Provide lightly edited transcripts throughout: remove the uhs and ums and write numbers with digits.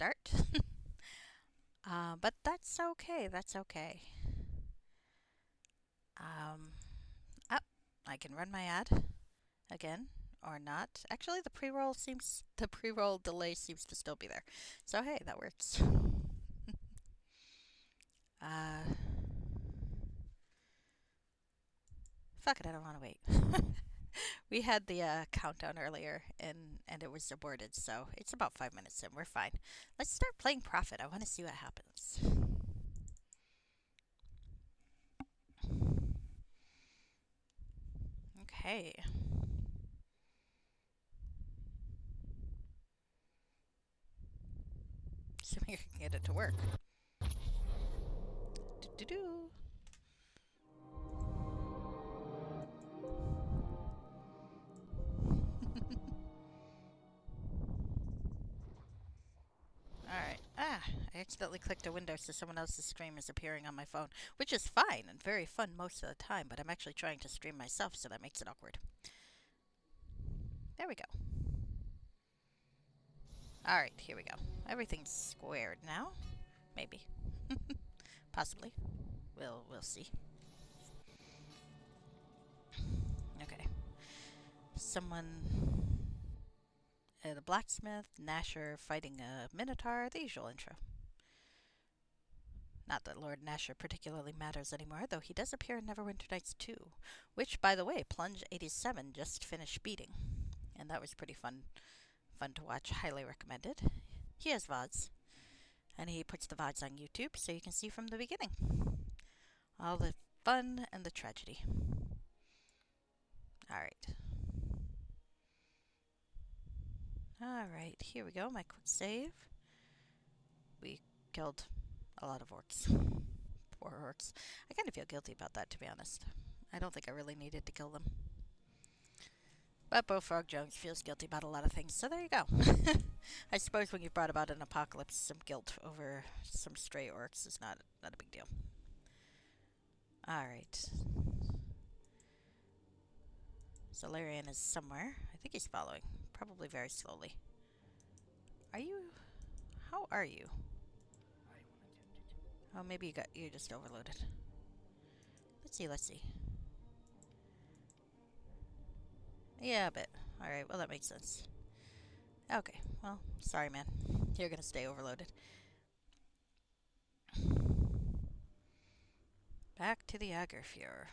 start. But that's okay. That's okay. Um, Up. I can run my ad again or not. Actually, the pre-roll delay seems to still be there. So hey, that works. Uh, Fuck it, I don't want to wait. We had the countdown earlier and it was aborted, so it's about 5 minutes in. We're fine. Let's start playing Profit. I want to see what happens. Okay. Assuming I can get it to work. Do do do. Alright. I accidentally clicked a window so someone else's stream is appearing on my phone, which is fine and very fun most of the time, but I'm actually trying to stream myself, so that makes it awkward. There we go. Alright, here we go. Everything's squared now. Maybe. Possibly. We'll see. Okay. Someone... the blacksmith, Nasher fighting a minotaur, the usual intro. Not that Lord Nasher particularly matters anymore, though he does appear in Neverwinter Nights 2, which, by the way, Plunge 87 just finished beating. And that was pretty fun to watch. Highly recommended. He has VODs, and he puts the VODs on YouTube so you can see from the beginning. All the fun and the tragedy. Alright. Alright, here we go. My quick save. We killed a lot of orcs. Poor orcs. I kind of feel guilty about that, to be honest. I don't think I really needed to kill them. But Bo Frog Jones feels guilty about a lot of things, so there you go. I suppose when you've brought about an apocalypse, some guilt over some stray orcs is not a big deal. Alright. Solarian is somewhere. I think he's following. Probably very slowly. Are you... How are you? Oh, maybe you just overloaded. Let's see. Yeah, a bit. Alright, well that makes sense. Okay, well, sorry man. You're gonna stay overloaded. Back to the Agerfjord.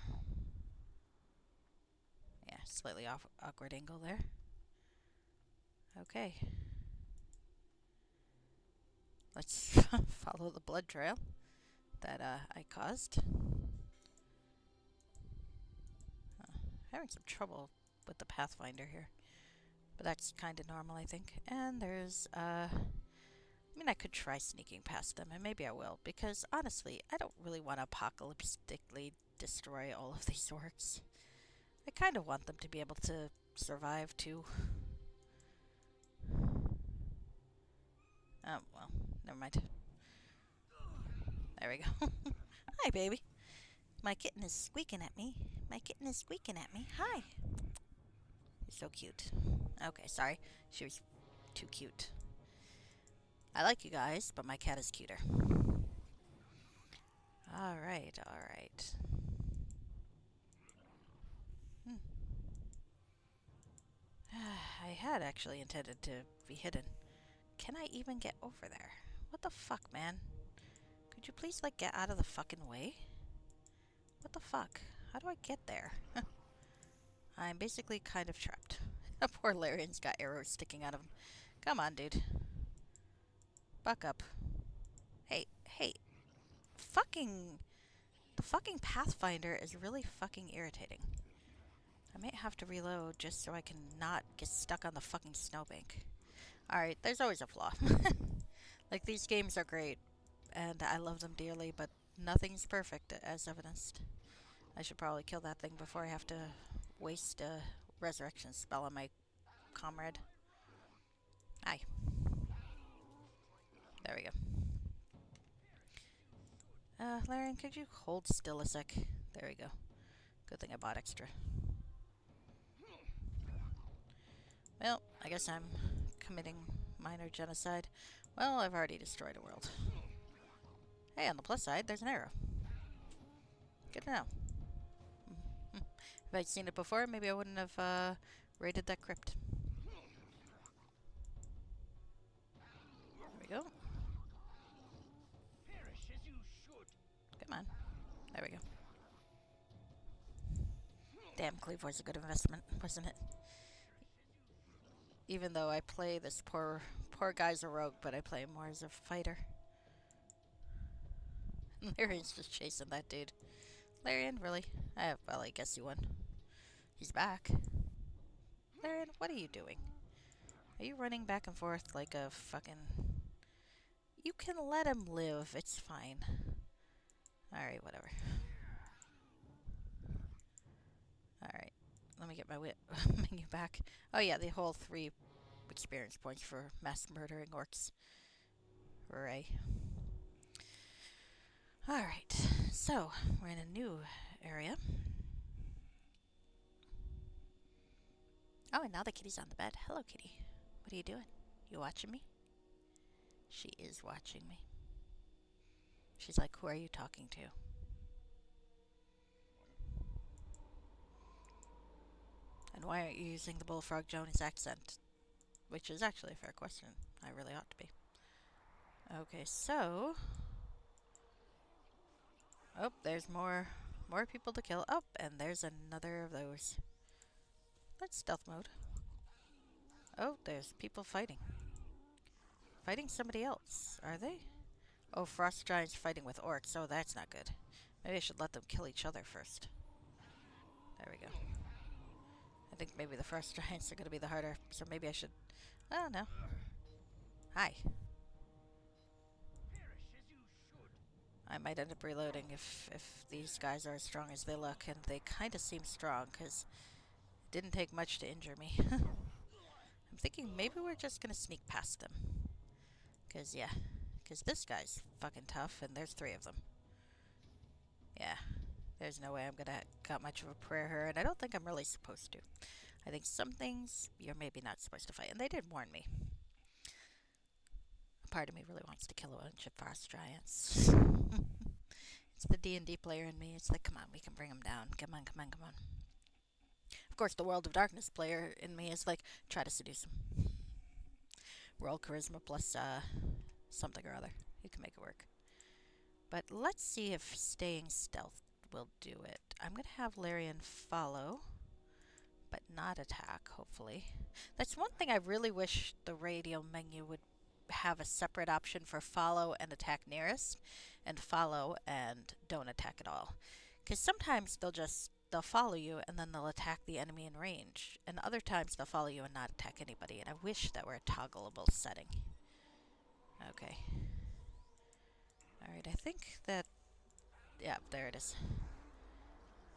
Yeah, slightly off awkward angle there. Okay. Let's follow the blood trail that I caused. Having some trouble with the Pathfinder here. But that's kind of normal, I think. And there's, I mean, I could try sneaking past them, and maybe I will, because honestly, I don't really want to apocalyptically destroy all of these orcs. I kind of want them to be able to survive, too. Oh, well, never mind. There we go. Hi, baby. My kitten is squeaking at me. Hi. You're so cute. Okay, sorry. She was too cute. I like you guys, but my cat is cuter. Alright. I had actually intended to be hidden. Can I even get over there? What the fuck, man? Could you please, like, get out of the fucking way? What the fuck? How do I get there? I'm basically kind of trapped. Poor Larian's got arrows sticking out of him. Come on, dude. Buck up. Hey. The fucking Pathfinder is really fucking irritating. I might have to reload just so I can not get stuck on the fucking snowbank. Alright, there's always a flaw. Like, these games are great, and I love them dearly, but nothing's perfect, as evidenced. I should probably kill that thing before I have to waste a resurrection spell on my comrade. Hi. There we go. Larian, could you hold still a sec? There we go. Good thing I bought extra. Well, I guess I'm committing minor genocide. Well, I've already destroyed a world. Hey, on the plus side, there's an arrow. Good to know. If I'd seen it before, maybe I wouldn't have raided that crypt. There we go. Come on. There we go. Damn, Cleave was a good investment, wasn't it? Even though I play this poor guy's a rogue, but I play him more as a fighter. Larion's just chasing that dude. Larian, really? Well, I guess you won. He's back. Larian, what are you doing? Are you running back and forth like a fucking... You can let him live. It's fine. Alright, whatever. Alright. Let me get my menu back. Oh yeah, the whole 3 experience points for mass murdering orcs. Hooray. Alright, so we're in a new area. Oh, and now the kitty's on the bed. Hello, kitty. What are you doing? You watching me? She is watching me. She's like, who are you talking to? And why aren't you using the Bullfrog Jones accent? Which is actually a fair question. I really ought to be. Okay, so... Oh, there's more people to kill. Oh, and there's another of those. Let's stealth mode. Oh, there's people fighting. Fighting somebody else, are they? Oh, Frost Giants fighting with orcs. Oh, that's not good. Maybe I should let them kill each other first. There we go. I think maybe the Frost Giants are going to be the harder, so maybe I should... I don't know. Hi. I might end up reloading if these guys are as strong as they look, and they kind of seem strong, because it didn't take much to injure me. I'm thinking maybe we're just going to sneak past them. Because, yeah. Because this guy's fucking tough, and there's 3 of them. Yeah. There's no way I'm going to got much of a prayer here, and I don't think I'm really supposed to. I think some things you're maybe not supposed to fight, and they did warn me. A part of me really wants to kill a bunch of Frost Giants. It's the D&D player in me. It's like, come on, we can bring them down. Come on, come on, come on. Of course, the World of Darkness player in me is like, try to seduce him. Roll charisma plus something or other. You can make it work. But let's see if staying stealth will do it. I'm going to have Larian follow, but not attack, hopefully. That's one thing I really wish the radio menu would have a separate option for follow and attack nearest, and follow and don't attack at all. Because sometimes they'll follow you and then they'll attack the enemy in range, and other times they'll follow you and not attack anybody, and I wish that were a toggleable setting. Okay. Alright, I think that... Yeah, there it is.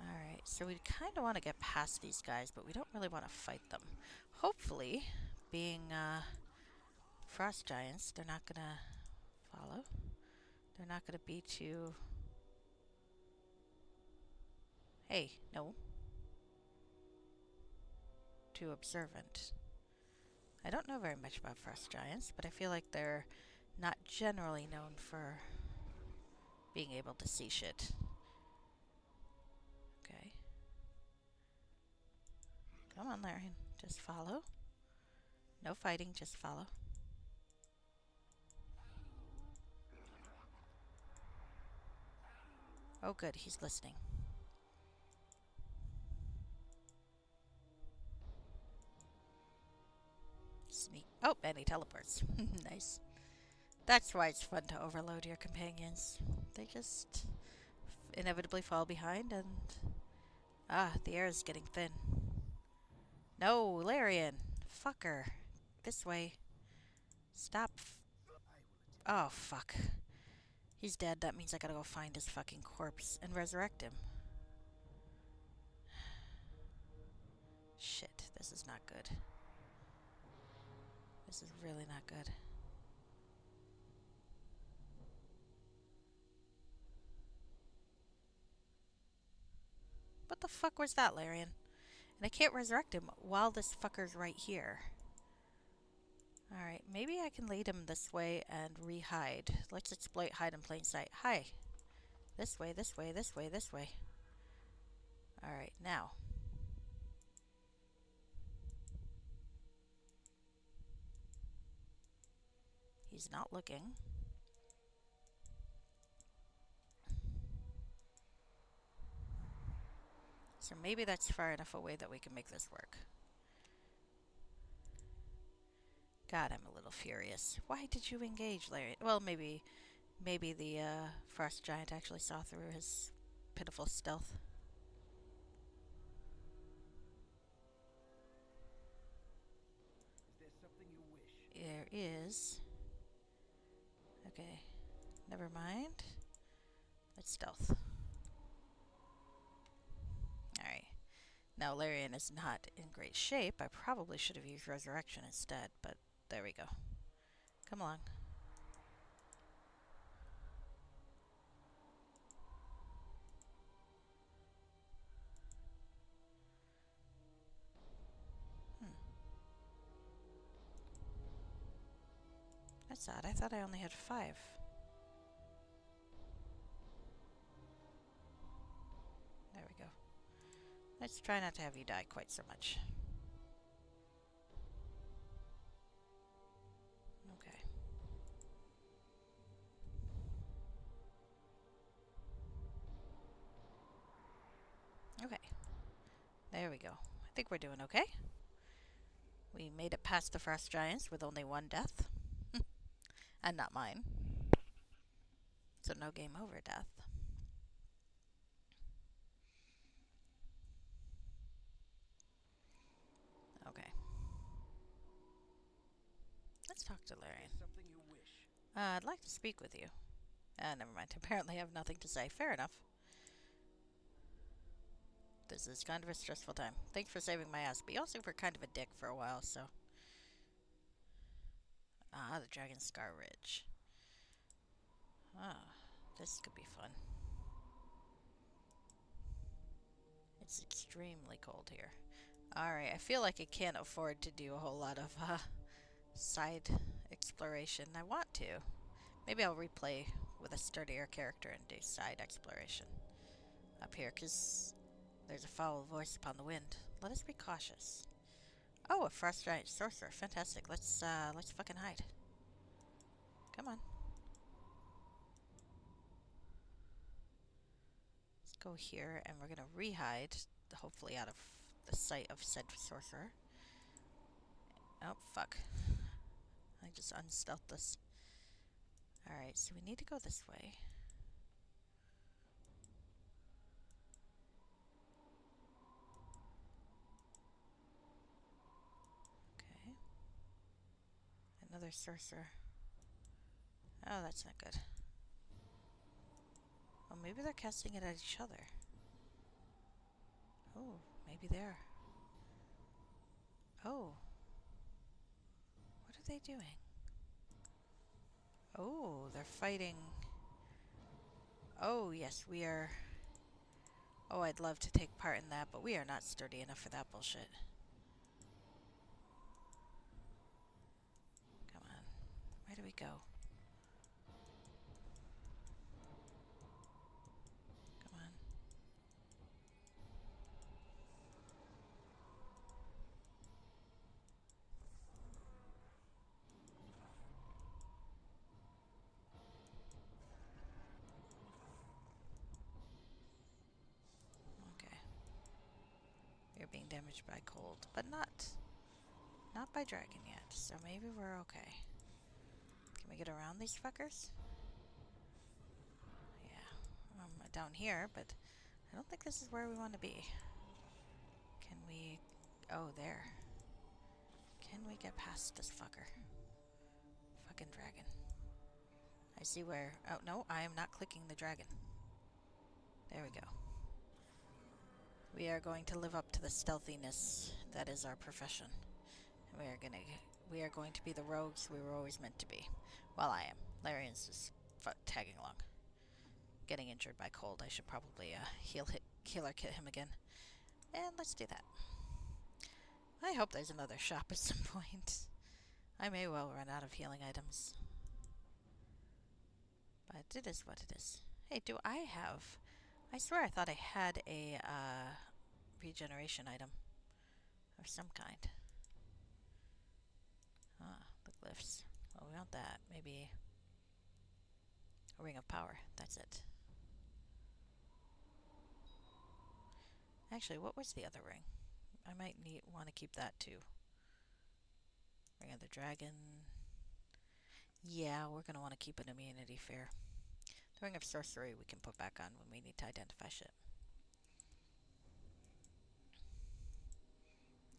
Alright, so we kind of want to get past these guys, but we don't really want to fight them. Hopefully, being Frost Giants, they're not going to follow. They're not going to be too... Hey, no. Too observant. I don't know very much about Frost Giants, but I feel like they're not generally known for being able to see shit. Okay. Come on, Larian. Just follow. No fighting, just follow. Oh good, he's listening. Sneak. Oh, and he teleports. Nice. That's why it's fun to overload your companions. They just inevitably fall behind and... Ah, the air is getting thin. No, Larian. Fucker. This way. Stop. Oh, fuck. He's dead. That means I gotta go find his fucking corpse and resurrect him. Shit, this is not good. This is really not good. What the fuck was that, Larian? And I can't resurrect him while this fucker's right here. Alright, maybe I can lead him this way and re-hide. Let's exploit hide in plain sight. Hi! This way, this way, this way, this way. Alright, now. He's not looking. So maybe that's far enough away that we can make this work. God, I'm a little furious. Why did you engage, Larry? Well, maybe the frost giant actually saw through his pitiful stealth. Is there something you wish? There is. Okay, never mind. Let's stealth. Alright. Now, Larian is not in great shape. I probably should have used Resurrection instead, but there we go. Come along. That's odd. I thought I only had 5. There we go. Let's try not to have you die quite so much. Okay. Okay. There we go. I think we're doing okay. We made it past the frost giants with only 1 death. And not mine. So no game over death. Okay. Let's talk to Larian. Something you wish. I'd like to speak with you. Never mind. Apparently I have nothing to say. Fair enough. This is kind of a stressful time. Thanks for saving my ass, but you also were kind of a dick for a while, so... Ah, the Dragon Scar Ridge. Ah, this could be fun. It's extremely cold here. Alright, I feel like I can't afford to do a whole lot of side exploration. I want to. Maybe I'll replay with a sturdier character and do side exploration up here, because there's a foul voice upon the wind. Let us be cautious. Oh, a frost giant sorcerer. Fantastic. Let's fucking hide. Come on. Let's go here, and we're gonna re-hide, hopefully out of the sight of said sorcerer. Oh, fuck. I just unstealthed this. Alright, so we need to go this way. Okay. Another sorcerer. Oh, that's not good. Oh, maybe they're casting it at each other. Oh, maybe they're... Oh. What are they doing? Oh, they're fighting... Oh, yes, we are... Oh, I'd love to take part in that, but we are not sturdy enough for that bullshit. Come on. Where do we go? Come on. Okay. We're being damaged by cold, but not by dragon yet, so maybe we're okay. Can we get around these fuckers? Yeah. Down here, but I don't think this is where we want to be. Can we... Oh, there. Can we get past this fucker? Fucking dragon. I see where... Oh, no, I am not clicking the dragon. There we go. We are going to live up to the stealthiness that is our profession. We are going to be the rogues we were always meant to be. Well, I am. Larian's just tagging along. Getting injured by cold. I should probably healer kit him again. And let's do that. I hope there's another shop at some point. I may well run out of healing items. But it is what it is. Hey, do I have... I swear I thought I had a regeneration item of some kind. Ah, the glyphs. Well, we want that. Maybe a ring of power. That's it. Actually, what was the other ring? I might want to keep that too. Ring of the Dragon. Yeah, we're going to want to keep an immunity fair. The Ring of Sorcery we can put back on when we need to identify shit.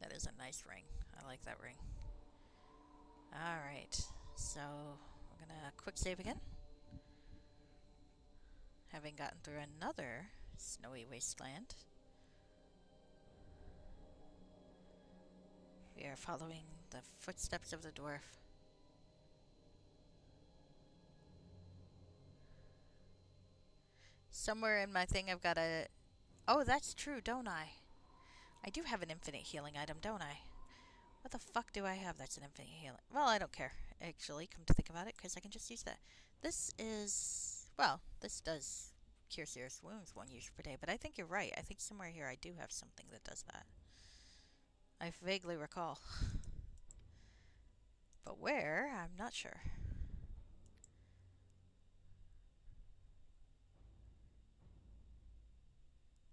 That is a nice ring. I like that ring. Alright, so we're going to quick save again. Having gotten through another snowy wasteland, we are following the footsteps of the dwarf. Somewhere in my thing I've got a... Oh, that's true, don't I? I do have an infinite healing item, don't I? What the fuck do I have that's an infinite healing? Well, I don't care, actually, come to think about it, because I can just use that. This is... Well, this does cure serious wounds 1 use per day, but I think you're right. I think somewhere here I do have something that does that. I vaguely recall. But where? I'm not sure.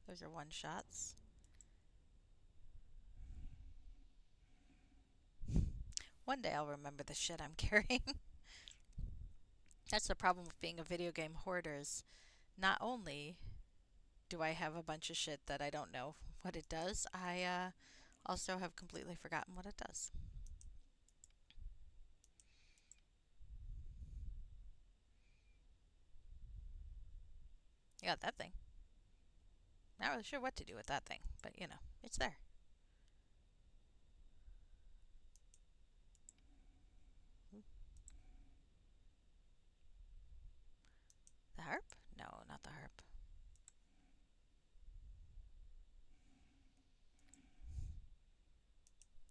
Those are one-shots. One day I'll remember the shit I'm carrying. That's the problem with being a video game hoarder is not only do I have a bunch of shit that I don't know what it does, I also have completely forgotten what it does. You got that thing. Not really sure what to do with that thing, but you know, it's there. The harp? No, not the harp.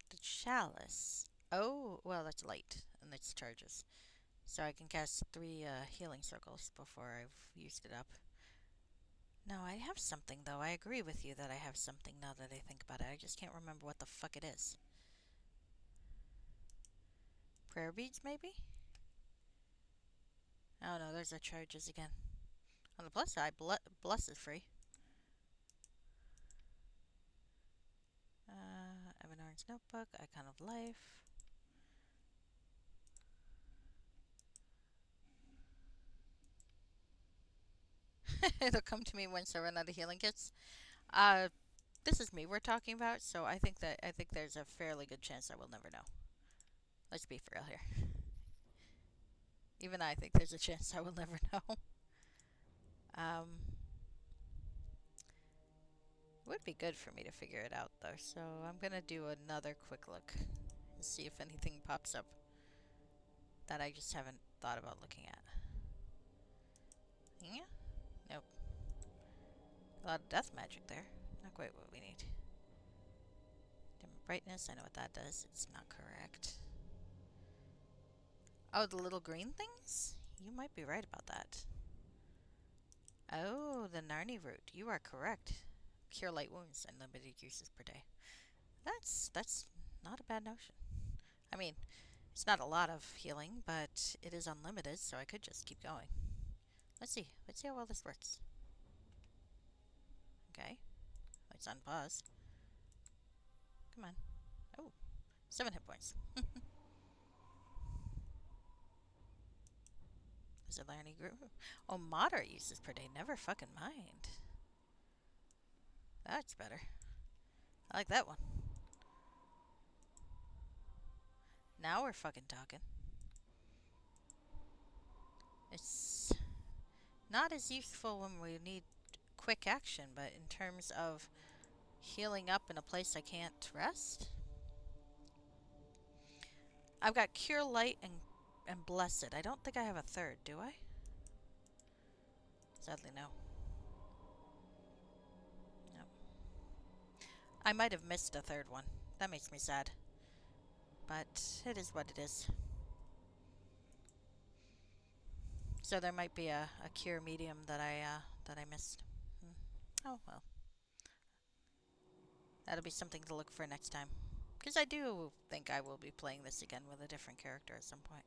The chalice. Oh, well, that's light, and it's charges. So I can cast 3 healing circles before I've used it up. No, I have something, though. I agree with you that I have something now that I think about it. I just can't remember what the fuck it is. Prayer beads, maybe? Oh no, there's our charges again. On the plus side, bless is free. Evanor's Notebook, Icon of Life. It'll come to me once I run out of healing kits. Uh, this is me we're talking about, so I think there's a fairly good chance I will never know. Let's be for real here. Even I think there's a chance I will never know. It would be good for me to figure it out though, so I'm gonna do another quick look and see if anything pops up that I just haven't thought about looking at. Yeah? Nope. A lot of death magic there. Not quite what we need. Dim brightness, I know what that does. It's not correct. Oh, the little green things? You might be right about that. Oh, the Narni root. You are correct. Cure light wounds and limited uses per day. That's not a bad notion. I mean, it's not a lot of healing, but it is unlimited, so I could just keep going. Let's see. Let's see how well this works. Okay. Let's unpause. Come on. Oh, 7 hit points. Is it Larny group? Oh, moderate uses per day. Never fucking mind. That's better. I like that one. Now we're fucking talking. It's not as useful when we need quick action, but in terms of healing up in a place I can't rest. I've got Cure Light and Blessed. I don't think I have a third, do I? Sadly, no. No. I might have missed a third one. That makes me sad. But it is what it is. So there might be a cure medium that I missed. Hmm. Oh well, that'll be something to look for next time. Because I do think I will be playing this again with a different character at some point.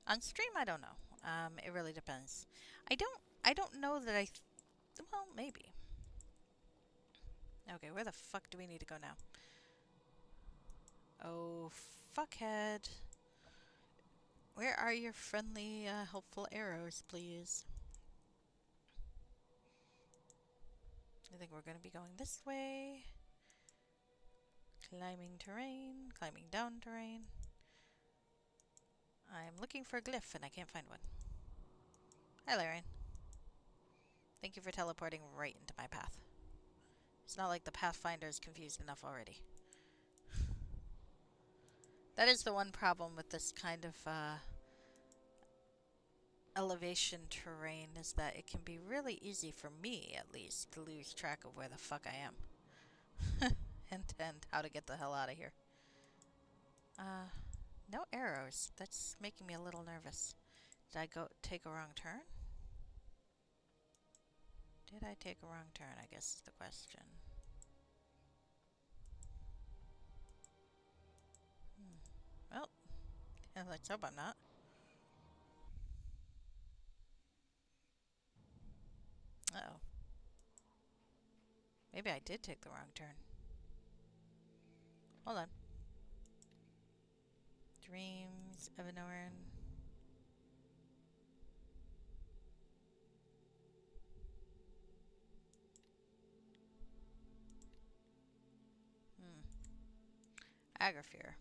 On stream, I don't know. It really depends. I don't know that well, maybe. Okay, where the fuck do we need to go now? Oh, fuckhead. Where are your friendly, helpful arrows, please? I think we're going to be going this way. Climbing terrain, climbing down terrain. I'm looking for a glyph and I can't find one. Hi, Larian. Thank you for teleporting right into my path. It's not like the Pathfinder is confused enough already. That is the one problem with this kind of elevation terrain, is that it can be really easy for me, at least, to lose track of where the fuck I am. and how to get the hell out of here. No arrows. That's making me a little nervous. Did I take a wrong turn? Did I take a wrong turn, I guess is the question. Well, let's hope I'm not. Uh-oh. Maybe I did take the wrong turn. Hold on. Dreams, Evanorn. Agrafear.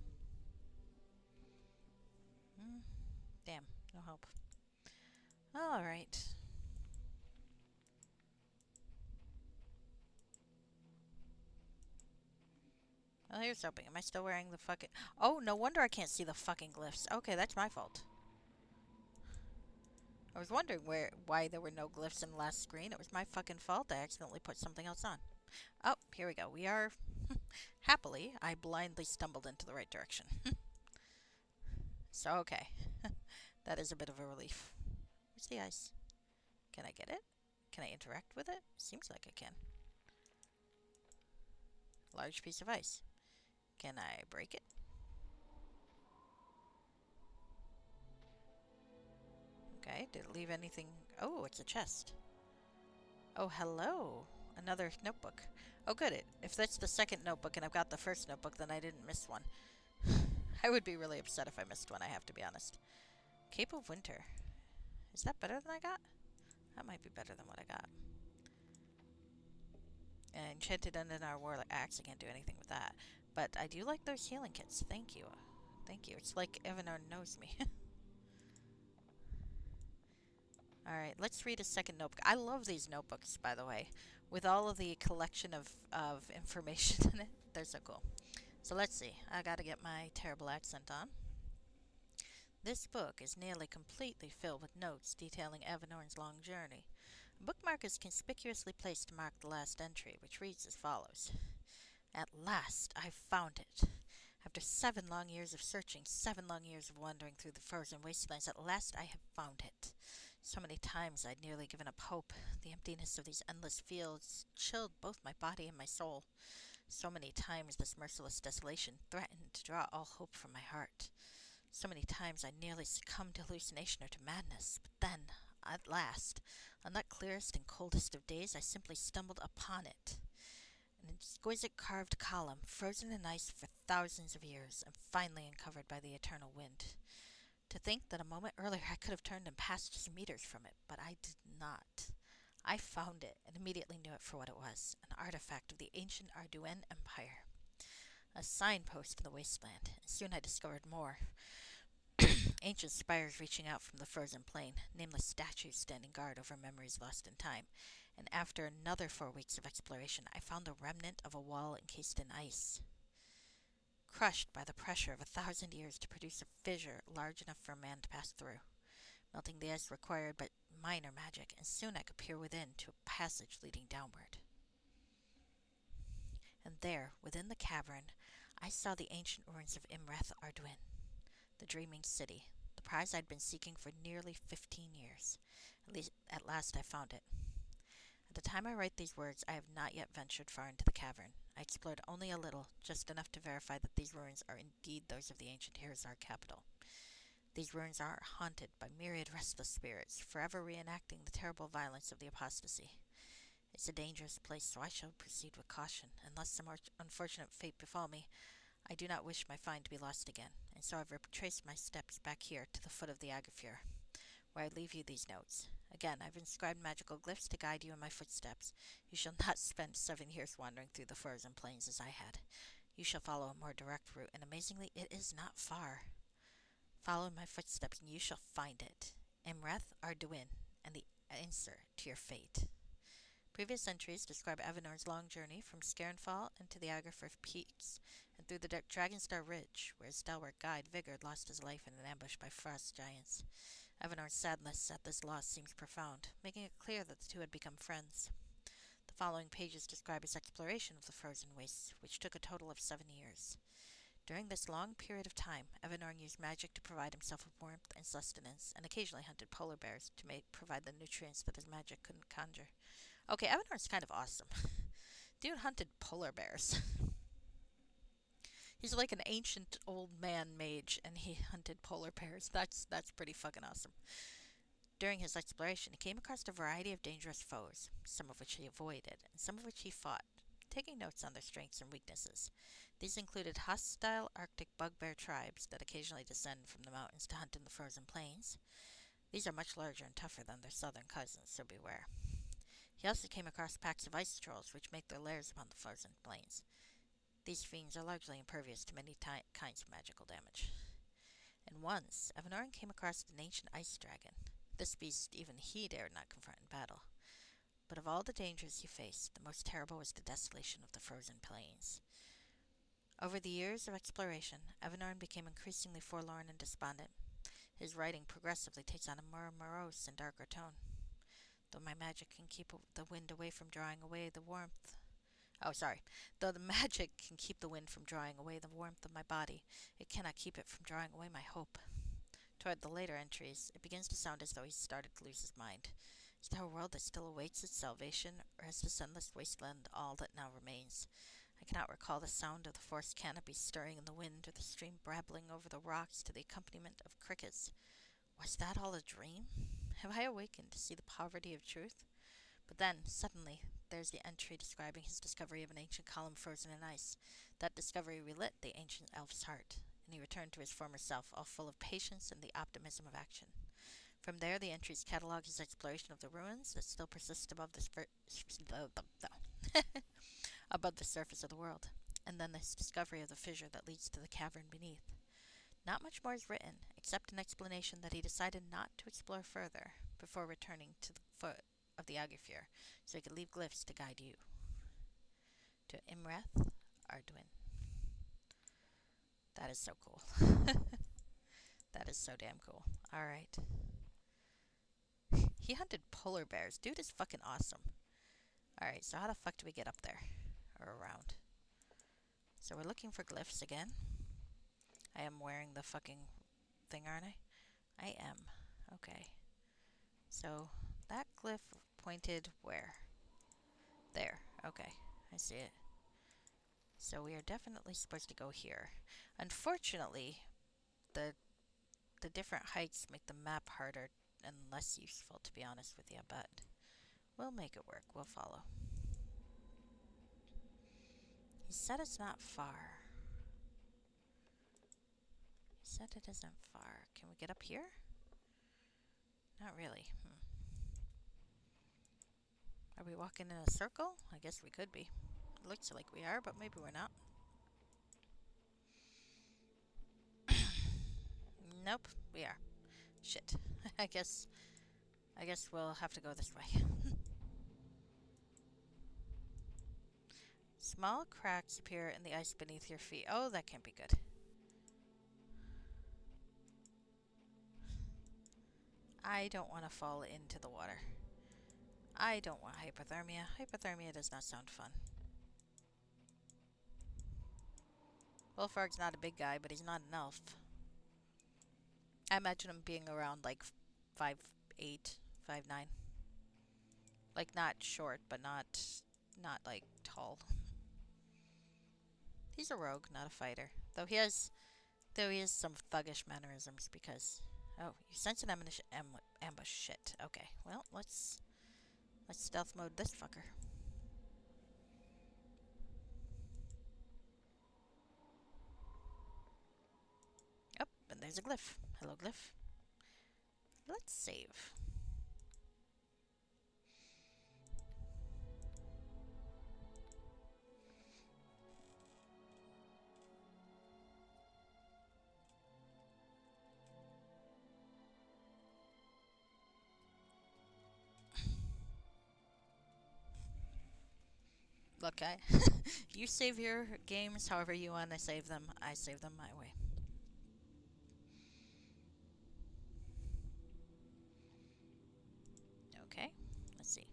Damn, no help. Alright. Well, here's hoping. Am I still wearing the fucking... Oh, no wonder I can't see the fucking glyphs. Okay, that's my fault. I was wondering why there were no glyphs in the last screen. It was my fucking fault. I accidentally put something else on. Oh, here we go. We are... Happily, I blindly stumbled into the right direction. So, okay. That is a bit of a relief. Where's the ice? Can I get it? Can I interact with it? Seems like I can. Large piece of ice. Can I break it? Okay, did it leave anything? Oh, it's a chest. Oh, hello. Another notebook. Oh, good. If that's the second notebook and I've got the first notebook, then I didn't miss one. I would be really upset if I missed one, I have to be honest. Cape of Winter. Is that better than I got? That might be better than what I got. And Enchanted Undenar Warlock Axe, I can't do anything with that. But I do like those healing kits. Thank you. Thank you. It's like Evanor knows me. Alright, let's read a second notebook. I love these notebooks, by the way. With all of the collection of information in it. They're so cool. So let's see. I gotta get my terrible accent on. This book is nearly completely filled with notes detailing Evanorn's long journey. A bookmark is conspicuously placed to mark the last entry, which reads as follows. At last, I've found it. After 7 long years of searching, 7 long years of wandering through the frozen wastelands, at last I have found it. So many times I'd nearly given up hope. The emptiness of these endless fields chilled both my body and my soul. So many times this merciless desolation threatened to draw all hope from my heart. So many times I nearly succumbed to hallucination or to madness. But then, at last, on that clearest and coldest of days, I simply stumbled upon it. An exquisite carved column, frozen in ice for thousands of years, and finally uncovered by the eternal wind. To think that a moment earlier I could have turned and passed just meters from it, but I did not. I found it and immediately knew it for what it was, an artifact of the ancient Arduin Empire. A signpost in the wasteland, and soon I discovered more. Ancient spires reaching out from the frozen plain, nameless statues standing guard over memories lost in time, and after another 4 weeks of exploration, I found the remnant of a wall encased in ice. Crushed by the pressure of 1,000 years to produce a fissure large enough for a man to pass through. Melting the ice required but minor magic, and soon I could peer within to a passage leading downward. And there, within the cavern, I saw the ancient ruins of Imreth Arduin, the dreaming city, the prize I'd been seeking for nearly 15 years. At last I found it. At the time I write these words, I have not yet ventured far into the cavern. I explored only a little, just enough to verify that these ruins are indeed those of the ancient Herzar capital. These ruins are haunted by myriad restless spirits, forever reenacting the terrible violence of the apostasy. It's a dangerous place, so I shall proceed with caution, unless some unfortunate fate befall me. I do not wish my find to be lost again, and so I've retraced my steps back here to the foot of the Agafure, where I leave you these notes. Again, I've inscribed magical glyphs to guide you in my footsteps. You shall not spend 7 years wandering through the frozen plains as I had. You shall follow a more direct route, and amazingly, it is not far. Follow in my footsteps, and you shall find it. Imreth Arduin, and the answer to your fate. Previous entries describe Avanor's long journey from Scarenfall into the Agrafur Peaks and through the Dragonstar Ridge, where his stalwart guide Vigard lost his life in an ambush by frost giants. Avanor's sadness at this loss seems profound, making it clear that the two had become friends. The following pages describe his exploration of the frozen wastes, which took a total of 7 years. During this long period of time, Evanor used magic to provide himself with warmth and sustenance, and occasionally hunted polar bears to provide the nutrients that his magic couldn't conjure. Okay, Avanor's kind of awesome. Dude hunted polar bears. He's like an ancient old man mage, and he hunted polar bears. That's pretty fucking awesome. During his exploration, he came across a variety of dangerous foes, some of which he avoided, and some of which he fought, taking notes on their strengths and weaknesses. These included hostile Arctic bugbear tribes that occasionally descend from the mountains to hunt in the frozen plains. These are much larger and tougher than their southern cousins, so beware. He also came across packs of ice trolls which make their lairs upon the frozen plains. These fiends are largely impervious to many kinds of magical damage. And once, Avanoran came across an ancient ice dragon. This beast even he dared not confront in battle. But of all the dangers he faced, the most terrible was the desolation of the frozen plains. Over the years of exploration, Avanoran became increasingly forlorn and despondent. His writing progressively takes on a more morose and darker tone. Though my magic can keep the wind away from drawing away the warmth. Though the magic can keep the wind from drawing away the warmth of my body, it cannot keep it from drawing away my hope. Toward the later entries, it begins to sound as though he's started to lose his mind. Is there a world that still awaits its salvation, or has the sunless wasteland all that now remains? I cannot recall the sound of the forest canopy stirring in the wind, or the stream brabbling over the rocks to the accompaniment of crickets. Was that all a dream? Have I awakened to see the poverty of truth? But then, suddenly, there's the entry describing his discovery of an ancient column frozen in ice. That discovery relit the ancient elf's heart, and he returned to his former self, all full of patience and the optimism of action. From there, the entries catalogue his exploration of the ruins that still persist above the above the surface of the world, and then his discovery of the fissure that leads to the cavern beneath. Not much more is written, except an explanation that he decided not to explore further before returning to the foot of the Agafure, so he could leave glyphs to guide you. To Imreth Arduin. That is so cool. That is so damn cool. Alright. He hunted polar bears. Dude is fucking awesome. Alright, so how the fuck do we get up there? Or around? So we're looking for glyphs again. I am wearing the fucking thing, aren't I? I am. Okay. So that glyph pointed where? There. Okay. I see it. So we are definitely supposed to go here. Unfortunately, the different heights make the map harder and less useful, to be honest with you, but we'll make it work. We'll follow. He said it's not far. He said it isn't far. Can we get up here? Not really. Are we walking in a circle? I guess we could be. It looks like we are, but maybe we're not. Nope, we are. Shit. I guess we'll have to go this way. Small cracks appear in the ice beneath your feet. Oh, that can't be good. I don't want to fall into the water. I don't want hypothermia. Hypothermia does not sound fun. Bullfrog's not a big guy, but he's not an elf. I imagine him being around like 5'8", 5'9". Like not short, but not like tall. He's a rogue, not a fighter. Though he has some thuggish mannerisms because oh, you sense an ambush. Shit. Okay. Well, let's stealth mode this fucker. Oh, and there's a glyph. Hello, glyph. Let's save. Look, you save your games however you want to save them. I save them my way. Okay, let's see.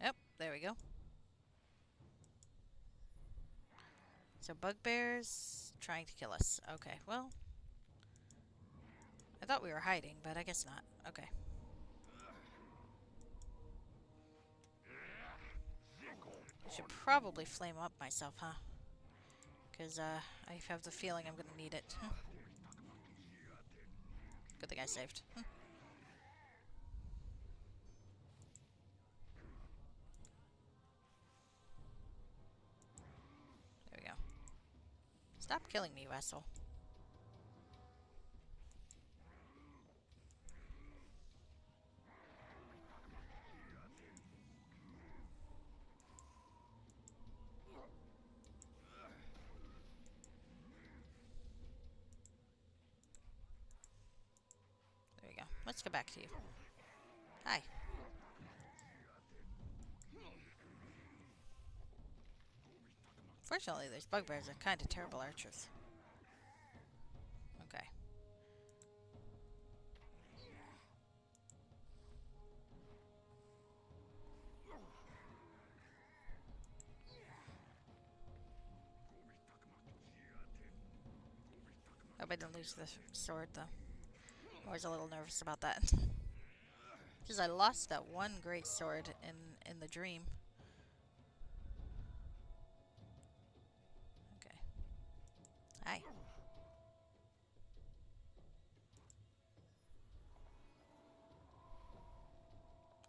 Yep, there we go. So bugbears trying to kill us. Okay, well, I thought we were hiding, but I guess not. Okay. I should probably flame up myself, huh? Because I have the feeling I'm gonna need it. Good thing I saved. There we go. Stop killing me, you asshole. There we go. Let's go back to you. Hi. Fortunately, those bugbears are kind of terrible archers. Okay. Hope I didn't lose the sword, though. I was a little nervous about that. Because I lost that one great sword in the dream. Okay. Hi.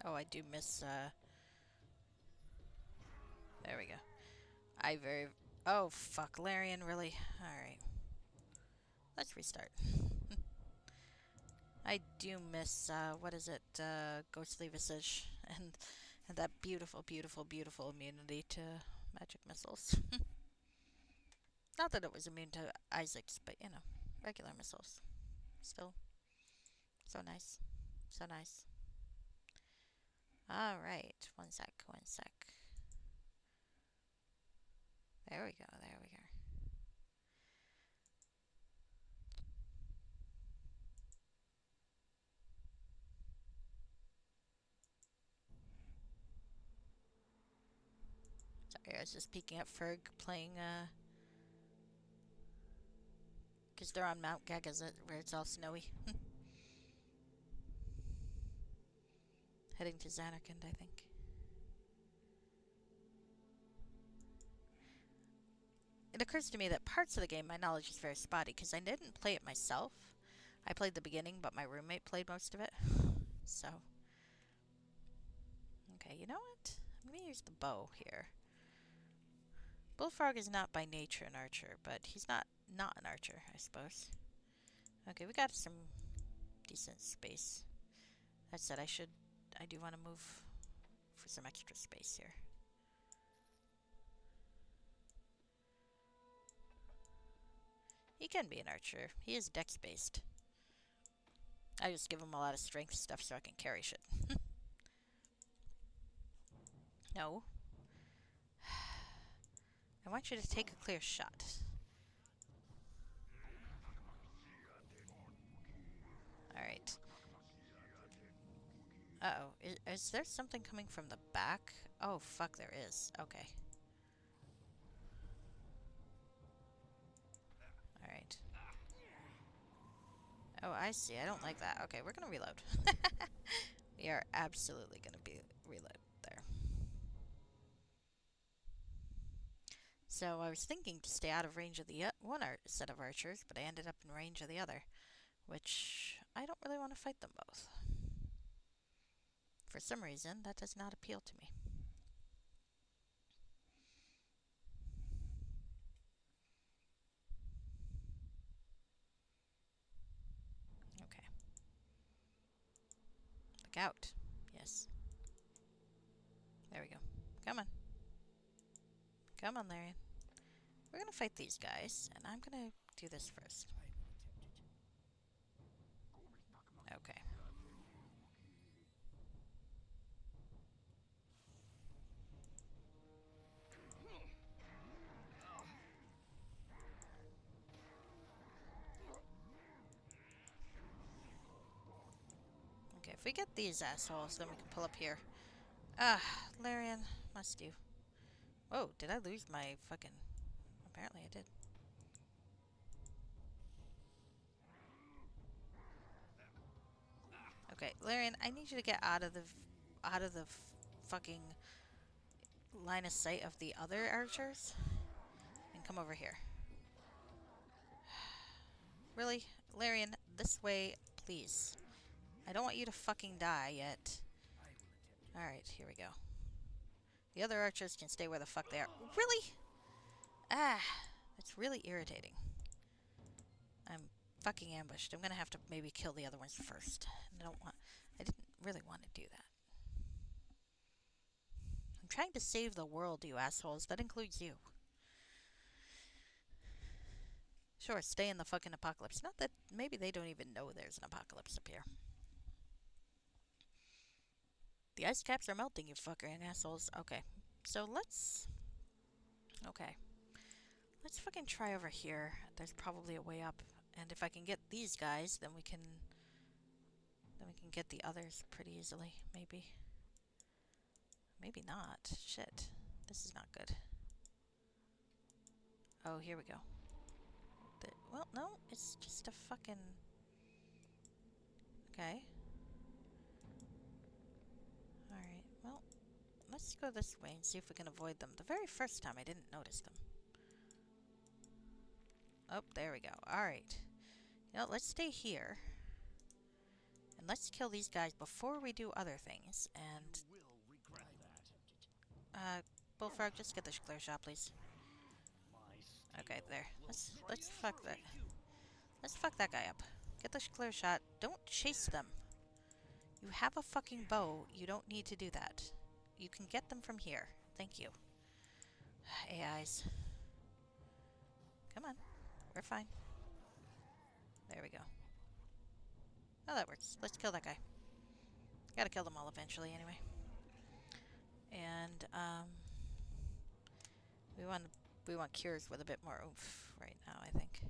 Oh, I do miss, there we go. I very... Oh, fuck. Larian, really? Alright. Let's restart. I do miss, what is it? Ghostly Visage. And that beautiful, beautiful, beautiful immunity to magic missiles. Not that it was immune to Isaac's, but, you know, regular missiles. Still, so nice. So nice. Alright. One sec, one sec. There we go, there we go. Sorry, I was just peeking at Ferg playing, because they're on Mount Gagazet, where it's all snowy. Heading to Xanarkand, I think. It occurs to me that parts of the game my knowledge is very spotty, because I didn't play it myself. I played the beginning, but my roommate played most of it. So. Okay, you know what? I'm going to use the bow here. Bullfrog is not by nature an archer, but he's not an archer, I suppose. Okay, we got some decent space. That said, I do want to move for some extra space here. He can be an archer. He is dex-based. I just give him a lot of strength stuff so I can carry shit. No. I want you to take a clear shot. Alright. Uh-oh. Is there something coming from the back? Oh, fuck, there is. Okay. Oh, I see. I don't like that. Okay, we're gonna reload. We are absolutely gonna be reload there. So I was thinking to stay out of range of the one set of archers, but I ended up in range of the other, which I don't really want to fight them both. For some reason, that does not appeal to me. Okay. Look out. Yes. There we go. Come on. Come on, Larian. We're gonna fight these guys, and I'm gonna do this first. Okay. Okay, if we get these assholes, then we can pull up here. Ah, Larian, must do. Oh, did I lose my fucking... Apparently I did. Okay, Larian, I need you to get out of the fucking line of sight of the other archers and come over here. Really? Larian, this way, please. I don't want you to fucking die yet. Alright, here we go. The other archers can stay where the fuck they are. Really? Ah, that's really irritating. I'm fucking ambushed. I'm gonna have to maybe kill the other ones first. I didn't really want to do that. I'm trying to save the world, you assholes. That includes you. Sure, stay in the fucking apocalypse. Not that maybe they don't even know there's an apocalypse up here. The ice caps are melting, you fucking assholes. Okay, so let's... Okay. Let's fucking try over here. There's probably a way up. And if I can get these guys, then we can... Then we can get the others pretty easily, maybe. Maybe not. Shit. This is not good. Oh, here we go. Well, no, it's just a fucking... Okay. Alright, well, let's go this way and see if we can avoid them. The very first time I didn't notice them. Oh, there we go. Alright. You know, let's stay here. And let's kill these guys before we do other things. And... Bullfrog, just get the clear shot, please. Okay, there. Let's fuck that. Let's fuck that guy up. Get the clear shot. Don't chase them. You have a fucking bow. You don't need to do that. You can get them from here. Thank you. AIs. Come on. We're fine. There we go. Oh, that works. Let's kill that guy. Gotta kill them all eventually anyway. And, we want cures with a bit more oomph right now, I think.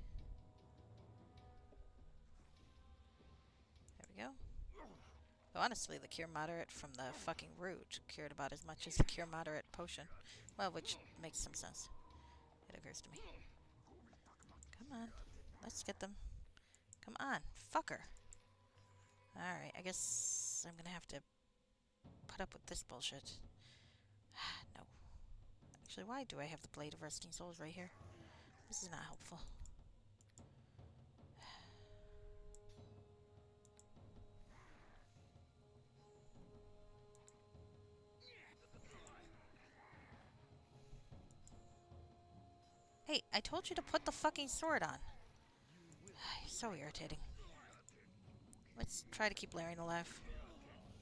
There we go. Though honestly, the cure moderate from the fucking root cured about as much as the cure moderate potion. Well, which makes some sense. It occurs to me. Come on. Let's get them. Come on. Fucker. Alright, I guess I'm gonna have to put up with this bullshit. No. Actually, why do I have the Blade of Rusting Souls right here? This is not helpful. Hey, I told you to put the fucking sword on. You're so irritating. Let's try to keep Larian alive.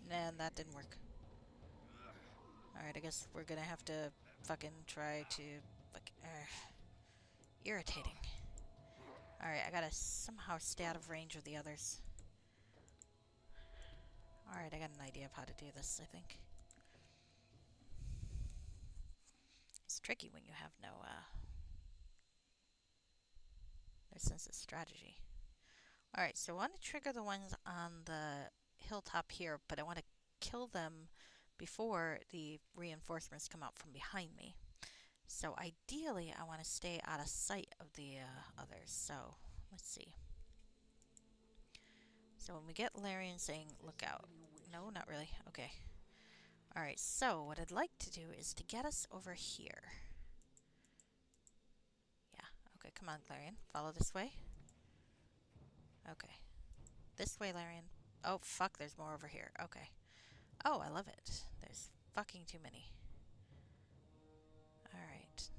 Nah, that didn't work. Alright, I guess we're gonna have to fucking try to... irritating. Alright, I gotta somehow stay out of range of the others. Alright, I got an idea of how to do this, I think. It's tricky when you have no sense of strategy. Alright, so I want to trigger the ones on the hilltop here, but I want to kill them before the reinforcements come out from behind me. So ideally, I want to stay out of sight of the others. So, let's see. So when we get Larian saying, Is there look out. something you wish? No, not really. Okay. Alright, so what I'd like to do is to get us over here. Yeah, okay, come on, Larian. Follow this way. Okay. This way, Larian. Oh, fuck, there's more over here. Okay. Oh, I love it. There's fucking too many. Alright.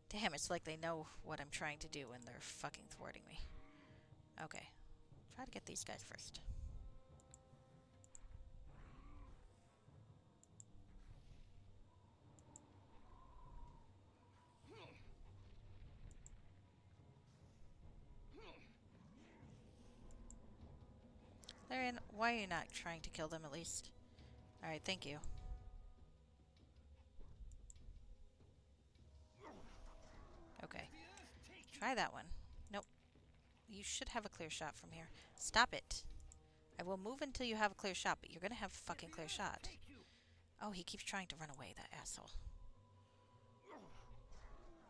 Damn, it's like they know what I'm trying to do and they're fucking thwarting me. Okay. Try to get these guys first. Larian, why are you not trying to kill them at least? Alright, thank you. Okay. Try that one. Nope. You should have a clear shot from here. Stop it. I will move until you have a clear shot, but you're gonna have a fucking clear shot. Oh, he keeps trying to run away, that asshole.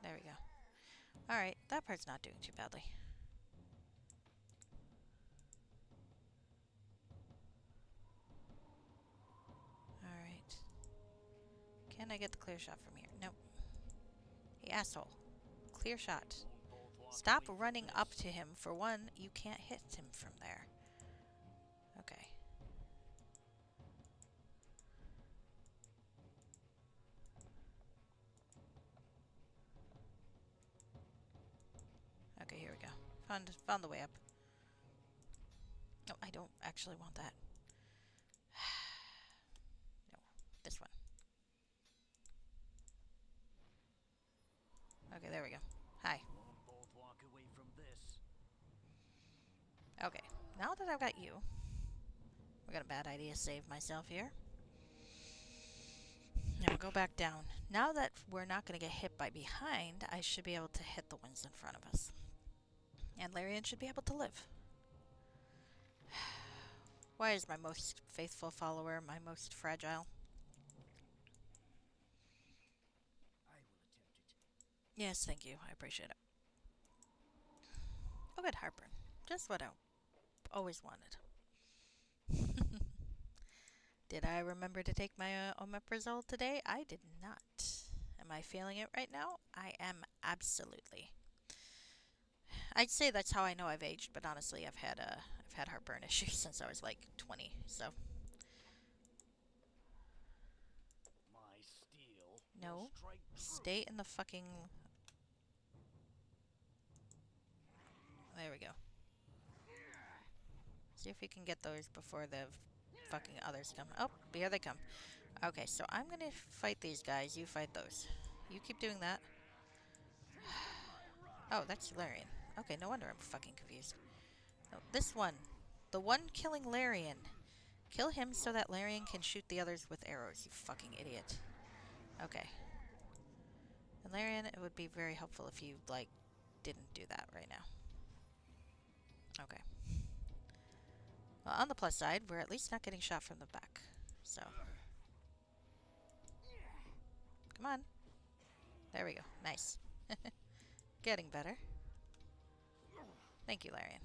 There we go. Alright, that part's not doing too badly. Alright. Can I get the clear shot from here? Nope. Hey, asshole. Clear shot. Stop running up to him. For one, you can't hit him from there. Okay. Okay, here we go. Found the way up. No, I don't actually want that. No, this one. Okay, there we go. Hi. Won't both walk away from this. Okay, now that I've got you, I got a bad idea to save myself here. Now we'll go back down. Now that we're not going to get hit by behind, I should be able to hit the ones in front of us. And Larian should be able to live. Why is my most faithful follower my most fragile? I will attempt it. Yes, thank you. I appreciate it. Oh, good, heartburn. Just what I always wanted. Did I remember to take my omeprazole today? I did not. Am I feeling it right now? I am absolutely. I'd say that's how I know I've aged, but honestly, I've had heartburn issues since I was like 20. So My steel will no, strike true. stay in the fucking. There we go. See if we can get those before the fucking others come. Oh, here they come. Okay, so I'm gonna fight these guys. You fight those. You keep doing that. Oh, that's Larian. Okay, no wonder I'm fucking confused. No, this one. The one killing Larian. Kill him so that Larian can shoot the others with arrows, you fucking idiot. Okay. And Larian, it would be very helpful if you, like, didn't do that right now. Okay. Well, on the plus side, we're at least not getting shot from the back. So. Come on. There we go. Nice. Getting better. Thank you, Larian.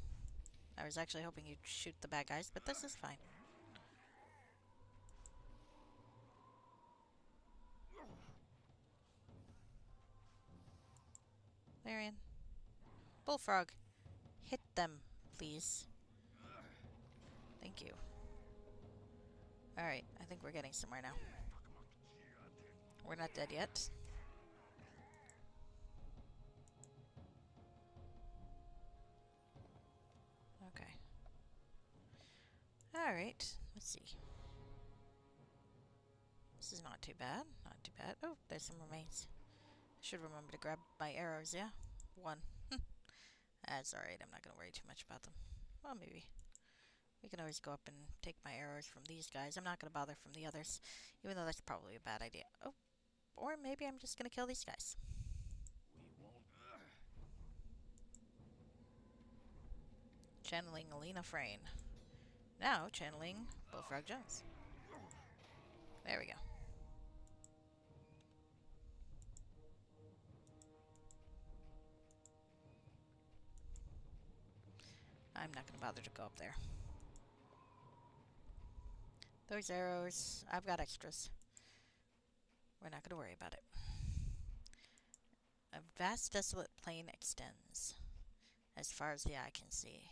I was actually hoping you'd shoot the bad guys, but this is fine. Larian. Bullfrog. Hit them, please. Thank you. Alright, I think we're getting somewhere now. We're not dead yet. Okay. Alright, let's see. This is not too bad. Not too bad. Oh, there's some remains. I should remember to grab my arrows, yeah? One. That's alright, I'm not going to worry too much about them. Well, maybe. We can always go up and take my arrows from these guys. I'm not going to bother from the others, even though that's probably a bad idea. Oh, or maybe I'm just going to kill these guys. We won't. Channeling Alina Frayne. Now channeling Bullfrog Jones. There we go. I'm not going to bother to go up there. Those arrows, I've got extras. We're not going to worry about it. A vast desolate plain extends as far as the eye can see.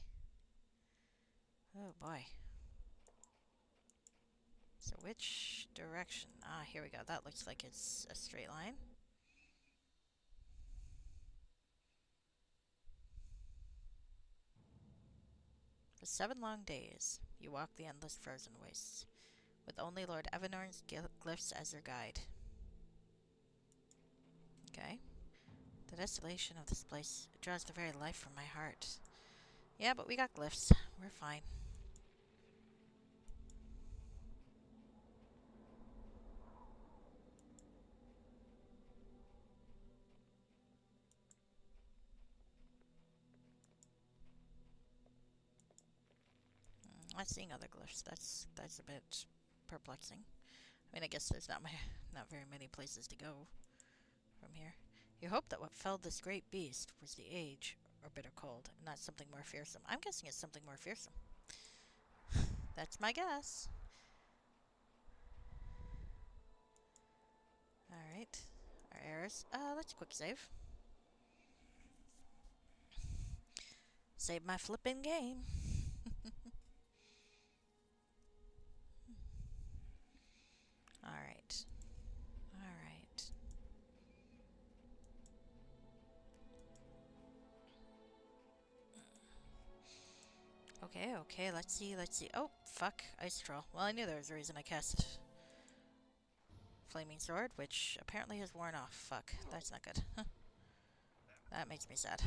Oh boy. So which direction? Ah, here we go. That looks like it's a straight line. For 7 long days, you walk the endless frozen wastes, with only Lord Evanorn's glyphs as your guide. Okay. The desolation of this place draws the very life from my heart. Yeah, but we got glyphs. We're fine. I'm seeing other glyphs. That's a bit perplexing. I mean, I guess there's not very many places to go from here. You hope that what felled this great beast was the age or bitter cold, and not something more fearsome. I'm guessing it's something more fearsome. That's my guess. Alright. Our errors. Let's quick save. Save my flippin' game. Alright. Alright. Okay, let's see. Oh, fuck. Ice troll. Well, I knew there was a reason I cast Flaming Sword, which apparently has worn off. Fuck. That's not good. That makes me sad,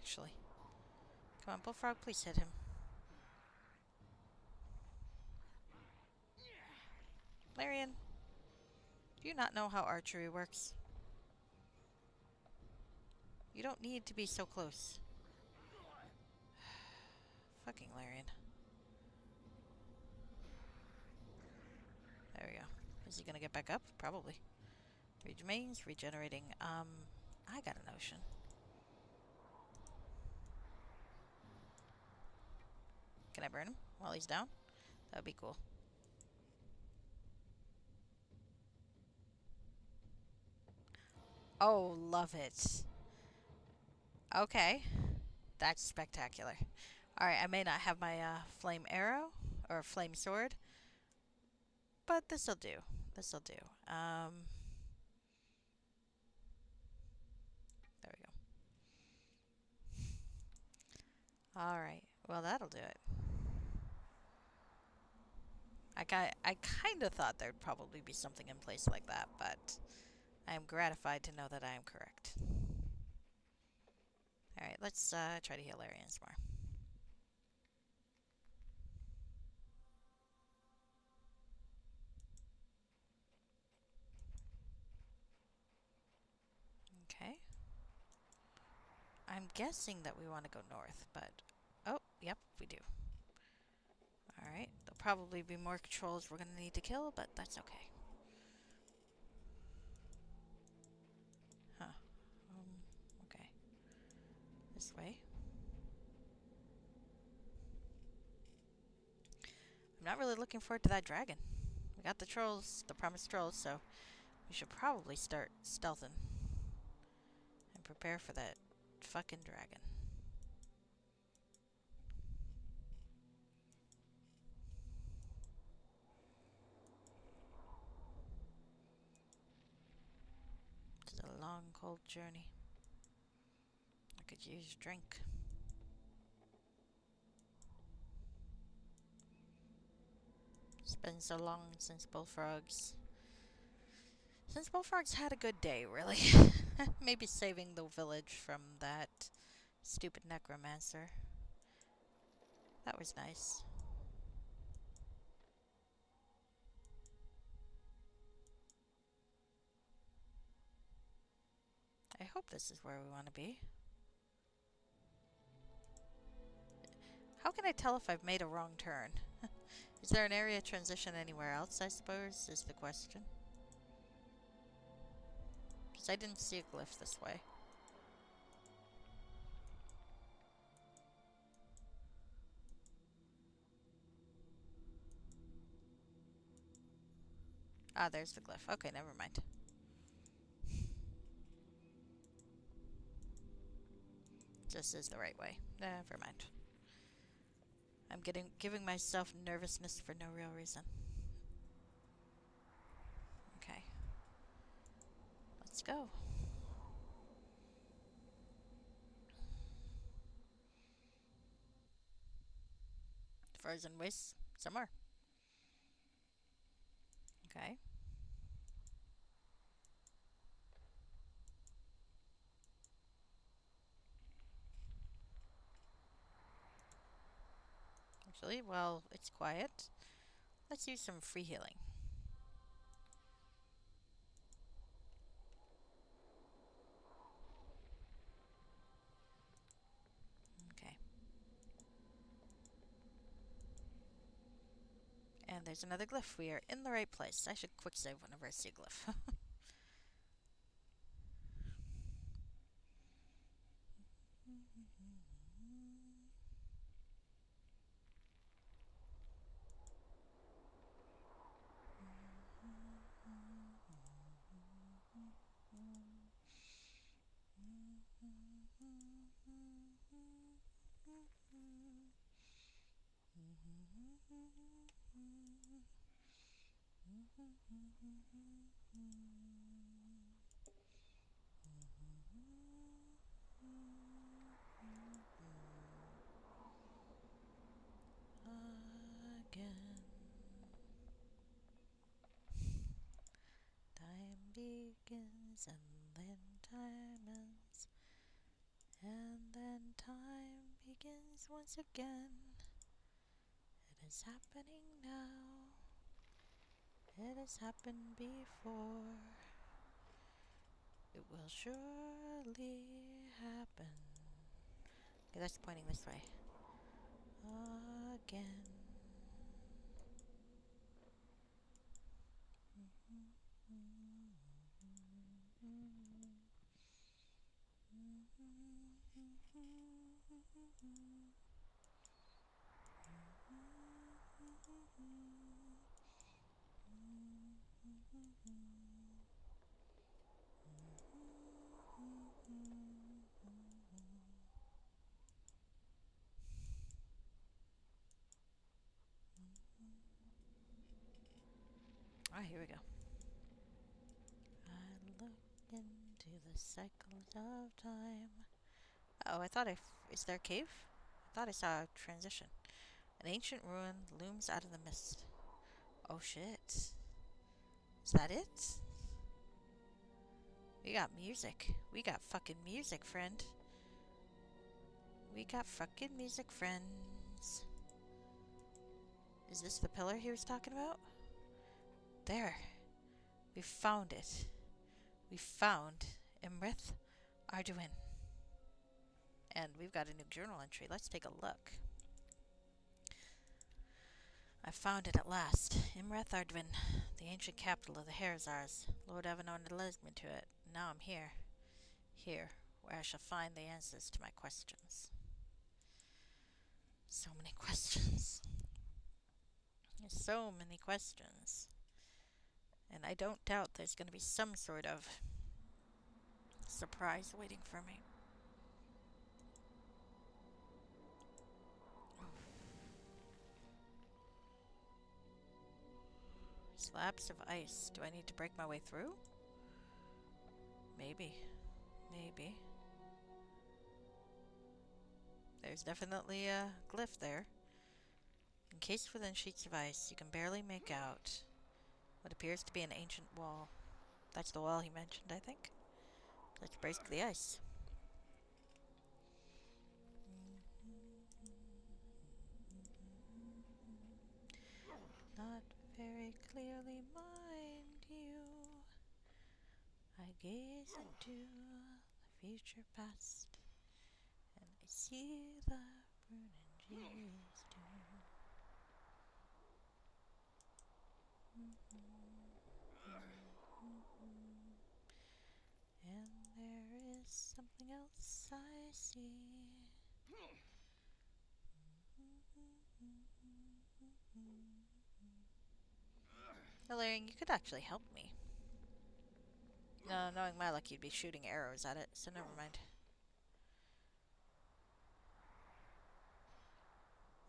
actually. Come on, Bullfrog, please hit him. Larian, do you not know how archery works? You don't need to be so close. Fucking Larian. There we go. Is he gonna get back up? Probably. Remains regenerating. I got a notion. Can I burn him while he's down? That would be cool. Oh, love it. Okay. That's spectacular. Alright, I may not have my flame arrow or flame sword, but this'll do. This'll do. There we go. Alright, well that'll do it. I kind of thought there'd probably be something in place like that, but I am gratified to know that I am correct. Alright, let's try to heal Larian some more. Okay. I'm guessing that we want to go north, but... Oh, yep, we do. Alright, there'll probably be more controls we're going to need to kill, but that's okay. Huh. Okay. This way. I'm not really looking forward to that dragon. We got the trolls, the promised trolls, so we should probably start stealthing. And prepare for that fucking dragon. It's a long, cold journey. I could use a drink. It's been so long since Bullfrogs had a good day, really. Maybe saving the village from that stupid necromancer. That was nice. I hope this is where we want to be. How can I tell if I've made a wrong turn? Is there an area transition anywhere else, I suppose, is the question. Because I didn't see a glyph this way. Ah, there's the glyph. Okay, never mind. This is the right way. Never mind. I'm giving myself nervousness for no real reason. Okay. Let's go. Frozen waste some more. Okay. Actually, while it's quiet, let's use some free healing. Okay. And there's another glyph. We are in the right place. I should quick save whenever I see a glyph. Again. Time begins and then time ends. And then time begins once again. It is happening now. It has happened before. It will surely happen. Okay, that's pointing this way. Again. Ah, here we go. I look into the cycles of time. Oh, I thought is there a cave? I thought I saw a transition. An ancient ruin looms out of the mist. Oh shit. Is that it? We got music. We got fucking music, friend. We got fucking music, friends. Is this the pillar he was talking about? There. We found it. We found Imrith Arduin. And we've got a new journal entry. Let's take a look. I found it at last. Imrith Arduin, the ancient capital of the Harazars. Lord Avanon had led me to it. Now I'm here. Here, where I shall find the answers to my questions. So many questions. There's so many questions. And I don't doubt there's going to be some sort of surprise waiting for me. Slabs of ice. Do I need to break my way through? Maybe. Maybe. There's definitely a glyph there. Encased within sheets of ice, you can barely make out what appears to be an ancient wall. That's the wall he mentioned, I think. Let's break the ice. Not very clearly, mind you. I gaze into the future past, and I see the Brunange's tomb. And there is something else I see. Valerian, you could actually help me. No, knowing my luck, you'd be shooting arrows at it, so never mind.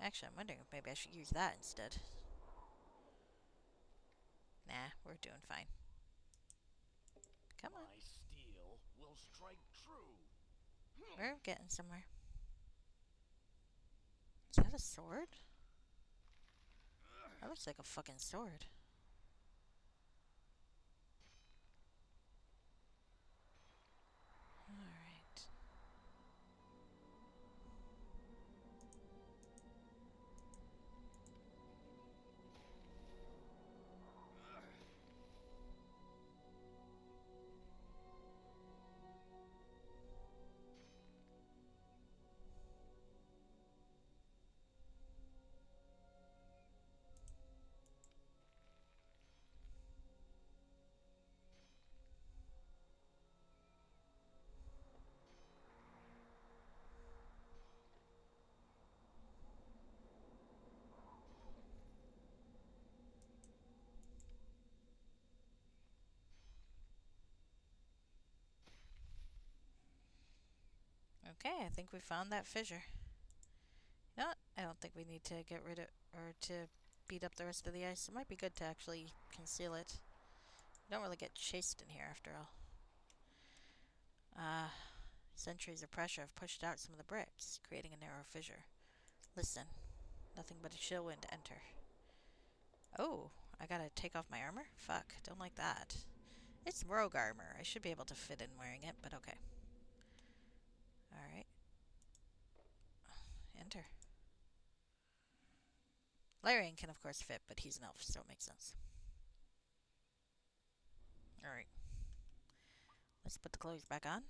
Actually, I'm wondering if maybe I should use that instead. Nah, we're doing fine. Come on. My steel will strike true. We're getting somewhere. Is that a sword? That looks like a fucking sword. Alright. Okay, I think we found that fissure. You know what? I don't think we need to get rid of, or to beat up the rest of the ice. It might be good to actually conceal it. You don't really get chased in here after all. Centuries of pressure have pushed out some of the bricks, creating a narrow fissure. Listen, nothing but a chill wind to enter. Oh, I gotta take off my armor? Fuck, don't like that. It's rogue armor. I should be able to fit in wearing it, but okay. Alright. Enter. Larian can of course fit, but he's an elf, so it makes sense. Alright. Let's put the clothes back on.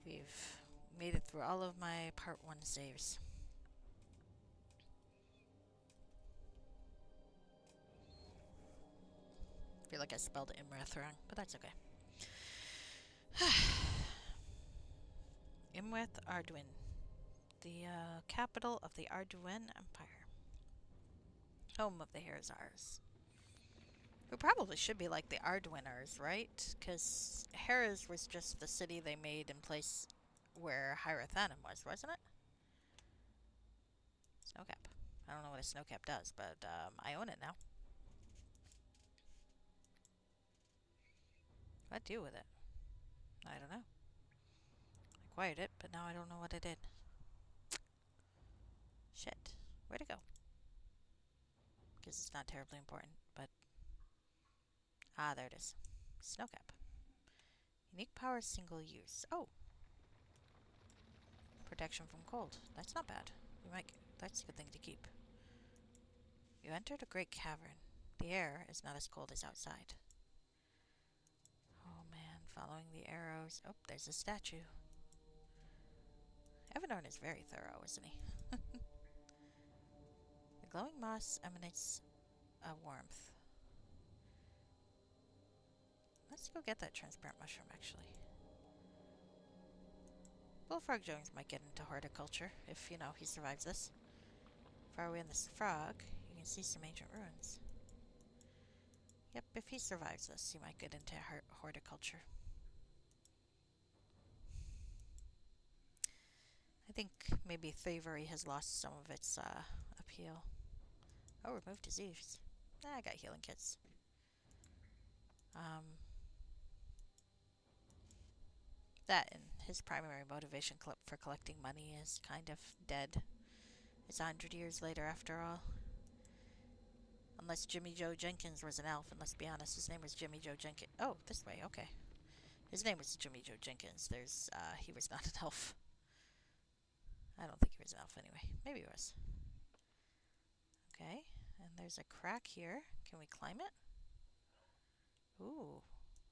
We've made it through all of my part 1 saves. I feel like I spelled Imreth wrong, but that's okay. Imreth Arduin, the capital of the Arduin Empire. Home of the Herzars. Who probably should be like the Arduiners, right? Because Harris was just the city they made in place where Hierathanum was, wasn't it? Snowcap. I don't know what a snowcap does, but I own it now. What do with it? I don't know. I acquired it, but now I don't know what I did. Shit. Where'd it go? Because it's not terribly important, but... Ah, there it is. Snowcap. Unique power, single use. Oh! Protection from cold. That's not bad. You might... That's a good thing to keep. You entered a great cavern. The air is not as cold as outside. Oh man, following the arrows. Oh, there's a statue. Evanorn is very thorough, isn't he? The glowing moss emanates a warmth. Let's go get that transparent mushroom, actually. Bullfrog Jones might get into horticulture if, you know, he survives this. Far away in this frog, you can see some ancient ruins. Yep, if he survives this, he might get into horticulture. I think maybe thievery has lost some of its appeal. Oh, remove disease. I got healing kits. That and his primary motivation for collecting money is kind of dead. It's 100 years later after all. Unless Jimmy Joe Jenkins was an elf, and let's be honest, his name was Jimmy Joe Jenkins. Oh, this way, okay. His name was Jimmy Joe Jenkins. He was not an elf. I don't think he was an elf anyway. Maybe he was. Okay, and there's a crack here. Can we climb it? Ooh,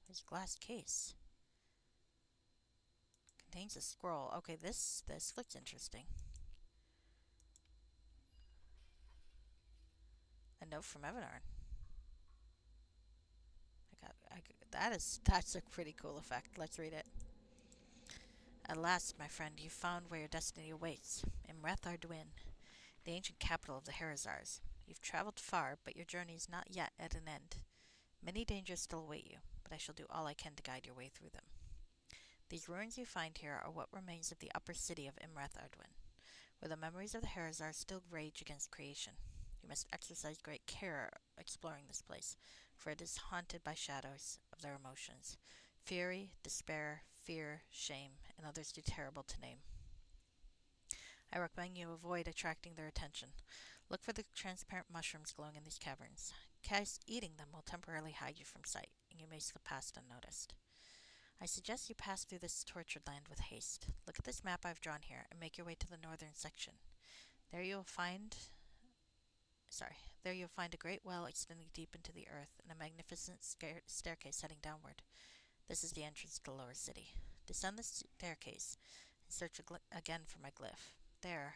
there's a glass case. Contains a scroll. Okay, this looks interesting. A note from Evanorn. That's a pretty cool effect. Let's read it. At last, my friend, you've found where your destiny awaits, in Arduin, the ancient capital of the Harazars. You've traveled far, but your journey is not yet at an end. Many dangers still await you, but I shall do all I can to guide your way through them. These ruins you find here are what remains of the upper city of Imrath Ardwin, where the memories of the Harazar still rage against creation. You must exercise great care exploring this place, for it is haunted by shadows of their emotions fury, despair, fear, shame, and others too terrible to name. I recommend you avoid attracting their attention. Look for the transparent mushrooms glowing in these caverns. Cause eating them will temporarily hide you from sight, and you may slip past unnoticed. I suggest you pass through this tortured land with haste. Look at this map I've drawn here and make your way to the northern section. There you'll find there you'll find a great well extending deep into the earth and a magnificent staircase heading downward. This is the entrance to the lower city. Descend the staircase and search again for my glyph. There,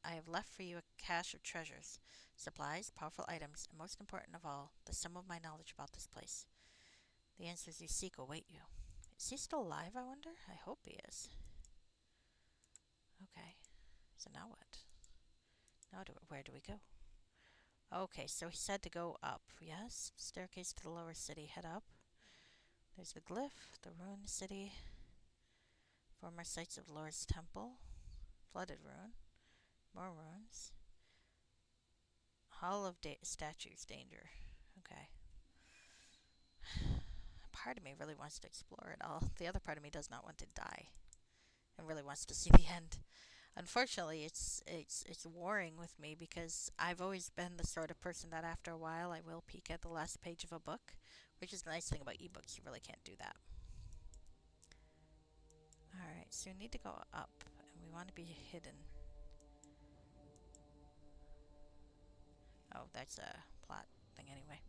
I have left for you a cache of treasures, supplies, powerful items, and most important of all, the sum of my knowledge about this place. The answers you seek await you. Is he still alive, I wonder? I hope he is. Okay, so now what? Where do we go? Okay, so he said to go up. Yes, staircase to the lower city. Head up. There's the glyph, the ruined city, former sites of Lord's temple, flooded ruin, more ruins, hall of statues, danger. Okay. Part of me really wants to explore it all. The other part of me does not want to die and really wants to see the end. Unfortunately, it's warring with me because I've always been the sort of person that after a while I will peek at the last page of a book, which is the nice thing about ebooks. You really can't do that. Alright, so we need to go up, and we want to be hidden. Oh, that's a plot thing anyway.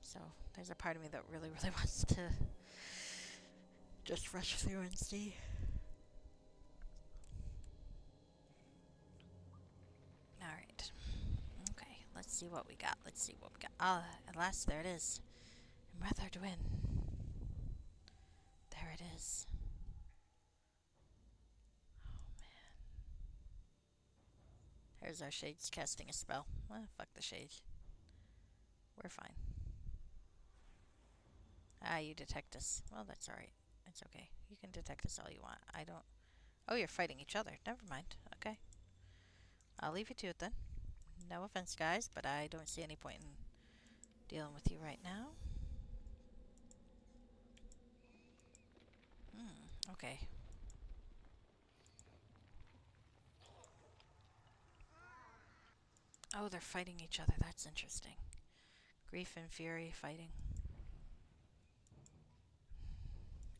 So, there's a part of me that really, really wants to just rush through and see. Alright. Okay, let's see what we got. Let's see what we got. Ah, at last, there it is. Mother Dwin. There it is. Oh man. There's our shades casting a spell. Fuck the shades. We're fine. Ah, you detect us. Well, that's alright. It's okay. You can detect us all you want. I don't. Oh, you're fighting each other. Never mind. Okay. I'll leave you to it then. No offense, guys, but I don't see any point in dealing with you right now. Okay. Oh, they're fighting each other. That's interesting. Grief and fury fighting.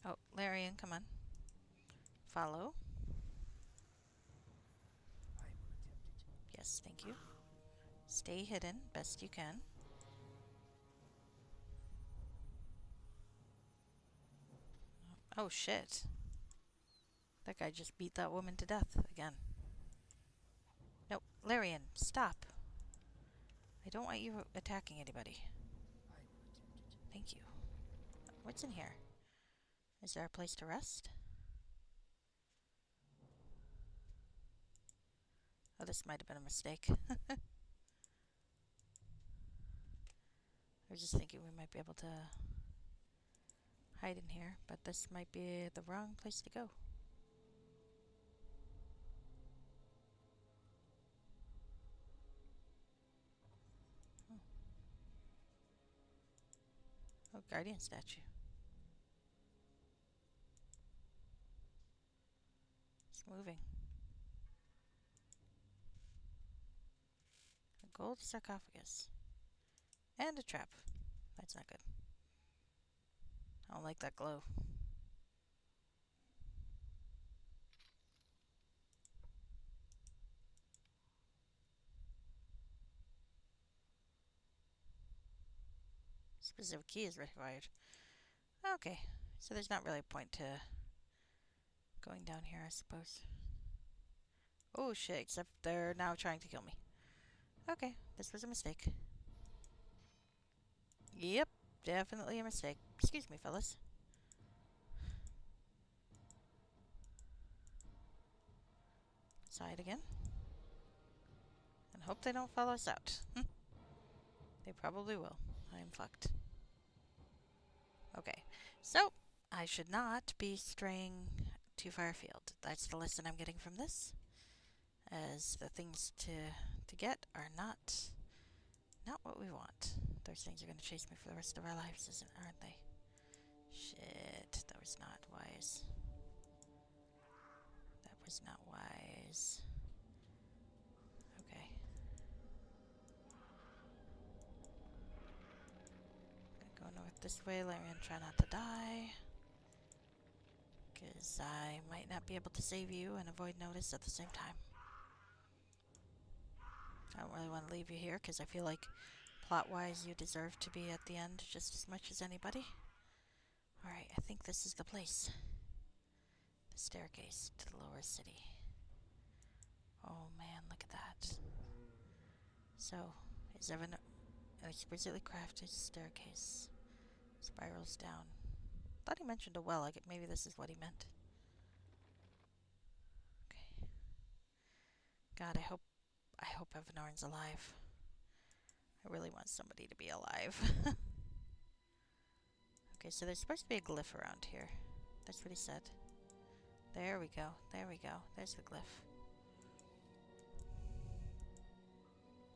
Oh, Larian, come on. Follow. I will attempt it. Yes, thank you. Stay hidden best you can. Oh, shit. That guy just beat that woman to death again. No, Larian, stop. I don't want you attacking anybody. I will attempt it. Thank you. What's in here? Is there a place to rest? Oh, this might have been a mistake. I was just thinking we might be able to hide in here, but this might be the wrong place to go. Oh, oh, guardian statue. It's moving. A gold sarcophagus. And a trap. That's not good. I don't like that glow. Specific key is required. Okay, so there's not really a point to going down here, I suppose. Oh shit, except they're now trying to kill me. Okay, this was a mistake. Yep, definitely a mistake. Excuse me, fellas. inside again. And hope they don't follow us out. They probably will. I am fucked. Okay, so I should not be straying too far afield. That's the lesson I'm getting from this. As the things to get are not what we want. Those things are going to chase me for the rest of our lives, aren't they? Shit, that was not wise. That was not wise. Okay. Go north this way, Larian, try not to die. Because I might not be able to save you and avoid notice at the same time. I don't really want to leave you here because I feel like plot-wise you deserve to be at the end just as much as anybody. Alright, I think this is the place. The staircase to the lower city. Oh man, look at that. So, is Evan an exquisitely crafted staircase spirals down. Thought he mentioned a well. Maybe this is what he meant. Okay. God, I hope Evanorn's alive. I really want somebody to be alive. Okay, so there's supposed to be a glyph around here. That's what he said. There we go. There we go. There's the glyph.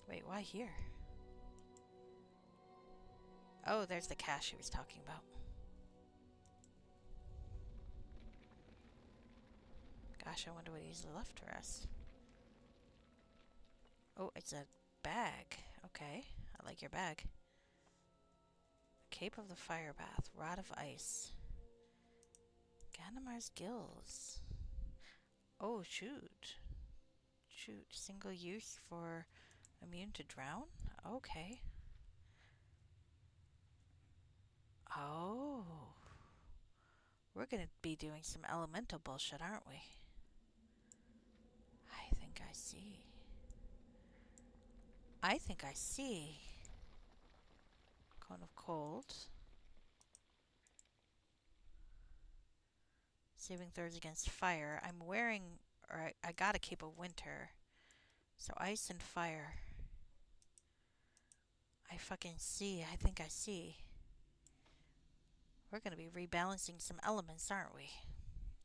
Wait, why here? Oh, there's the cache he was talking about. Gosh, I wonder what he's left for us. Oh, it's a bag. Okay, I like your bag. Cape of the Fire Bath. Rod of Ice. Ganimar's Gills. Oh, shoot. Shoot. Single use for immune to drown? Okay. Oh. We're gonna be doing some elemental bullshit, aren't we? I think I see. I think I see. Cone of Cold. Saving throws against fire. I'm wearing, or I got a Cape of Winter. So ice and fire. I fucking see. I think I see. We're gonna be rebalancing some elements, aren't we?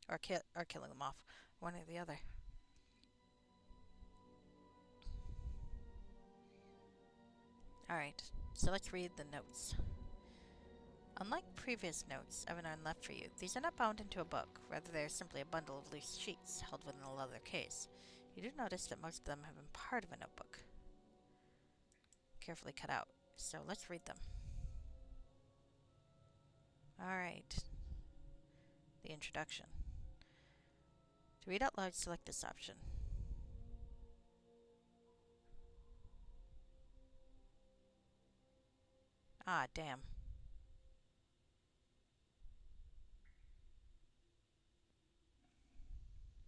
Or killing them off. One or the other. Alright, so let's read the notes. Unlike previous notes Evanon left for you, these are not bound into a book. Rather, they are simply a bundle of loose sheets held within a leather case. You do notice that most of them have been part of a notebook. Carefully cut out. So let's read them. Alright. The introduction. To read out loud, select this option. Ah, damn.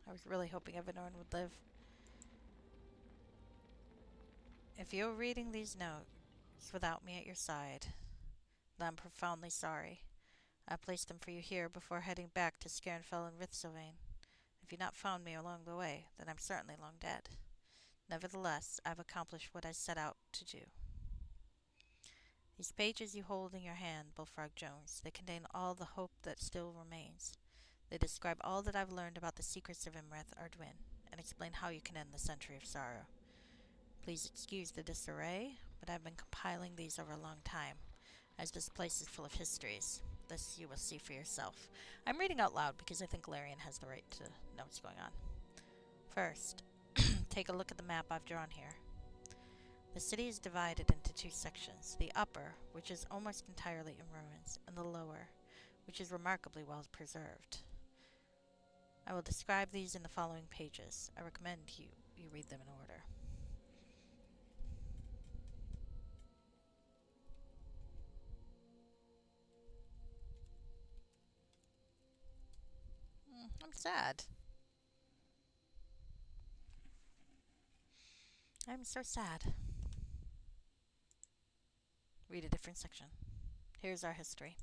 I was really hoping Evanorn would live. If you're reading these notes without me at your side, then I'm profoundly sorry. I placed them for you here before heading back to Scarenfell and Rithsylvane. If you've not found me along the way, then I'm certainly long dead. Nevertheless, I've accomplished what I set out to do. These pages you hold in your hand, Bullfrog Jones, they contain all the hope that still remains. They describe all that I've learned about the secrets of Imreth Ardwin, and explain how you can end the century of sorrow. Please excuse the disarray, but I've been compiling these over a long time, as this place is full of histories. This you will see for yourself. I'm reading out loud because I think Larian has the right to know what's going on. First, take a look at the map I've drawn here. The city is divided into two sections, the upper, which is almost entirely in ruins, and the lower, which is remarkably well preserved. I will describe these in the following pages. I recommend you read them in order. I'm sad. I'm so sad. Read a different section. Here's our history.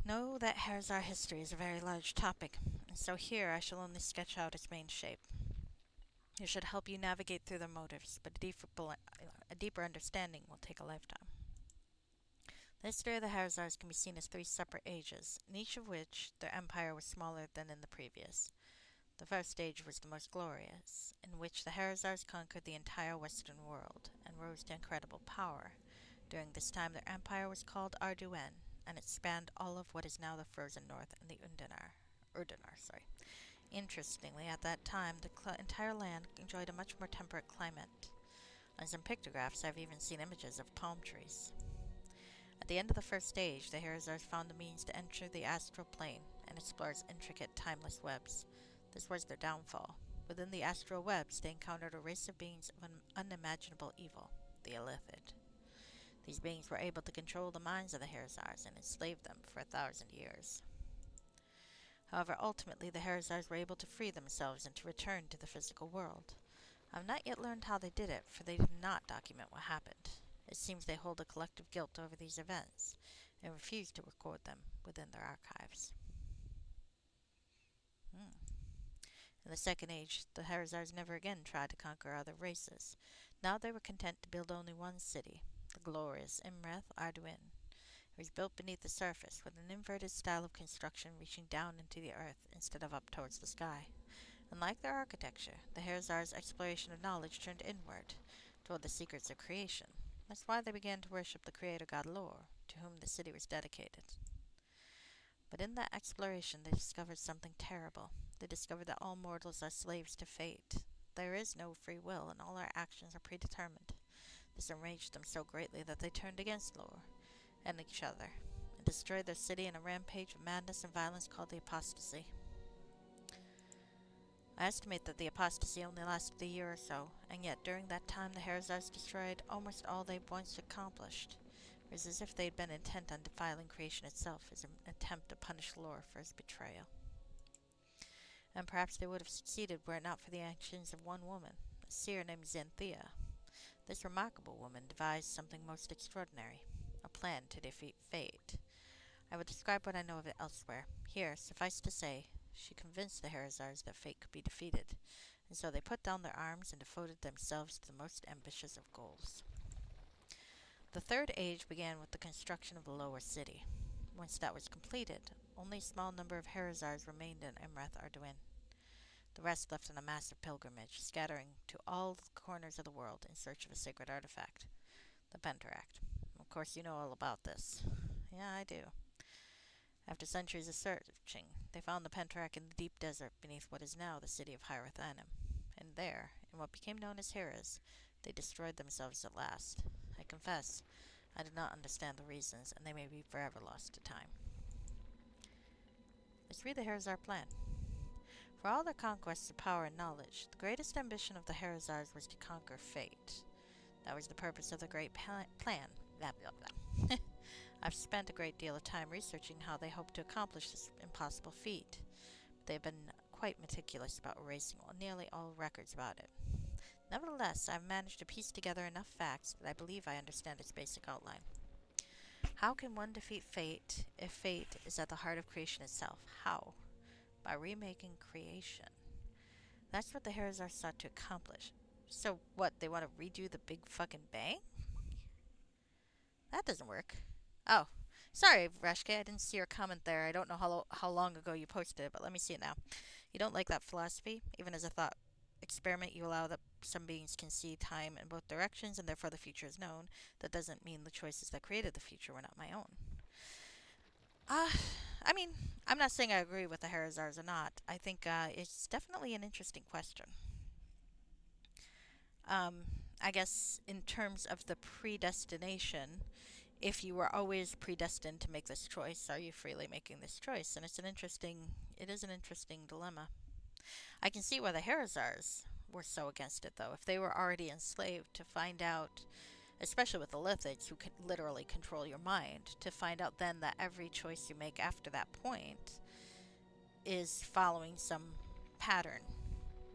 Know that Here's Our History is a very large topic, and so here I shall only sketch out its main shape. It should help you navigate through their motives, but a deeper understanding will take a lifetime. The history of the Harazars can be seen as three separate ages, in each of which their empire was smaller than in the previous. The first age was the most glorious, in which the Harazars conquered the entire Western world and rose to incredible power. During this time, their empire was called Arduin, and it spanned all of what is now the frozen north and the Urdanar. Interestingly, at that time, the entire land enjoyed a much more temperate climate. On some pictographs, I've even seen images of palm trees. At the end of the first stage, the Harazars found the means to enter the astral plane and explore its intricate, timeless webs. This was their downfall. Within the astral webs, they encountered a race of beings of an unimaginable evil, the Illithid. These beings were able to control the minds of the Harazars and enslave them for 1,000 years. However, ultimately, the Harazars were able to free themselves and to return to the physical world. I have not yet learned how they did it, for they did not document what happened. It seems they hold a collective guilt over these events and refuse to record them within their archives. Hmm. In the Second Age, the Harazars never again tried to conquer other races. Now they were content to build only one city, the glorious Imreth Arduin. It was built beneath the surface, with an inverted style of construction reaching down into the earth instead of up towards the sky. Unlike their architecture, the Harazars' exploration of knowledge turned inward, toward the secrets of creation. That's why they began to worship the creator god Lor, to whom the city was dedicated. But in that exploration they discovered something terrible. They discovered that all mortals are slaves to fate. There is no free will, and all our actions are predetermined. This enraged them so greatly that they turned against Lor and each other, and destroyed their city in a rampage of madness and violence called the apostasy. I estimate that the apostasy only lasted a year or so, and yet during that time the Harazars destroyed almost all they once accomplished. It was as if they had been intent on defiling creation itself as an attempt to punish Lor for his betrayal. And perhaps they would have succeeded were it not for the actions of one woman, a seer named Xanthea. This remarkable woman devised something most extraordinary, a plan to defeat fate. I will describe what I know of it elsewhere. Here, suffice to say, she convinced the Harazars that fate could be defeated, and so they put down their arms and devoted themselves to the most ambitious of goals. The Third Age began with the construction of the lower city. Once that was completed, only a small number of Harazars remained in Imreth Arduin. The rest left on a massive pilgrimage, scattering to all the corners of the world in search of a sacred artifact, the Pentaract. Of course, you know all about this. Yeah, I do. After centuries of searching, they found the Pentaract in the deep desert beneath what is now the city of Hierathanim. And there, in what became known as Heras, they destroyed themselves at last. I confess, I did not understand the reasons, and they may be forever lost to time. Let's read the Harazar plan. For all their conquests of power and knowledge, the greatest ambition of the Harazars was to conquer fate. That was the purpose of the great plan. Blah, blah, blah. I've spent a great deal of time researching how they hope to accomplish this impossible feat. They've been quite meticulous about erasing nearly all records about it. Nevertheless, I've managed to piece together enough facts that I believe I understand its basic outline. How can one defeat fate if fate is at the heart of creation itself? How? By remaking creation. That's what the Harazar sought to accomplish. So what, they want to redo the Big fucking Bang? That doesn't work. Oh, sorry, Reshke, I didn't see your comment there. I don't know how long ago you posted it, but let me see it now. You don't like that philosophy? Even as a thought experiment, you allow that some beings can see time in both directions, and therefore the future is known. That doesn't mean the choices that created the future were not my own. Uh, I mean, I'm not saying I agree with the Harazars or not. I think it's definitely an interesting question. Um, I guess in terms of the predestination, if you were always predestined to make this choice, are you freely making this choice? And it is an interesting dilemma. I can see why the Harazars were so against it, though. If they were already enslaved, to find out, especially with the Lithids, who can literally control your mind, to find out then that every choice you make after that point is following some pattern,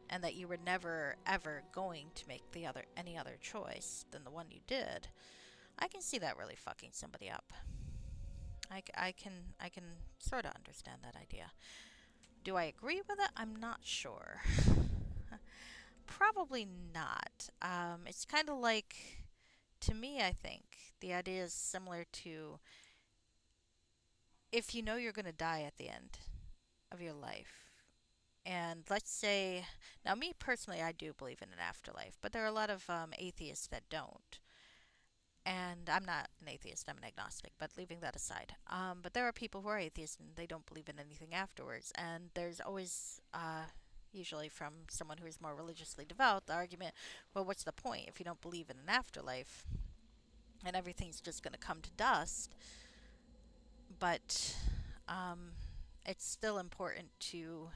and that you were never ever going to make any other choice than the one you did, I can see that really fucking somebody up. I can sort of understand that idea. Do I agree with it? I'm not sure. Probably not. It's kind of like, to me, I think the idea is similar to if you know you're going to die at the end of your life. And let's say, now, me personally, I do believe in an afterlife, but there are a lot of atheists that don't. And I'm not an atheist, I'm an agnostic, but leaving that aside. But there are people who are atheists and they don't believe in anything afterwards. And there's always, usually from someone who is more religiously devout, the argument, well, what's the point if you don't believe in an afterlife and everything's just going to come to dust? But um, it's still important to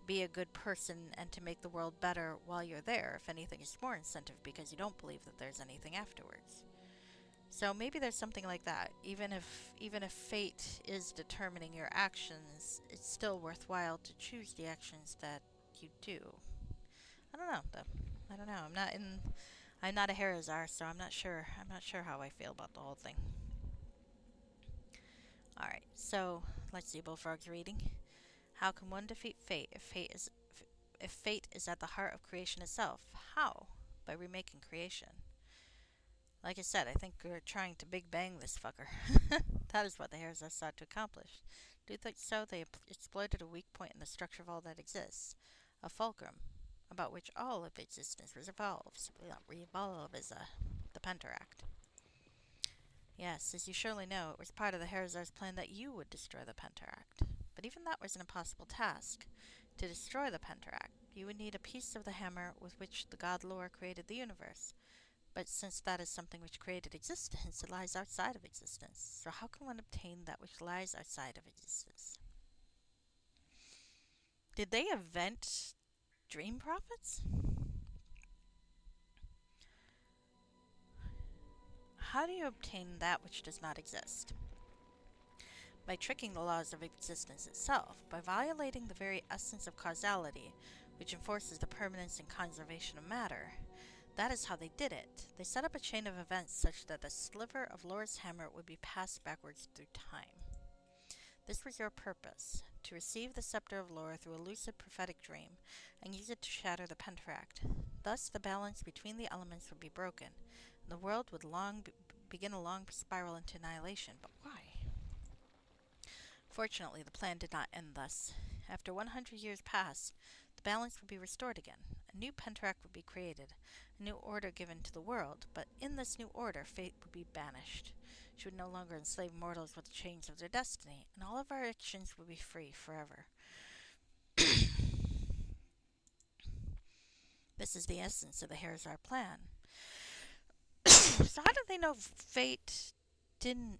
be a good person and to make the world better while you're there. If anything, it's more incentive because you don't believe that there's anything afterwards. So maybe there's something like that. Even if fate is determining your actions, it's still worthwhile to choose the actions that you do. I don't know though. I don't know. I'm not a Herazar, so I'm not sure. I'm not sure how I feel about the whole thing. All right. So, let's see Bullfrog's reading. How can one defeat fate if fate is at the heart of creation itself? How? By remaking creation. Like I said, I think we're trying to Big Bang this fucker. That is what the Hares are sought to accomplish. Do think so? They exploited a weak point in the structure of all that exists, a fulcrum, about which all of existence revolves. Revolve is the Pentaract. Yes, as you surely know, it was part of the Herazar's plan that you would destroy the Pentaract. But even that was an impossible task. To destroy the Pentaract, you would need a piece of the hammer with which the god Lore created the universe. But since that is something which created existence, it lies outside of existence. So how can one obtain that which lies outside of existence? Did they invent dream prophets? How do you obtain that which does not exist? By tricking the laws of existence itself, by violating the very essence of causality, which enforces the permanence and conservation of matter. That is how they did it. They set up a chain of events such that the sliver of Lore's hammer would be passed backwards through time. This was your purpose, to receive the scepter of Lore through a lucid prophetic dream, and use it to shatter the Pentaract. Thus the balance between the elements would be broken, and the world would begin a long spiral into annihilation. But why? Fortunately, the plan did not end thus. After 100 years passed, the balance would be restored again. A new Pentaract would be created, a new order given to the world, but in this new order, fate would be banished. She would no longer enslave mortals with the chains of their destiny, and all of our actions would be free forever. This is the essence of the Herazar plan. So how did they know fate didn't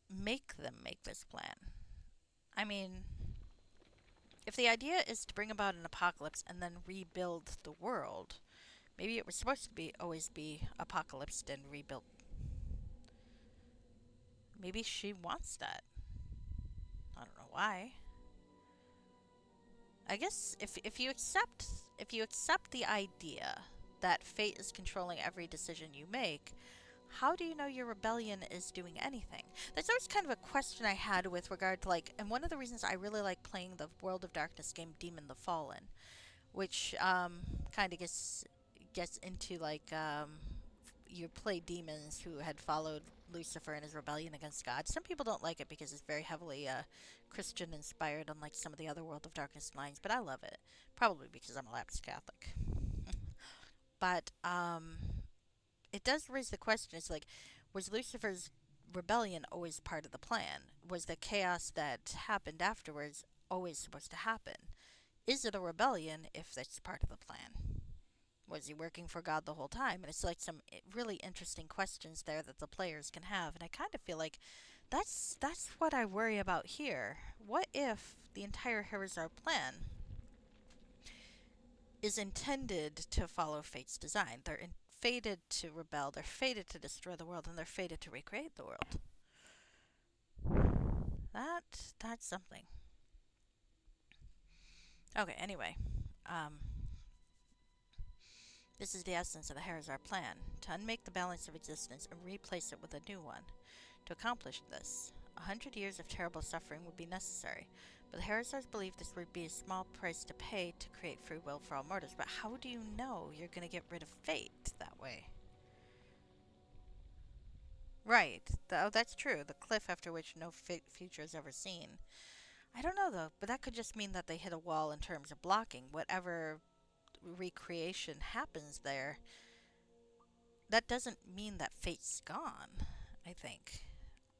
make them make this plan? I mean, if the idea is to bring about an apocalypse and then rebuild the world, maybe it was supposed to be always be apocalypsed and rebuilt. Maybe she wants that. I don't know why. I guess if you accept the idea that fate is controlling every decision you make, how do you know your rebellion is doing anything? That's always kind of a question I had with regard to like, and one of the reasons I really like playing the World of Darkness game Demon the Fallen, which kind of gets into like you play demons who had followed Lucifer in his rebellion against God. Some people don't like it because it's very heavily Christian inspired, unlike some of the other World of Darkness lines, but I love it. Probably because I'm a lapsed Catholic. But it does raise the question: it's like, was Lucifer's rebellion always part of the plan? Was the chaos that happened afterwards always supposed to happen? Is it a rebellion if that's part of the plan? Was he working for God the whole time? And it's like some really interesting questions there that the players can have. And I kind of feel like that's what I worry about here. What if the entire Herazar plan is intended to follow fate's design? Fated to rebel, they're fated to destroy the world, and they're fated to recreate the world. That's something. Okay, anyway. Um, this is the essence of the Herazar plan, to unmake the balance of existence and replace it with a new one. To accomplish this, 100 years of terrible suffering would be necessary, but the Heresars believe this would be a small price to pay to create free will for all mortals. But how do you know you're going to get rid of fate that way? Right. Oh, that's true. The cliff after which no future is ever seen. I don't know, though, but that could just mean that they hit a wall in terms of blocking. Whatever recreation happens there, that doesn't mean that fate's gone, I think.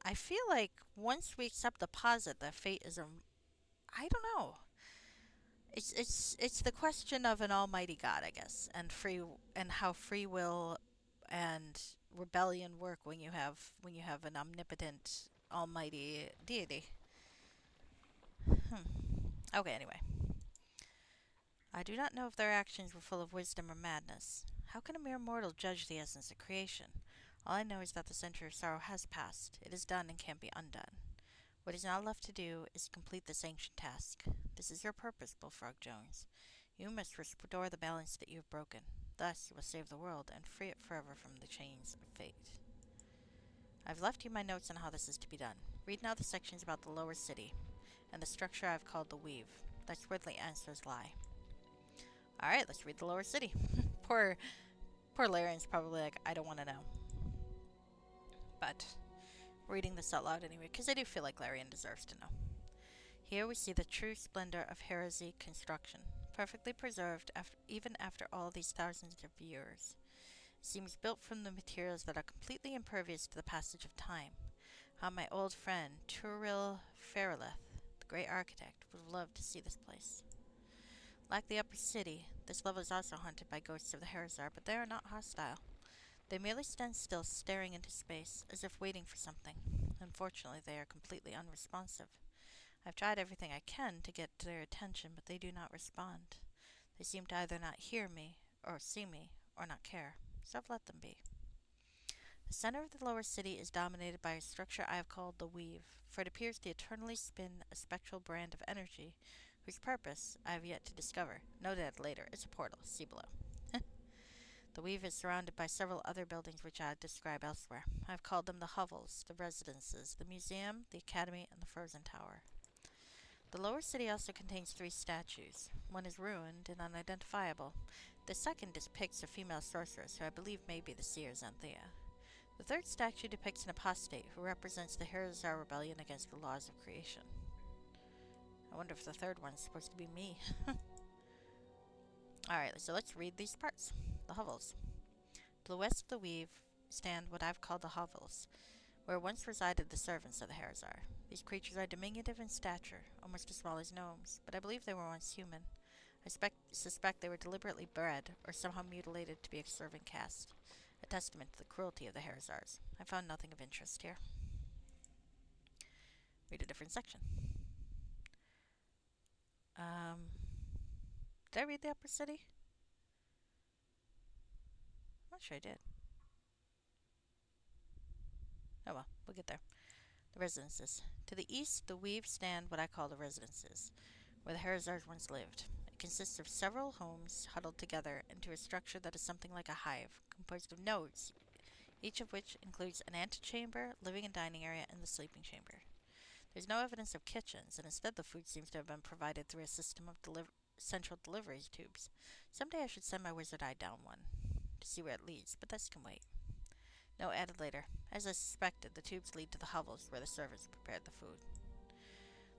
I feel like once we accept the posit that fate is a, I don't know. It's the question of an almighty God, I guess, and how free will and rebellion work when you have an omnipotent almighty deity. Okay, anyway. I do not know if their actions were full of wisdom or madness. How can a mere mortal judge the essence of creation? All I know is that the century of sorrow has passed. It is done and can't be undone. What is now left to do is complete this ancient task. This is your purpose, Bullfrog Jones. You must restore the balance that you have broken. Thus you will save the world and free it forever from the chains of fate. I've left you my notes on how this is to be done. Read now the sections about the lower city, and the structure I've called the Weave. That's where the answers lie. Alright, let's read the lower city. poor Larian's probably like, I don't want to know. But reading this out loud anyway, because I do feel like Larian deserves to know. Here we see the true splendor of heresy construction, perfectly preserved even after all these thousands of years. It seems built from the materials that are completely impervious to the passage of time. How my old friend, Turil Fairleth, the great architect, would have loved to see this place. Like the upper city, this level is also haunted by ghosts of the Heresar, but they are not hostile. They merely stand still, staring into space, as if waiting for something. Unfortunately, they are completely unresponsive. I've tried everything I can to get their attention, but they do not respond. They seem to either not hear me, or see me, or not care, so I've let them be. The center of the lower city is dominated by a structure I have called the Weave, for it appears to eternally spin a spectral brand of energy, whose purpose I have yet to discover. Noted later, it's a portal, see below. The Weave is surrounded by several other buildings which I describe elsewhere. I have called them the hovels, the residences, the museum, the academy, and the frozen tower. The lower city also contains 3 statues. One is ruined and unidentifiable. The second depicts a female sorceress who I believe may be the seer Xanthea. The third statue depicts an apostate who represents the Heresar rebellion against the laws of creation. I wonder if the third one's supposed to be me. Alright, so let's read these parts. The hovels. To the west of the Weave stand what I've called the hovels, where once resided the servants of the Heresar. These creatures are diminutive in stature, almost as small as gnomes, but I believe they were once human. I suspect they were deliberately bred, or somehow mutilated to be a servant caste, a testament to the cruelty of the Heresars. I found nothing of interest here. Read a different section. Did I read the upper city? I'm not sure I did. Oh well, we'll get there. The residences. To the east, the Weave stand what I call the residences, where the Heresars once lived. It consists of several homes huddled together into a structure that is something like a hive, composed of nodes, each of which includes an antechamber, living and dining area, and the sleeping chamber. There's no evidence of kitchens, and instead the food seems to have been provided through a system of central delivery tubes. Someday I should send my wizard eye down one, to see where it leads, but this can wait. No, added later. As I suspected, the tubes lead to the hovels where the servants prepared the food.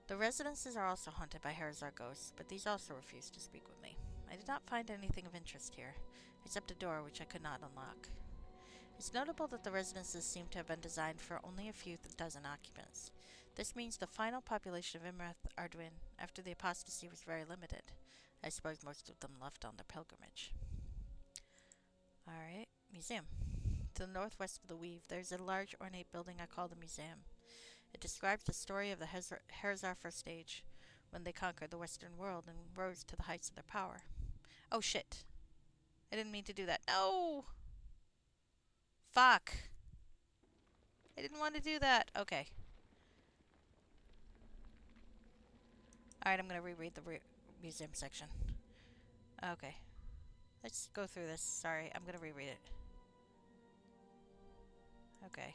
The residences are also haunted by Heresar ghosts, but these also refuse to speak with me. I did not find anything of interest here, except a door which I could not unlock. It's notable that the residences seem to have been designed for only a few dozen occupants. This means the final population of Imreth Arduin after the apostasy was very limited. I suppose most of them left on their pilgrimage. Alright, museum. To the northwest of the Weave, there is a large ornate building I call the museum. It describes the story of the Heresar First Age, when they conquered the Western world and rose to the heights of their power. Oh shit. I didn't mean to do that. No! Fuck. I didn't want to do that. Okay. Alright, I'm going to reread the museum section. Okay. Let's go through this. Sorry, I'm going to reread it. Okay.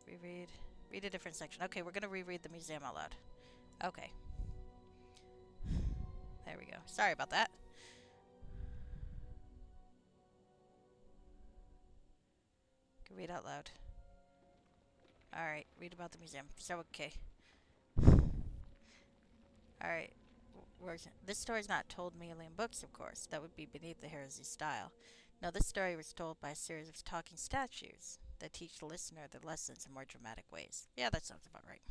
Reread. Read a different section. Okay, we're gonna reread the museum out loud. Okay. There we go. Sorry about that. Can read out loud. Alright, read about the museum. So, okay. Alright. This story's not told merely in books, of course. That would be beneath the heresy style. No, this story was told by a series of talking statues that teach the listener the lessons in more dramatic ways. Yeah, that sounds about right.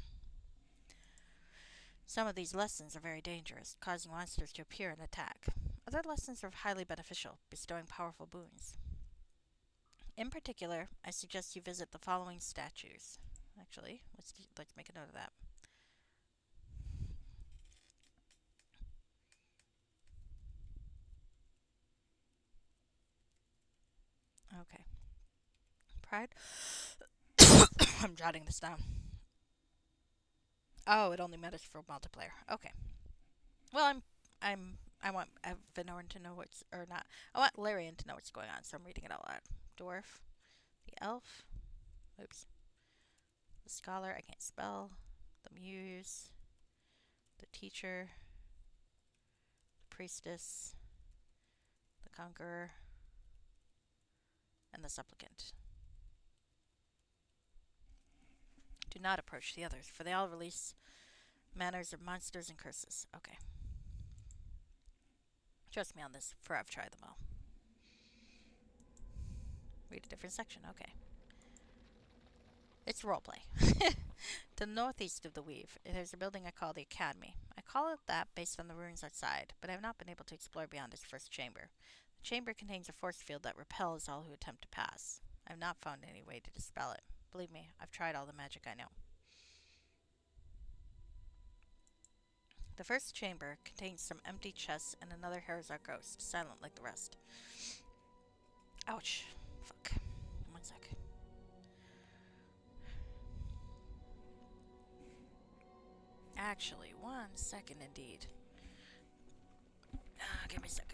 Some of these lessons are very dangerous, causing monsters to appear and attack. Other lessons are highly beneficial, bestowing powerful boons. In particular, I suggest you visit the following statues. Actually, let's make a note of that. Okay. Pride. I'm jotting this down. Oh, it only matters for multiplayer. Okay. Well, I want Venorin to know what's or not. I want Larian to know what's going on, so I'm reading it out loud. Dwarf, the elf, oops, the scholar. I can't spell. The muse, the teacher, the priestess, the conqueror, and the supplicant. Do not approach the others, for they all release manners of monsters and curses. Okay. Trust me on this, for I've tried them all. Read a different section. Okay. It's roleplay. To the northeast of the Weave, there's a building I call the Academy. I call it that based on the ruins outside, but I have not been able to explore beyond its first chamber. The chamber contains a force field that repels all who attempt to pass. I have not found any way to dispel it. Believe me, I've tried all the magic I know. The first chamber contains some empty chests and another Herzog ghost, silent like the rest. Ouch. Fuck. One sec. Actually, 1 second indeed. Give me a second.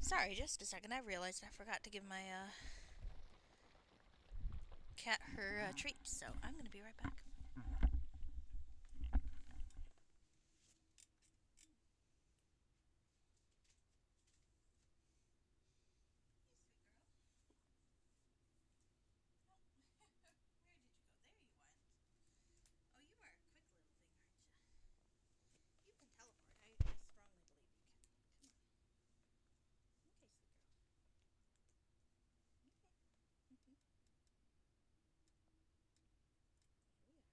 Sorry, just a second. I realized I forgot to give my cat her treat, so I'm gonna be right back. Oh, you are a quick little thing, aren't you? You can teleport. I strongly believe you can. Come on. Okay, sweet girl. Okay. Mm-hmm. Here we are. Sweet baby. You are the most adorable thing I've seen in a long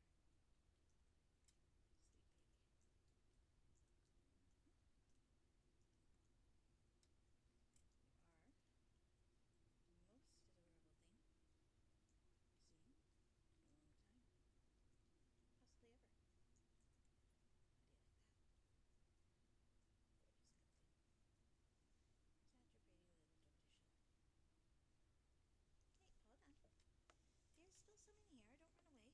time. Possibly ever. How do you like that? Gorgeous little thing. Such a pretty little tortoiseshell. Hey, hold on. There's still some in here. Don't run away. There we go.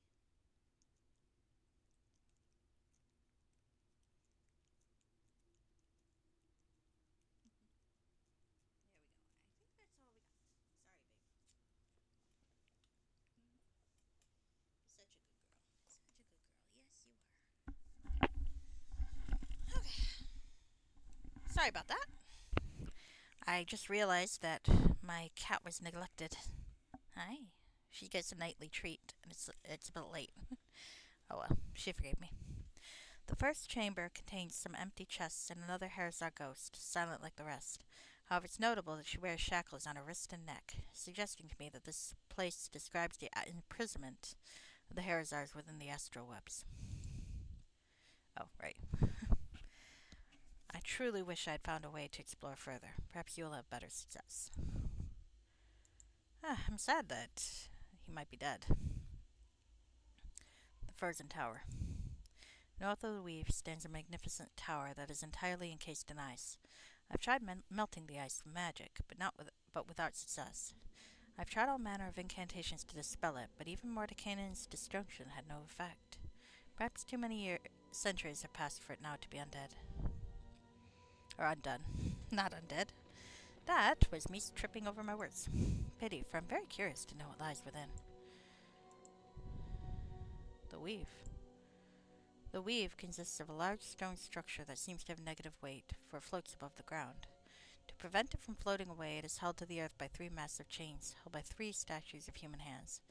I think that's all we got. Sorry, babe. Such a good girl. Such a good girl. Yes, you are. Okay. Sorry about that. I just realized that my cat was neglected. Hi. She gets a nightly treat, and it's a bit late. Oh well, she forgave me. The first chamber contains some empty chests and another Herzog ghost, silent like the rest. However, it's notable that she wears shackles on her wrist and neck, suggesting to me that this place describes the imprisonment of the Herzars within the astral webs. Oh, right. I truly wish I'd found a way to explore further. Perhaps you'll have better success. I'm sad that he might be dead. frozen tower. North of the Weave stands a magnificent tower that is entirely encased in ice. I've tried melting the ice with magic, but without success. I've tried all manner of incantations to dispel it, but even Mordekainen's destruction had no effect. Perhaps too many centuries have passed for it now to be undead. Or undone. Not undead. That was me tripping over my words. Pity, for I'm very curious to know what lies within. The Weave. The Weave consists of a large stone structure that seems to have negative weight, for it floats above the ground. To prevent it from floating away, it is held to the earth by 3 massive chains, held by 3 statues of human hands.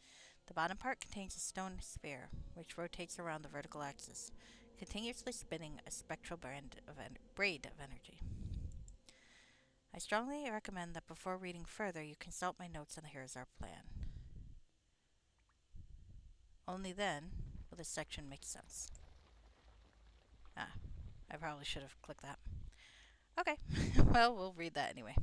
The bottom part contains a stone sphere, which rotates around the vertical axis, continuously spinning a spectral braid of energy. I strongly recommend that before reading further, you consult my notes on the Hero's Art plan. Only then will this section make sense. I probably should have clicked that. Okay, well, we'll read that anyway.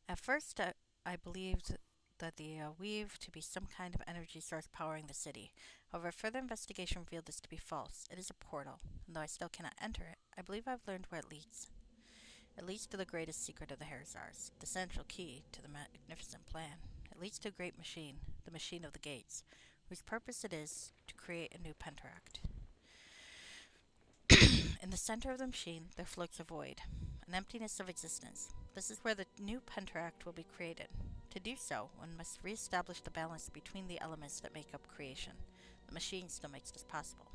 At first, I believed that the weave to be some kind of energy source powering the city. However, further investigation revealed this to be false. It is a portal, and though I still cannot enter it, I believe I've learned where it leads. It leads to the greatest secret of the Herzars, the central key to the magnificent plan. It leads to a great machine, the machine of the gates, whose purpose it is to create a new Penteract. In the center of the machine, there floats a void, an emptiness of existence. This is where the new Penteract will be created. To do so, one must re-establish the balance between the elements that make up creation. The machine still makes this possible.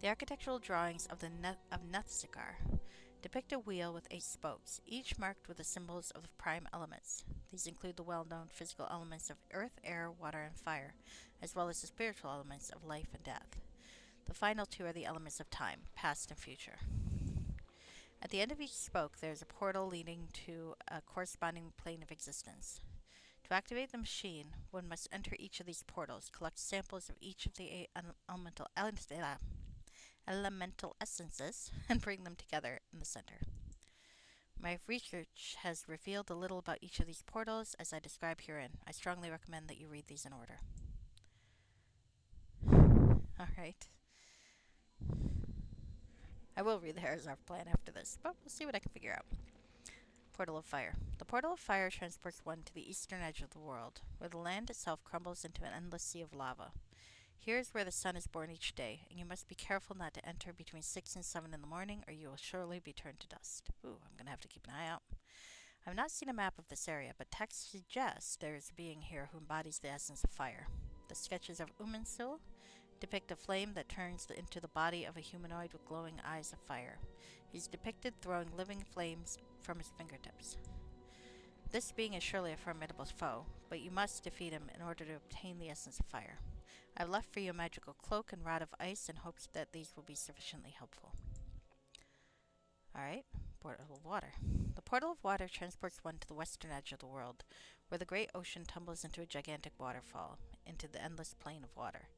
The architectural drawings of Nethzikar depict a wheel with 8 spokes, each marked with the symbols of the prime elements. These include the well-known physical elements of earth, air, water, and fire, as well as the spiritual elements of life and death. The final 2 are the elements of time, past and future. At the end of each spoke, there is a portal leading to a corresponding plane of existence. To activate the machine, one must enter each of these portals, collect samples of each of the 8 elemental essences, and bring them together in the center. My research has revealed a little about each of these portals, as I describe herein. I strongly recommend that you read these in order. Alright. I will read the Herzog plan after this, but we'll see what I can figure out. Portal of Fire. The Portal of Fire transports one to the eastern edge of the world, where the land itself crumbles into an endless sea of lava. Here is where the sun is born each day, and you must be careful not to enter between 6 and 7 in the morning, or you will surely be turned to dust. Ooh, I'm going to have to keep an eye out. I've not seen a map of this area, but text suggests there is a being here who embodies the essence of fire. The sketches of Umansul depict a flame that turns into the body of a humanoid with glowing eyes of fire. He's depicted throwing living flames from his fingertips. This being is surely a formidable foe, but you must defeat him in order to obtain the essence of fire. I've left for you a magical cloak and rod of ice in hopes that these will be sufficiently helpful. Alright, Portal of Water. The Portal of Water transports one to the western edge of the world, where the great ocean tumbles into a gigantic waterfall, into the endless plain of water.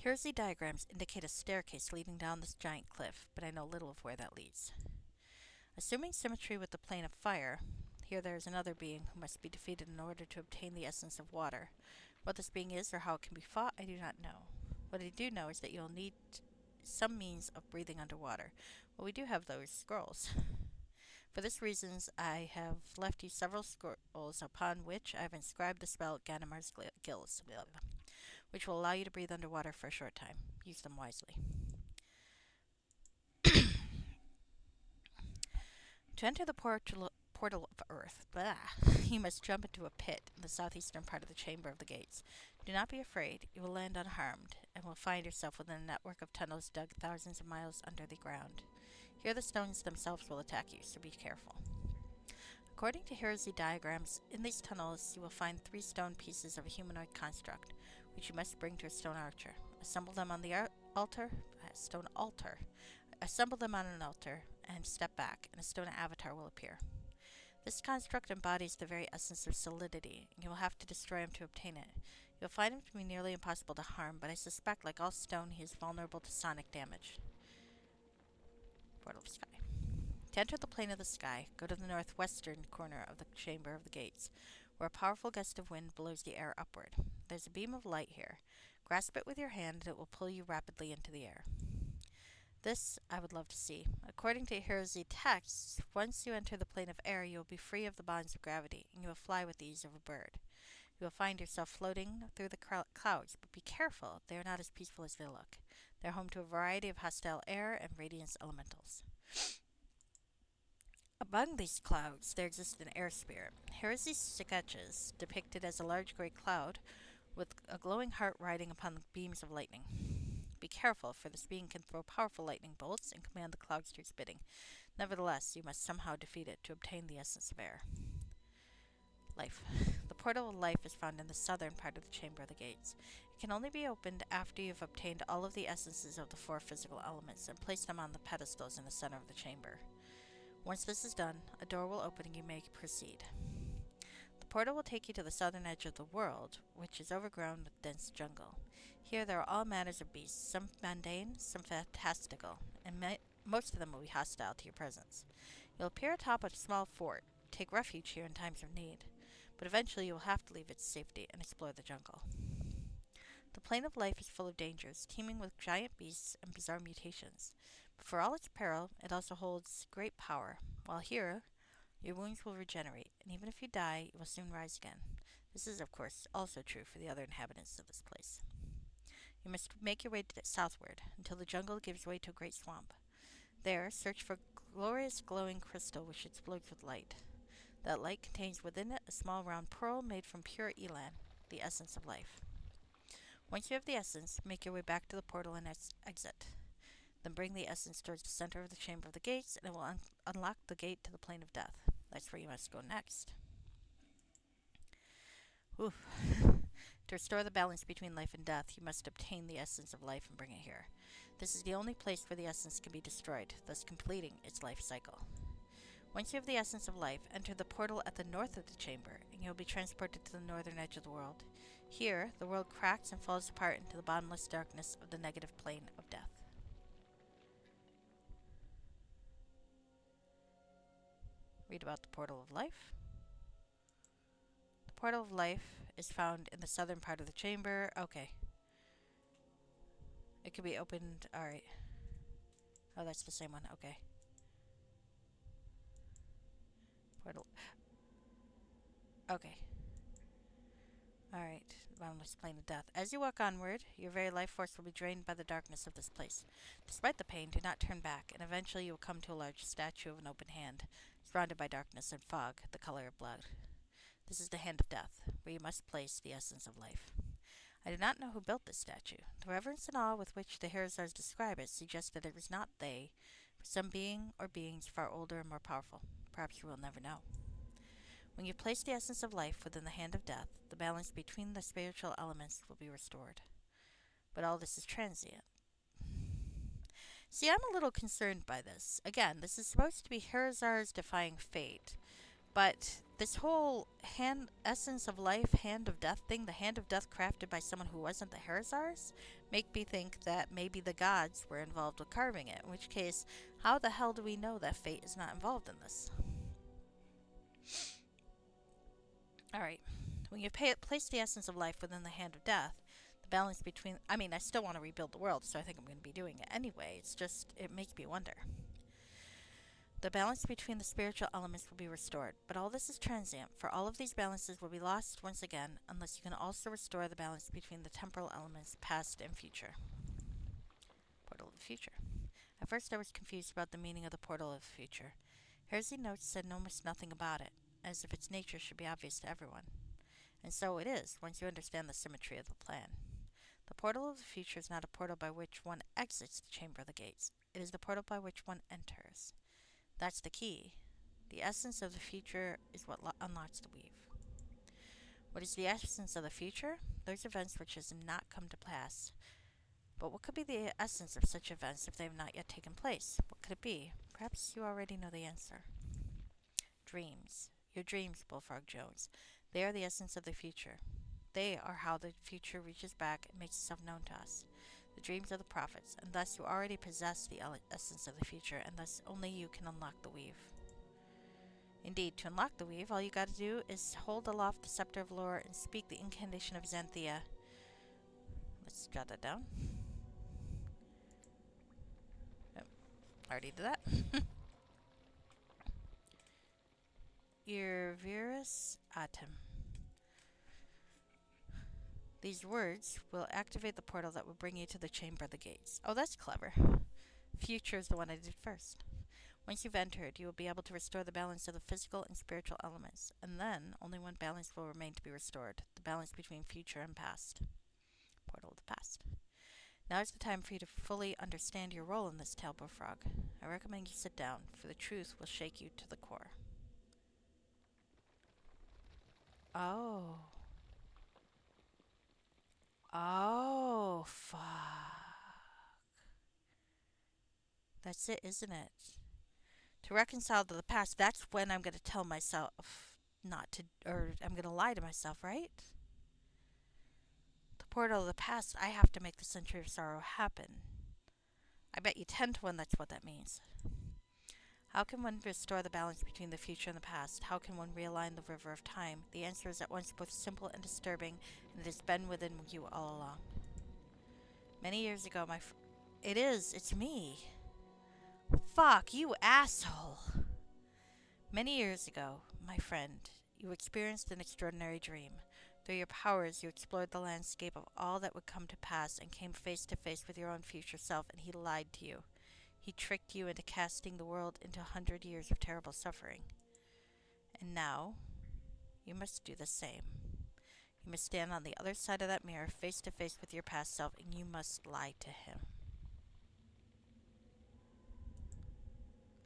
Here's the diagrams indicate a staircase leading down this giant cliff, but I know little of where that leads. Assuming symmetry with the plane of fire, here there is another being who must be defeated in order to obtain the essence of water. What this being is or how it can be fought, I do not know. What I do know is that you'll need some means of breathing underwater. Well, we do have those scrolls. For this reasons, I have left you several scrolls upon which I have inscribed the spell Ganimar's Gills, which will allow you to breathe underwater for a short time. Use them wisely. To enter the portal of Earth, you must jump into a pit in the southeastern part of the chamber of the gates. Do not be afraid. You will land unharmed, and will find yourself within a network of tunnels dug thousands of miles under the ground. Here the stones themselves will attack you, so be careful. According to Heresy diagrams, in these tunnels you will find 3 stone pieces of a humanoid construct, which you must bring to a stone archer. Assemble them on the stone altar. Assemble them on an altar, and step back, and a stone avatar will appear. This construct embodies the very essence of solidity, and you will have to destroy him to obtain it. You'll find him to be nearly impossible to harm, but I suspect, like all stone, he is vulnerable to sonic damage. Portal of Sky. To enter the plane of the sky, go to the northwestern corner of the chamber of the gates. where a powerful gust of wind blows the air upward. There's a beam of light here. Grasp it with your hand and it will pull you rapidly into the air. This I would love to see. According to Heresy texts, once you enter the plane of air, you will be free of the bonds of gravity, and you will fly with the ease of a bird. You will find yourself floating through the clouds, but be careful, they are not as peaceful as they look. They're home to a variety of hostile air and radiance elementals. Among these clouds, there exists an air spirit. Heresy sketches depicted as a large gray cloud with a glowing heart riding upon the beams of lightning. Be careful, for this being can throw powerful lightning bolts and command the clouds to its bidding. Nevertheless, you must somehow defeat it to obtain the essence of air. Life. The portal of life is found in the southern part of the Chamber of the Gates. It can only be opened after you have obtained all of the essences of the 4 physical elements and placed them on the pedestals in the center of the chamber. Once this is done, a door will open and you may proceed. The portal will take you to the southern edge of the world, which is overgrown with dense jungle. Here there are all manners of beasts, some mundane, some fantastical, and most of them will be hostile to your presence. You'll appear atop a small fort, take refuge here in times of need, but eventually you will have to leave its safety and explore the jungle. The plane of life is full of dangers, teeming with giant beasts and bizarre mutations. But for all its peril, it also holds great power. While here, your wounds will regenerate, and even if you die, you will soon rise again. This is, of course, also true for the other inhabitants of this place. You must make your way southward, until the jungle gives way to a great swamp. There, search for glorious glowing crystal which explodes with light. That light contains within it a small round pearl made from pure elan, the essence of life. Once you have the essence, make your way back to the portal and exit. Then bring the essence towards the center of the Chamber of the Gates, and it will unlock the gate to the plane of death. That's where you must go next. Oof. To restore the balance between life and death, you must obtain the essence of life and bring it here. This is the only place where the essence can be destroyed, thus completing its life cycle. Once you have the essence of life, enter the portal at the north of the chamber, and you will be transported to the northern edge of the world. Here, the world cracks and falls apart into the bottomless darkness of the negative plane of death. Read about the portal of life. The portal of life is found in the southern part of the chamber. Okay. It can be opened. Alright. Oh, that's the same one. Okay. Portal. Okay. Alright. Bottomless plane of death. As you walk onward, your very life force will be drained by the darkness of this place. Despite the pain, do not turn back, and eventually you will come to a large statue of an open hand, surrounded by darkness and fog, the color of blood. This is the hand of death, where you must place the essence of life. I do not know who built this statue. The reverence and awe with which the Heresars describe it suggests that it was not they, but some being or beings far older and more powerful. Perhaps we will never know. When you place the essence of life within the hand of death, the balance between the spiritual elements will be restored. But all this is transient. See, I'm a little concerned by this. Again, this is supposed to be Heresars defying fate. But this whole essence of life, hand of death thing, the hand of death crafted by someone who wasn't the Heresars, make me think that maybe the gods were involved with carving it. In which case, how the hell do we know that fate is not involved in this? Alright, when you place the essence of life within the hand of death, the balance between... I mean, I still want to rebuild the world, so I think I'm going to be doing it anyway. It's just, it makes me wonder. The balance between the spiritual elements will be restored, but all this is transient, for all of these balances will be lost once again, unless you can also restore the balance between the temporal elements, past and future. Portal of the Future. At first I was confused about the meaning of the Portal of the Future. Heresy notes said almost nothing about it, as if its nature should be obvious to everyone. And so it is, once you understand the symmetry of the plan. The Portal of the Future is not a portal by which one exits the Chamber of the Gates. It is the portal by which one enters. That's the key. The essence of the future is what unlocks the weave. What is the essence of the future? Those events which have not come to pass. But what could be the essence of such events if they have not yet taken place? What could it be? Perhaps you already know the answer. Dreams. Your dreams, Bullfrog Jones. They are the essence of the future. They are how the future reaches back and makes itself known to us. The dreams of the prophets, and thus you already possess the essence of the future, and thus only you can unlock the weave. Indeed, to unlock the weave, all you gotta do is hold aloft the scepter of lore and speak the incantation of Xanthea. Let's jot that down. Oh, already did that. Irvirus Atom. These words will activate the portal that will bring you to the Chamber of the Gates. Oh, that's clever. Future is the one I did first. Once you've entered, you will be able to restore the balance of the physical and spiritual elements, and then only one balance will remain to be restored, the balance between future and past. Portal of the past. Now is the time for you to fully understand your role in this tale, Bullfrog. I recommend you sit down, for the truth will shake you to the core. Oh. Oh, fuck. That's it, isn't it? To reconcile to the past, that's when I'm going to tell myself not to, or I'm going to lie to myself, right? The portal of the past, I have to make the Century of Sorrow happen. I bet you 10 to 1 that's what that means. How can one restore the balance between the future and the past? How can one realign the river of time? The answer is at once both simple and disturbing, and it has been within you all along. Many years ago, it is, it's me. Fuck, you asshole. Many years ago, my friend, you experienced an extraordinary dream. Through your powers, you explored the landscape of all that would come to pass and came face to face with your own future self, and he lied to you. He tricked you into casting the world into 100 years of terrible suffering. And now, you must do the same. You must stand on the other side of that mirror, face to face with your past self, and you must lie to him.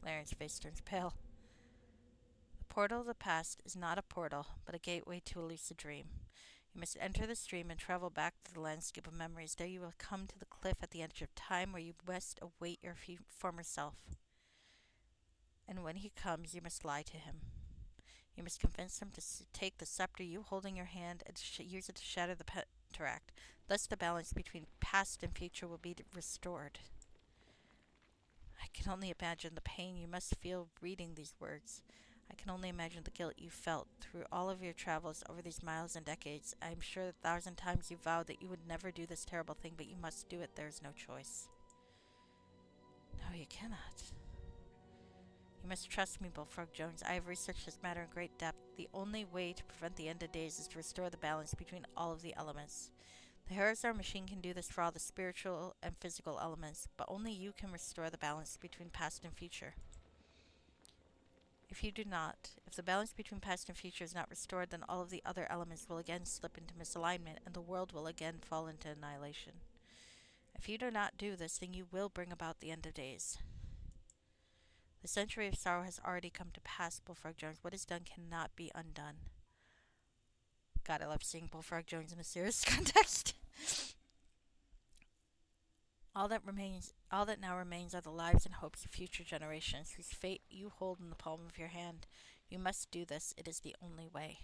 Laren's face turns pale. The portal of the past is not a portal, but a gateway to a lucid dream. You must enter the stream and travel back to the landscape of memories. There you will come to the cliff at the edge of time where you must await your former self. And when he comes, you must lie to him. You must convince him to take the scepter you hold in your hand and use it to shatter the Pentaract. Thus the balance between past and future will be restored. I can only imagine the pain you must feel reading these words. I can only imagine the guilt you felt through all of your travels over these miles and decades. I am sure 1,000 times you vowed that you would never do this terrible thing, but you must do it. There is no choice. No, you cannot. You must trust me, Bullfrog Jones. I have researched this matter in great depth. The only way to prevent the end of days is to restore the balance between all of the elements. The Herazar machine can do this for all the spiritual and physical elements, but only you can restore the balance between past and future. If you do not, if the balance between past and future is not restored, then all of the other elements will again slip into misalignment, and the world will again fall into annihilation. If you do not do this, then you will bring about the end of days. The century of sorrow has already come to pass, Bullfrog Jones. What is done cannot be undone. God, I love seeing Bullfrog Jones in a serious context. All that now remains are the lives and hopes of future generations, whose fate you hold in the palm of your hand. You must do this. It is the only way.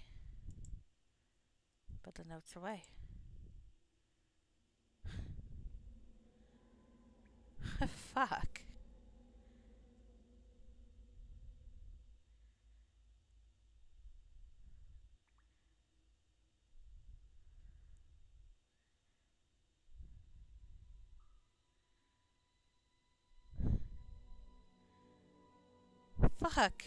But the note's away. Fuck. Fuck.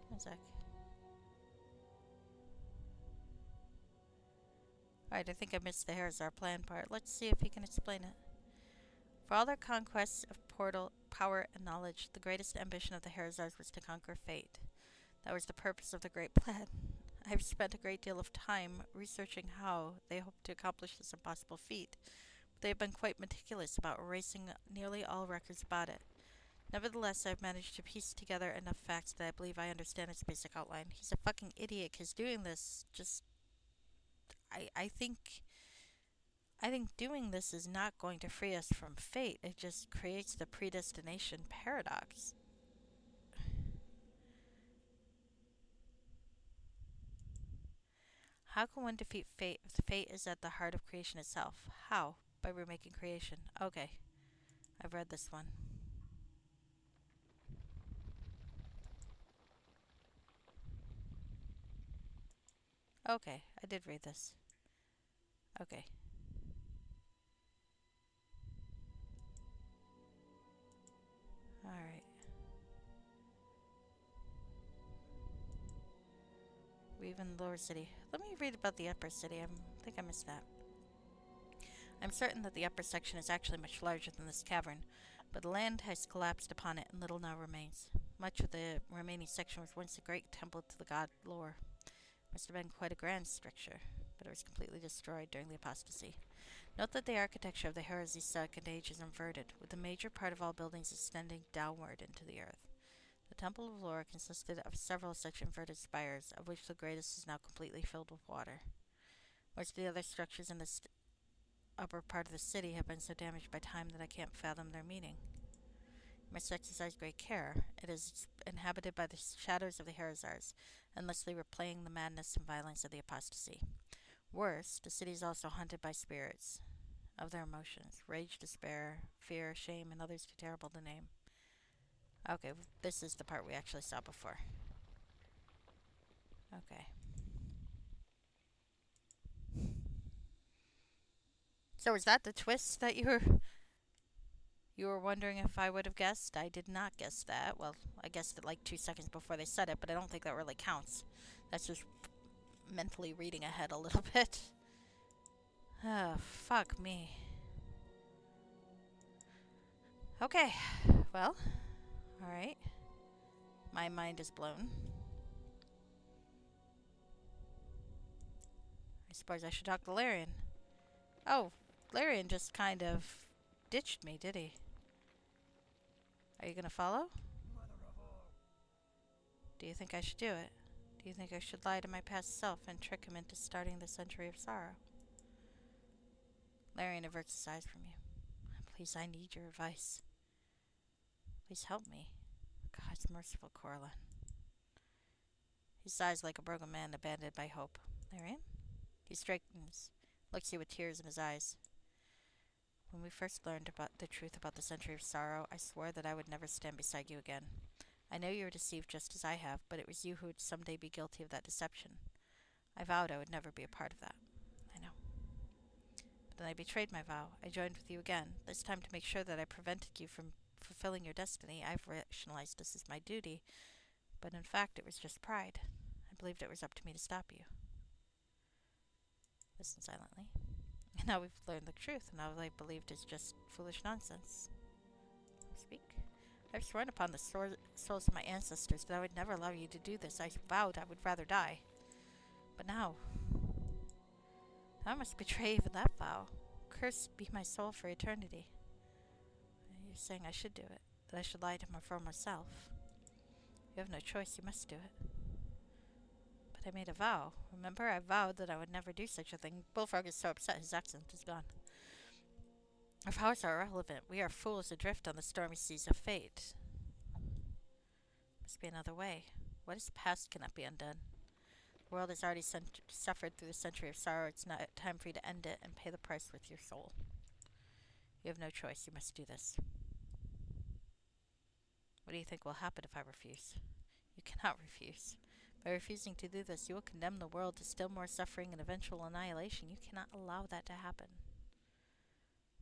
One sec. Alright, I think I missed the Herazar plan part. Let's see if he can explain it. For all their conquests of portal, power, and knowledge, the greatest ambition of the Herazars was to conquer fate. That was the purpose of the Great Plan. I have spent a great deal of time researching how they hope to accomplish this impossible feat, but they have been quite meticulous about erasing nearly all records about it. Nevertheless, I've managed to piece together enough facts that I believe I understand its basic outline. He's a fucking idiot, because doing this just... I think doing this is not going to free us from fate. It just creates the predestination paradox. How can one defeat fate if the fate is at the heart of creation itself? How? By remaking creation. Okay. I've read this one. Okay, I did read this. Okay. Alright. We even lower city. Let me read about the upper city. I think I missed that. I'm certain that the upper section is actually much larger than this cavern, but the land has collapsed upon it and little now remains. Much of the remaining section was once a great temple to the god Lore. Must have been quite a grand structure, but it was completely destroyed during the apostasy. Note that the architecture of the Heresy Second Age is inverted, with the major part of all buildings extending downward into the earth. The Temple of Lore consisted of several such inverted spires, of which the greatest is now completely filled with water. Most of the other structures in this upper part of the city have been so damaged by time that I can't fathom their meaning. You must exercise great care. It is inhabited by the shadows of the Heresars, unless they were playing the madness and violence of the apostasy. Worse, the city is also haunted by spirits of their emotions: rage, despair, fear, shame, and others too terrible to name. Okay, this is the part we actually saw before. Okay. So is that the twist that you were wondering if I would have guessed? I did not guess that. Well, I guessed it like 2 seconds before they said it, but I don't think that really counts. That's just mentally reading ahead a little bit. Oh, fuck me. Okay, well, alright. My mind is blown. I suppose I should talk to Larian. Oh, Larian just kind of ditched me, did he? Are you gonna follow? Mother of all. Do you think I should do it? Do you think I should lie to my past self and trick him into starting the Century of Sorrow? Larian averts his eyes from you. Please, I need your advice. Please help me. God's merciful Coraline. He sighs like a broken man abandoned by hope. Larian? He straightens, looks you with tears in his eyes. When we first learned about the truth about the Century of Sorrow, I swore that I would never stand beside you again. I know you were deceived just as I have, but it was you who would someday be guilty of that deception. I vowed I would never be a part of that. I know. But then I betrayed my vow. I joined with you again, this time to make sure that I prevented you from fulfilling your destiny. I've rationalized this as my duty, but in fact it was just pride. I believed it was up to me to stop you. Listen silently. Now we've learned the truth, and all I believed is just foolish nonsense. Speak. I've sworn upon the souls of my ancestors that I would never allow you to do this. I vowed I would rather die. But now I must betray even that vow. Cursed be my soul for eternity. You're saying I should do it, that I should lie to my former self. You have no choice, you must do it. But I made a vow. Remember, I vowed that I would never do such a thing. Bullfrog is so upset his accent is gone. Our vows are irrelevant. We are fools adrift on the stormy seas of fate. Must be another way. What is past cannot be undone. The world has already suffered through the Century of Sorrow. It's not time for you to end it and pay the price with your soul. You have no choice. You must do this. What do you think will happen if I refuse? You cannot refuse. By refusing to do this, you will condemn the world to still more suffering and eventual annihilation. You cannot allow that to happen.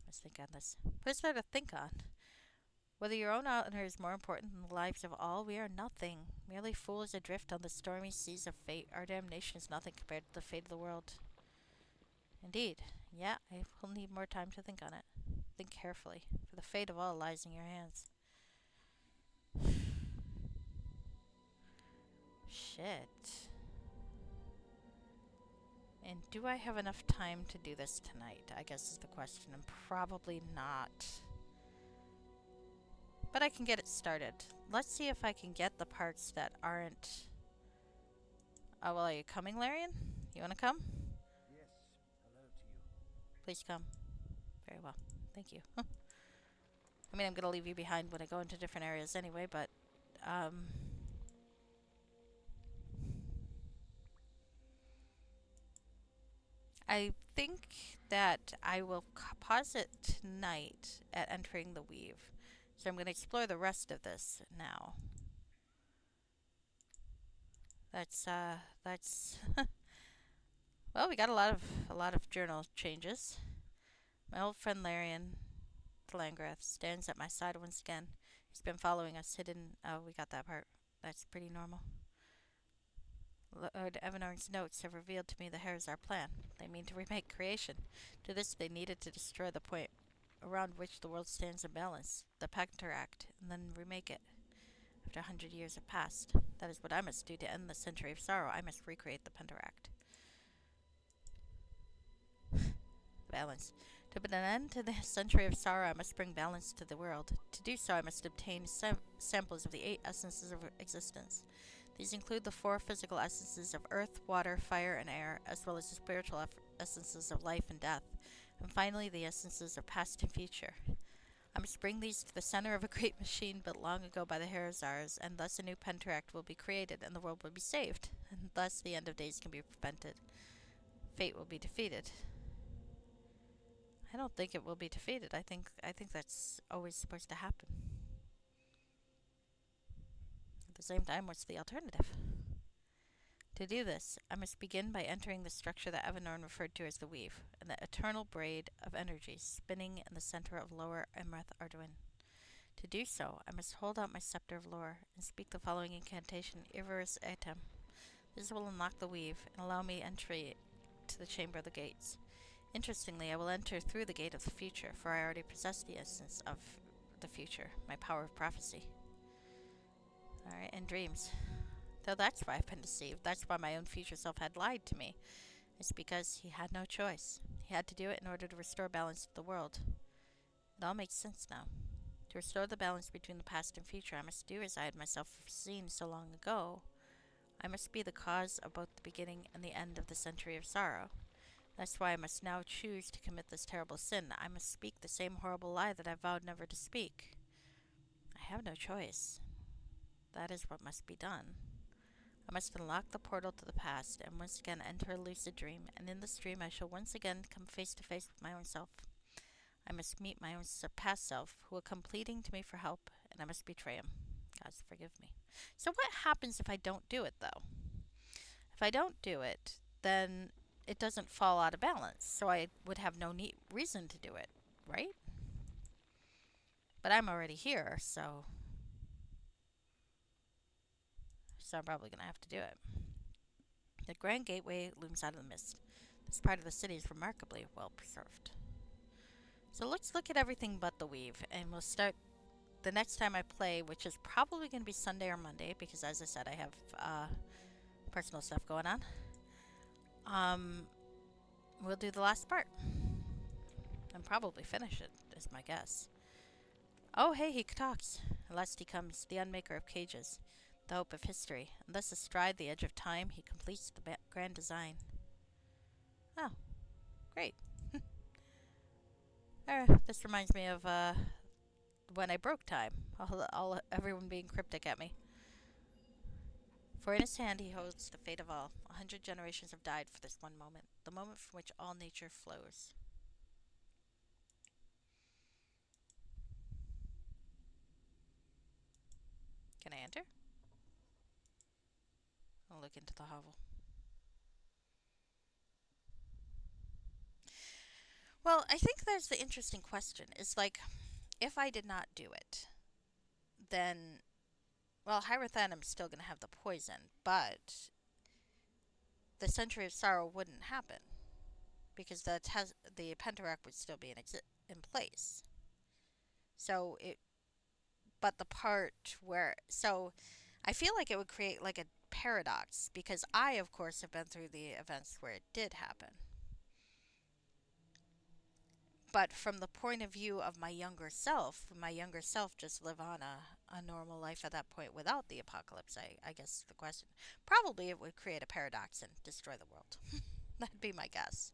Let's think on this. What is there to think on? Whether your own honor is more important than the lives of all, we are nothing. Merely fools adrift on the stormy seas of fate. Our damnation is nothing compared to the fate of the world. Indeed. Yeah, I will need more time to think on it. Think carefully, for the fate of all lies in your hands. Shit. And do I have enough time to do this tonight, I guess is the question. And probably not. But I can get it started. Let's see if I can get the parts that aren't... Oh, well, are you coming, Larian? You want to come? Yes, hello to you. Please come. Very well. Thank you. I mean, I'm going to leave you behind when I go into different areas anyway, but... I think that I will pause it tonight at entering the weave. So I'm going to explore the rest of this now. That's well, we got a lot of journal changes. My old friend Larian Thalangrath stands at my side once again. He's been following us hidden. Oh, we got that part. That's pretty normal. Lord Evanorn's notes have revealed to me the Hares our plan. They mean to remake creation. To this, they needed to destroy the point around which the world stands in balance, the Pecteract, and then remake it. After 100 years have passed, that is what I must do to end the century of sorrow. I must recreate the Penteract. Balance. To put an end to the century of sorrow, I must bring balance to the world. To do so, I must obtain samples of the 8 essences of existence. These include the 4 physical essences of earth, water, fire, and air, as well as the spiritual essences of life and death, and finally the essences of past and future. I must bring these to the center of a great machine built long ago by the Harazars, and thus a new Penteract will be created and the world will be saved, and thus the end of days can be prevented. Fate will be defeated. I don't think it will be defeated. I think that's always supposed to happen. At the same time, what's the alternative? To do this, I must begin by entering the structure that Evanorn referred to as the Weave, and the eternal braid of energies spinning in the center of Lower Emreth Arduin. To do so, I must hold out my scepter of lore and speak the following incantation, Ivarus Etem. This will unlock the Weave and allow me entry to the Chamber of the Gates. Interestingly, I will enter through the Gate of the Future, for I already possess the essence of the future, my power of prophecy. Alright, and dreams. Though that's why I've been deceived. That's why my own future self had lied to me. It's because he had no choice. He had to do it in order to restore balance to the world. It all makes sense now. To restore the balance between the past and future, I must do as I had myself foreseen so long ago. I must be the cause of both the beginning and the end of the century of sorrow. That's why I must now choose to commit this terrible sin. I must speak the same horrible lie that I vowed never to speak. I have no choice. That is what must be done. I must unlock the portal to the past and once again enter a lucid dream, and in this dream I shall once again come face to face with my own self. I must meet my own past self, who will come pleading to me for help, and I must betray him. God forgive me. So what happens if I don't do it, though? If I don't do it, then it doesn't fall out of balance, so I would have no reason to do it, right? But I'm already here, so I'm probably going to have to do it. The Grand Gateway looms out of the mist. This part of the city is remarkably well preserved. So let's look at everything but the weave, and we'll start the next time I play, which is probably going to be Sunday or Monday, because as I said, I have personal stuff going on. We'll do the last part and probably finish it, is my guess. Oh, hey, he talks. At last he comes, the unmaker of cages, the hope of history, and thus astride the edge of time, he completes the grand design. Oh, great. This reminds me of when I broke time. Everyone being cryptic at me. For in his hand he holds the fate of all. 100 generations have died for this one moment, the moment from which all nature flows. Can I enter? I'll look into the hovel. Well, I think there's the interesting question. Is like, if I did not do it, then, well, Hierotheanum's still going to have the poison, but the Century of Sorrow wouldn't happen because the Penteract would still be in place. So it, but the part where, so I feel like it would create like a paradox because I, of course, have been through the events where it did happen. But from the point of view of my younger self, would my younger self just live on a normal life at that point without the apocalypse? I guess is the question. Probably it would create a paradox and destroy the world. That'd be my guess.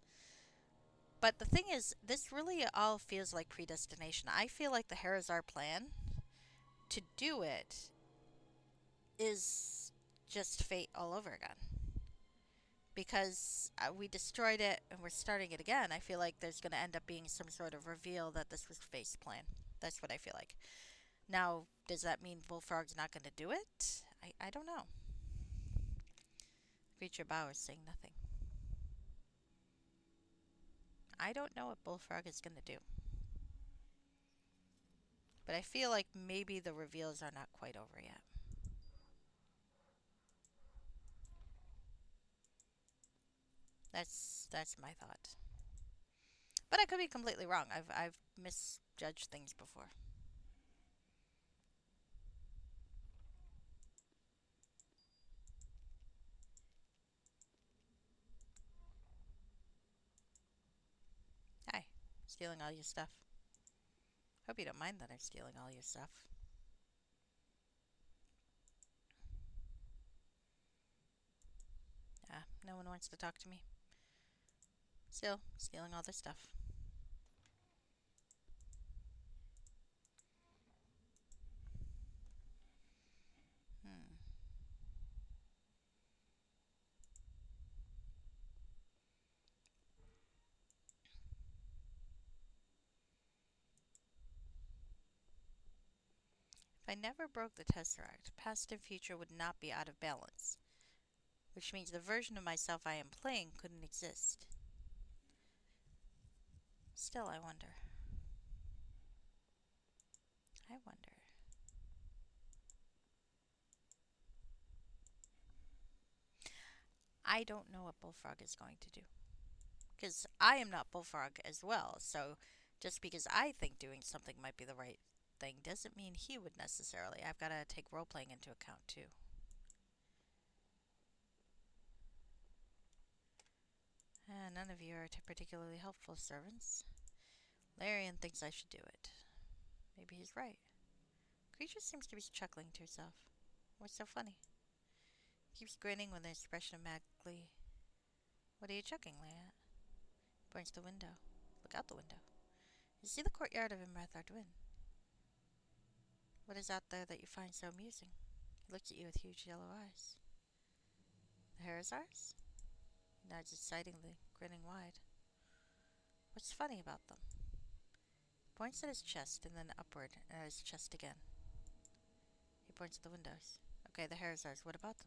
But the thing is, this really all feels like predestination. I feel like the Harazar plan to do it is just fate all over again. because we destroyed it and we're starting it again. I feel like there's going to end up being some sort of reveal that this was Face's plan. That's what I feel like. Now, does that mean Bullfrog's not going to do it? I don't know. Creature Bow is saying nothing. I don't know what Bullfrog is going to do. But I feel like maybe the reveals are not quite over yet. That's my thought. But I could be completely wrong. I've misjudged things before. Hi, stealing all your stuff. Hope you don't mind that I'm stealing all your stuff. Ah, no one wants to talk to me. Still, stealing all their stuff. Hmm. If I never broke the Tesseract, past and future would not be out of balance, which means the version of myself I am playing couldn't exist. Still, I wonder. I wonder. I don't know what Bullfrog is going to do. Because I am not Bullfrog as well, so just because I think doing something might be the right thing doesn't mean he would necessarily. I've got to take role playing into account too. None of you are particularly helpful servants. Larian thinks I should do it. Maybe he's right. Creature seems to be chuckling to herself. What's so funny? Keeps grinning with an expression of mad glee. What are you chuckling at? Points to the window. Look out the window. You see the courtyard of Imrath Arduin. What is out there that you find so amusing? He looks at you with huge yellow eyes. The Harazars? He nods excitingly, grinning wide. What's funny about them? He points at his chest and then upward and at his chest again. He points at the windows. Okay, the Harazars, what about them?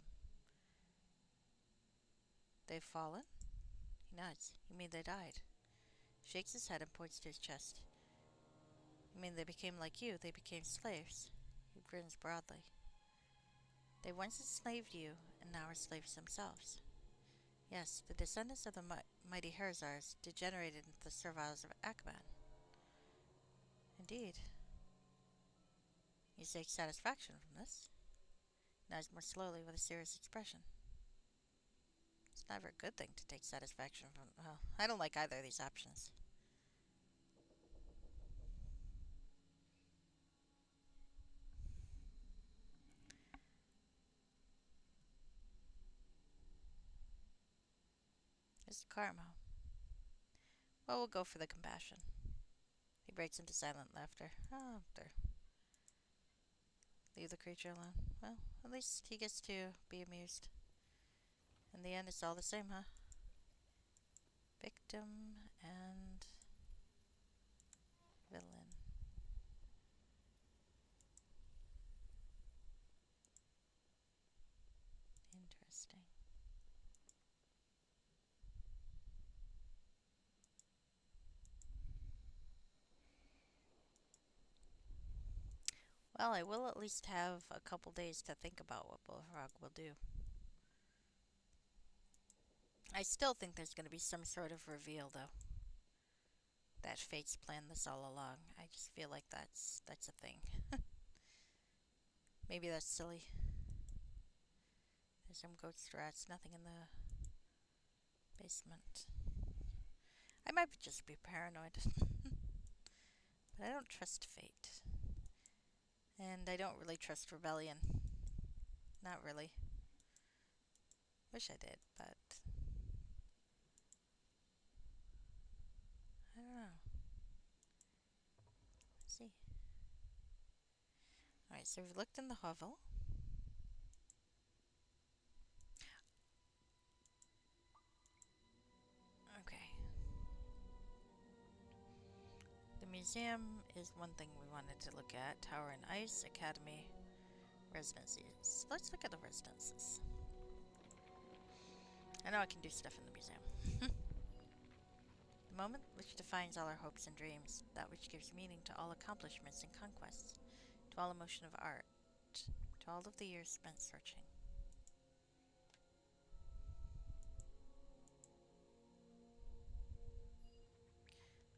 They've fallen? He nods. You mean they died? He shakes his head and points to his chest. You mean they became like you? They became slaves? He grins broadly. They once enslaved you, and now are slaves themselves. Yes, the descendants of the mighty Harazars degenerated into the serviles of Akban. Indeed. You take satisfaction from this? Nods more slowly with a serious expression. It's never a good thing to take satisfaction from. Well, I don't like either of these options. Mr. Carmo. Well, we'll go for the compassion. He breaks into silent laughter. Oh, there. Leave the creature alone. Well, at least he gets to be amused. In the end, it's all the same, huh? Victim and villain. Interesting. Well, I will at least have a couple days to think about what Bullfrog will do. I still think there's going to be some sort of reveal, though. That Fate's planned this all along. I just feel like that's a thing. Maybe that's silly. There's some ghost rats. Nothing in the basement. I might just be paranoid. But I don't trust Fate. And I don't really trust Rebellion. Not really. Wish I did, but I don't know. Let's see. Alright, so we've looked in the hovel. museum is one thing we wanted to look at. Tower and Ice, Academy, residencies. Let's look at the residences. I know I can do stuff in the museum. The moment which defines all our hopes and dreams, that which gives meaning to all accomplishments and conquests, to all emotion of art, to all of the years spent searching.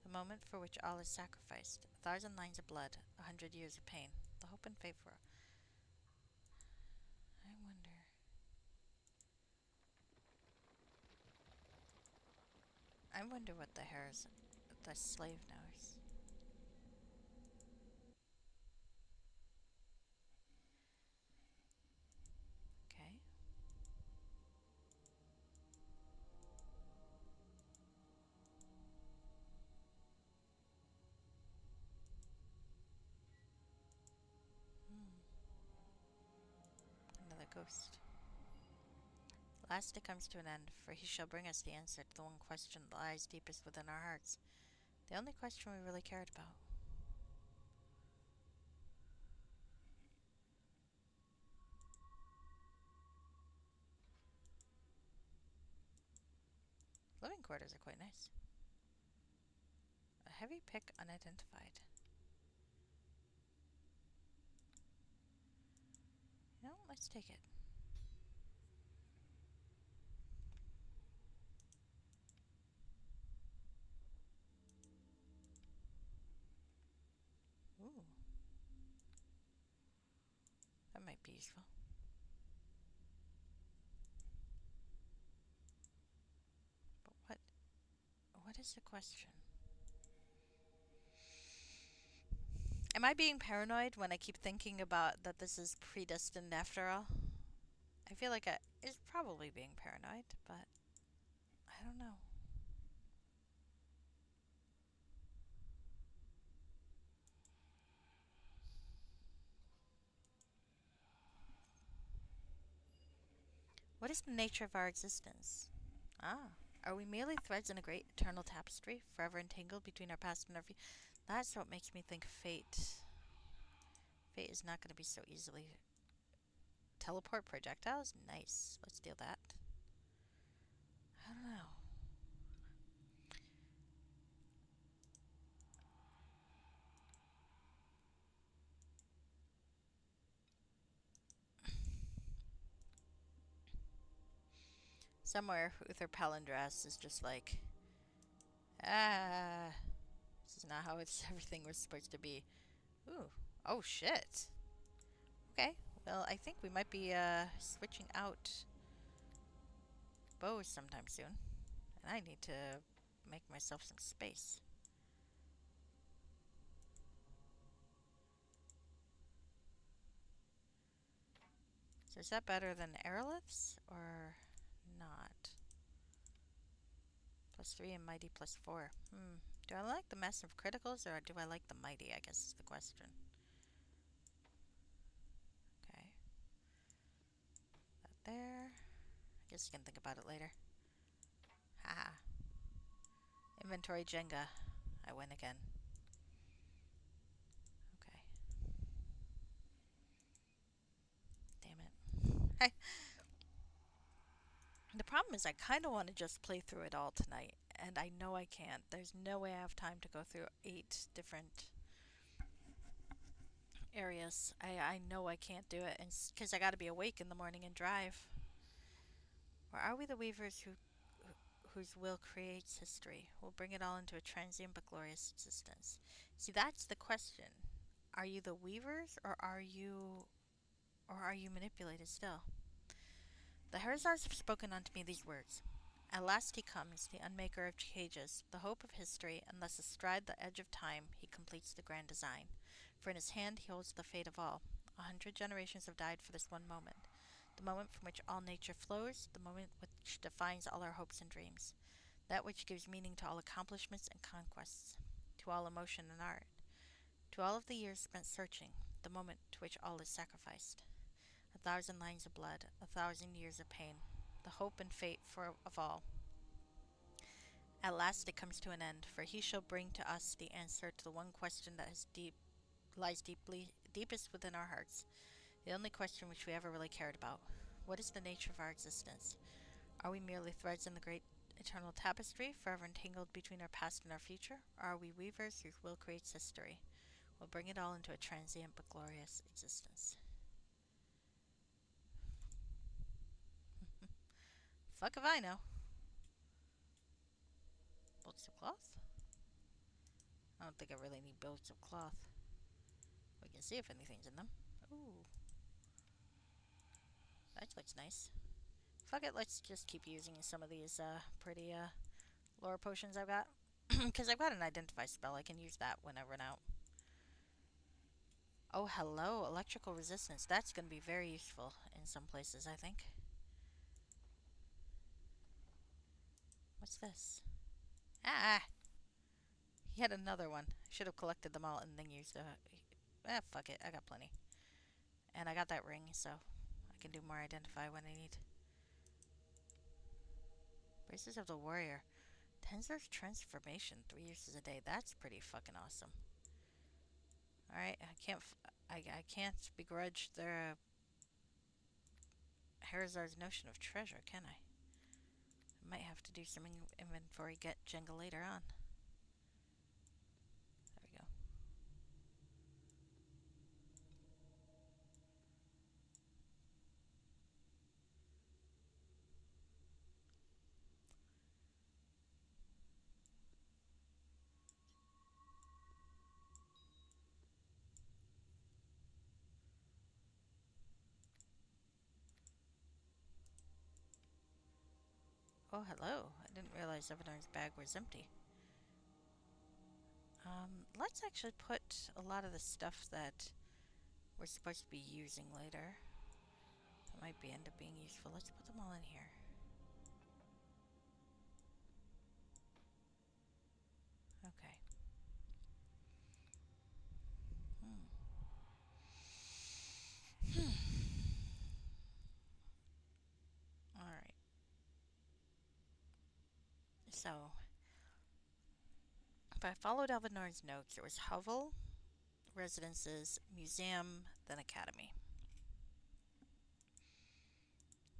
The moment for which all is sacrificed, 1,000 lines of blood, 100 years of pain, the hope and fate for. I wonder. I wonder what the hairs, the slave knows. Okay. Hmm. Another ghost. Last it comes to an end, for he shall bring us the answer to the one question that lies deepest within our hearts. The only question we really cared about. Living quarters are quite nice. A heavy pick unidentified. You know, let's take it. Ooh, that might be useful. But what is the question? Am I being paranoid when I keep thinking about that this is predestined after all? I feel like it's probably being paranoid, but I don't know. What is the nature of our existence? Ah, are we merely threads in a great eternal tapestry, forever entangled between our past and our future? That's what makes me think fate. Fate is not going to be so easily. Teleport projectiles? Nice. Let's deal that. I don't know. Somewhere, Uther Palindras is just like, ah, this is not how everything was supposed to be. Ooh. Oh, shit. Okay. Well, I think we might be switching out bows sometime soon. And I need to make myself some space. So is that better than aeroliths or not? +3 and mighty +4. Do I like the massive criticals or do I like the mighty, I guess is the question. Okay. That there. I guess you can think about it later. Haha. Inventory Jenga. I win again. Okay. Damn it. The problem is I kind of want to just play through it all tonight. And I know I can't. There's no way I have time to go through 8 different areas. I know I can't do it, and because I got to be awake in the morning and drive. Or are we the weavers whose will creates history? We'll bring it all into a transient but glorious existence. See, that's the question. Are you the weavers, or are you manipulated still? The Herzars have spoken unto me these words. At last he comes, the unmaker of cages, the hope of history, and thus astride the edge of time he completes the grand design. For in his hand he holds the fate of all. 100 generations have died for this one moment, the moment from which all nature flows, the moment which defines all our hopes and dreams, that which gives meaning to all accomplishments and conquests, to all emotion and art, to all of the years spent searching, the moment to which all is sacrificed. 1,000 lines of blood, 1,000 years of pain, the hope and fate of all. At last it comes to an end, for he shall bring to us the answer to the one question that lies deepest within our hearts, the only question which we ever really cared about. What is the nature of our existence? Are we merely threads in the great eternal tapestry, forever entangled between our past and our future? Or are we weavers whose will creates history? We'll bring it all into a transient but glorious existence. Fuck if I know. Bolts of cloth? I don't think I really need bolts of cloth. We can see if anything's in them. Ooh, that looks nice. Fuck it, let's just keep using some of these pretty lore potions I've got. Because I've got an identify spell, I can use that when I run out. Oh, hello, electrical resistance. That's going to be very useful in some places, I think. What's this? Ah! He had another one. I should have collected them all and then used a... fuck it, I got plenty. And I got that ring, so I can do more identify when I need. Braces of the Warrior. Tensor's Transformation, 3 uses a day. That's pretty fucking awesome. Alright, I can't begrudge their Harazar's notion of treasure, can I? I might have to do some inventory get Jenga later on. There we go. Oh, hello. I didn't realize Evanar's bag was empty. Let's actually put a lot of the stuff that we're supposed to be using later. That might end up being useful. Let's put them all in here. Okay. Hmm. Alright. So, if I followed Elvenor's notes, it was hovel, residences, museum, then academy.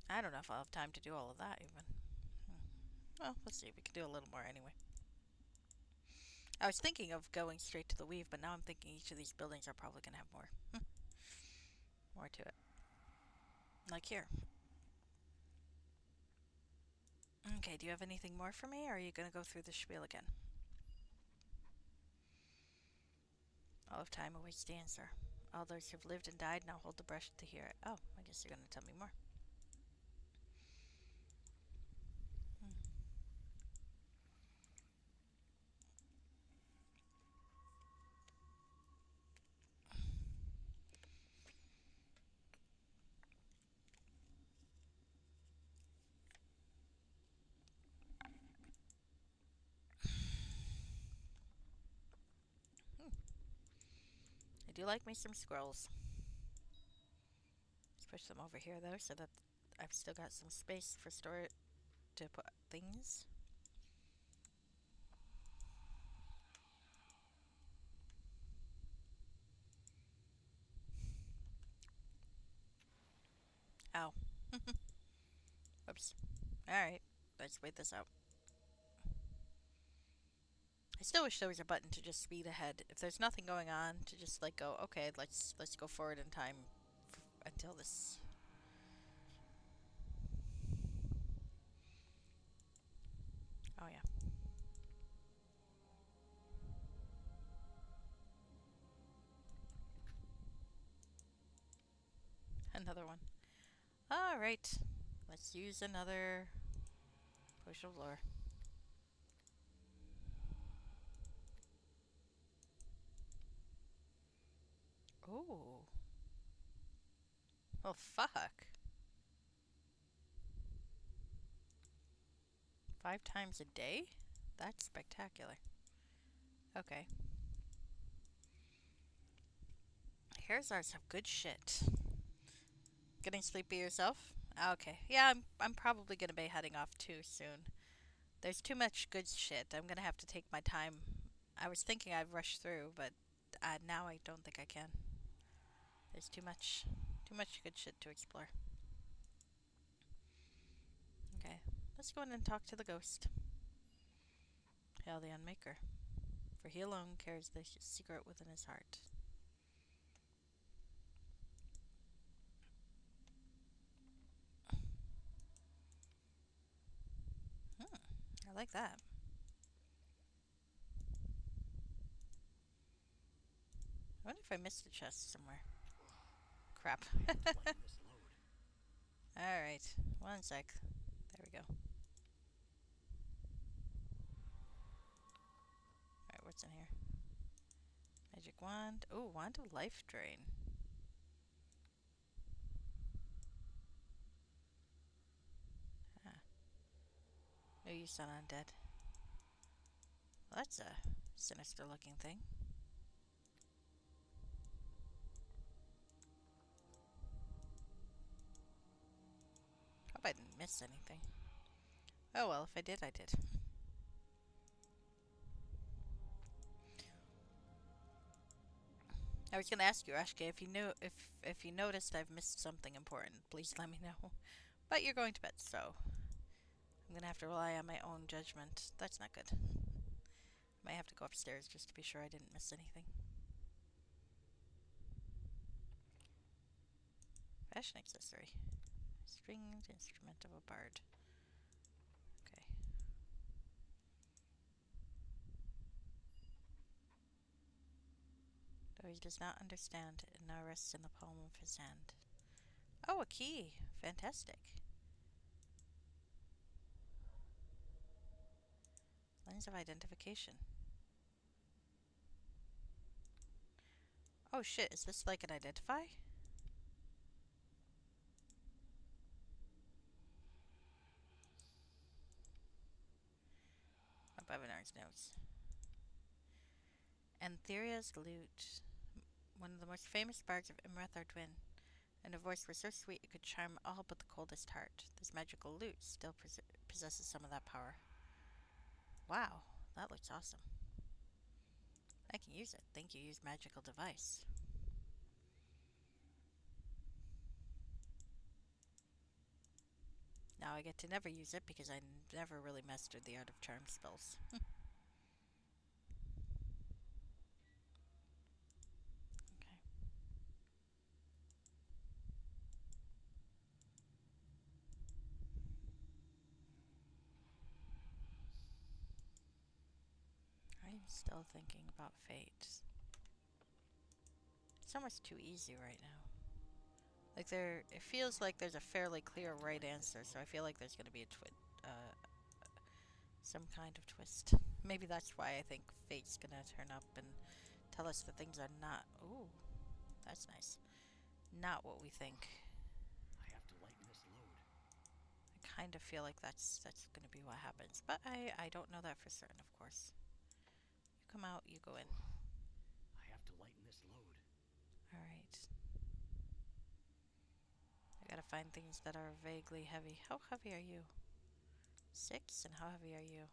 I don't know if I'll have time to do all of that even. Well, let's see. We can do a little more anyway. I was thinking of going straight to the weave, but now I'm thinking each of these buildings are probably going to have more to it. Like here. Okay, do you have anything more for me, or are you going to go through the spiel again? All of time awaits the answer. All those who've lived and died now hold the brush to hear it. Oh, I guess you're going to tell me more. Hmm. I do like me some scrolls. Let's push them over here, though, so that I've still got some space for storage to put things. Ow. Whoops. Alright, let's wait this out. I still wish there was a button to just speed ahead. If there's nothing going on, to just like go, okay, let's go forward in time until this. Oh yeah, another one. All right, let's use another potion of lore. Oh, well, fuck. 5 times a day? That's spectacular. Okay. Hair's have good shit. Getting sleepy yourself? Okay. Yeah, I'm probably gonna be heading off too soon. There's too much good shit. I'm gonna have to take my time. I was thinking I'd rush through, but now I don't think I can. There's too much good shit to explore. Okay, let's go in and talk to the ghost. Hail the Unmaker, for he alone carries the secret within his heart. Hmm, I like that. I wonder if I missed a chest somewhere. Crap. I have to lighten this load. Alright, one sec. There we go. Alright, what's in here? Magic wand. Oh, wand of life drain. Ah, no use on undead. Well, that's a sinister looking thing. Hope I didn't miss anything. Oh well, if I did, I did. I was gonna ask you, Ashka, if you knew if you noticed I've missed something important, please let me know. But you're going to bed, so I'm gonna have to rely on my own judgment. That's not good. Might have to go upstairs just to be sure I didn't miss anything. Fashion accessory. Stringed instrument of a bard. Okay. Though he does not understand, it now rests in the palm of his hand. Oh, a key! Fantastic. Lens of identification. Oh shit, is this like an identify? Above Bevonar's notes. Antheria's lute. One of the most famous bards of Imrath Ardwin, and her voice was so sweet it could charm all but the coldest heart. This magical lute still possesses some of that power. Wow, that looks awesome. I can use it. Thank you, use magical device. Now I get to never use it because I never really mastered the art of charm spells. Okay. I'm still thinking about fate. It's almost too easy right now. Like it feels like there's a fairly clear right answer, so I feel like there's gonna be some kind of twist. Maybe that's why I think fate's gonna turn up and tell us that things are not. Ooh, that's nice. Not what we think. I have to lighten this load. I kind of feel like that's gonna be what happens, but I don't know that for certain, of course. You come out, you go in. I have to lighten this load. All right. I gotta find things that are vaguely heavy. How heavy are you? 6, and how heavy are you?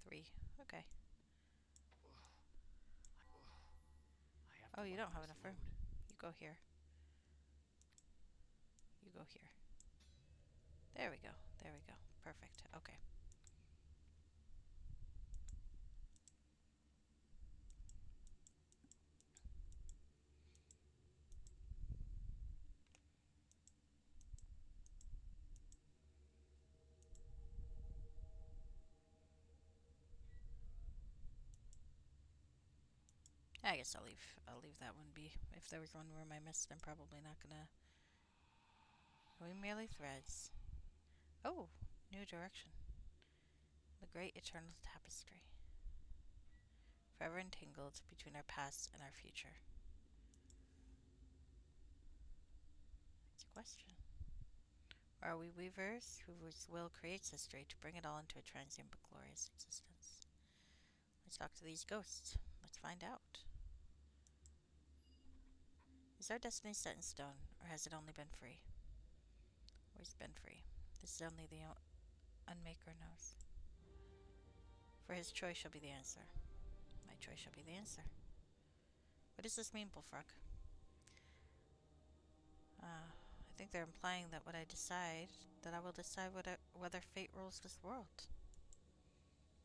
3. Okay. I have Oh, to you don't lighten have this enough room. load. You go here. You go here. There we go. There we go. Perfect. Okay. I guess I'll leave that one be. If there was one room I missed, I'm probably not gonna. We merely threads. Oh, new direction. The great eternal tapestry. Forever entangled between our past and our future. It's a question. Or are we weavers whose will creates history to bring it all into a transient but glorious existence? Let's talk to these ghosts. Let's find out. Is our destiny set in stone, or has it only been free? Or has it been free? This is only the Unmaker knows. For his choice shall be the answer. My choice shall be the answer. What does this mean, Bullfrog? I think they're implying that what I decide, that I will decide whether fate rules this world.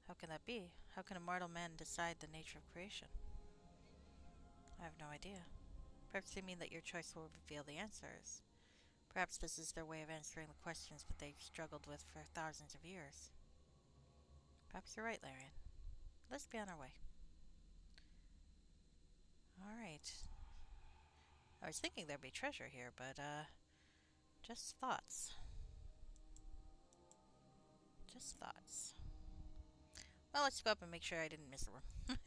How can that be? How can a mortal man decide the nature of creation? I have no idea. Perhaps they mean that your choice will reveal the answers. Perhaps this is their way of answering the questions that they've struggled with for thousands of years. Perhaps you're right, Larian. Let's be on our way. Alright. I was thinking there'd be treasure here, but, just thoughts. Just thoughts. Well, let's go up and make sure I didn't miss a room.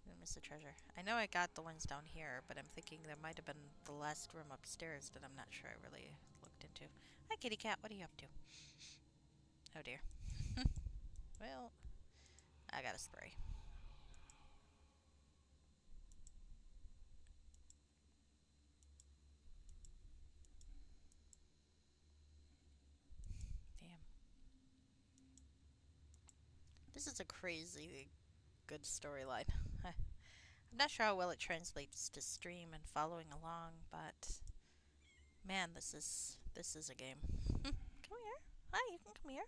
Didn't miss a treasure. I know I got the ones down here, but I'm thinking there might have been the last room upstairs that I'm not sure I really looked into. Hi, kitty cat. What are you up to? Oh, dear. Well, I got a spray. Damn. This is a crazy good storyline. I'm not sure how well it translates to stream and following along, but man, this is a game. Come here. Hi, you can come here.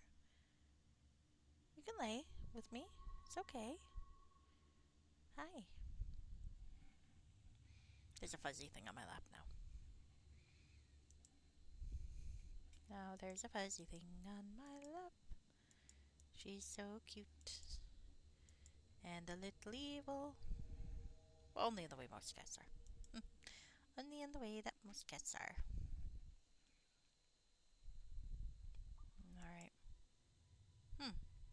You can lay with me. It's okay. Hi. There's a fuzzy thing on my lap now. Now there's a fuzzy thing on my lap. She's so cute. And a little evil. Well, only in the way most cats are. Only in the way that most cats are. Alright.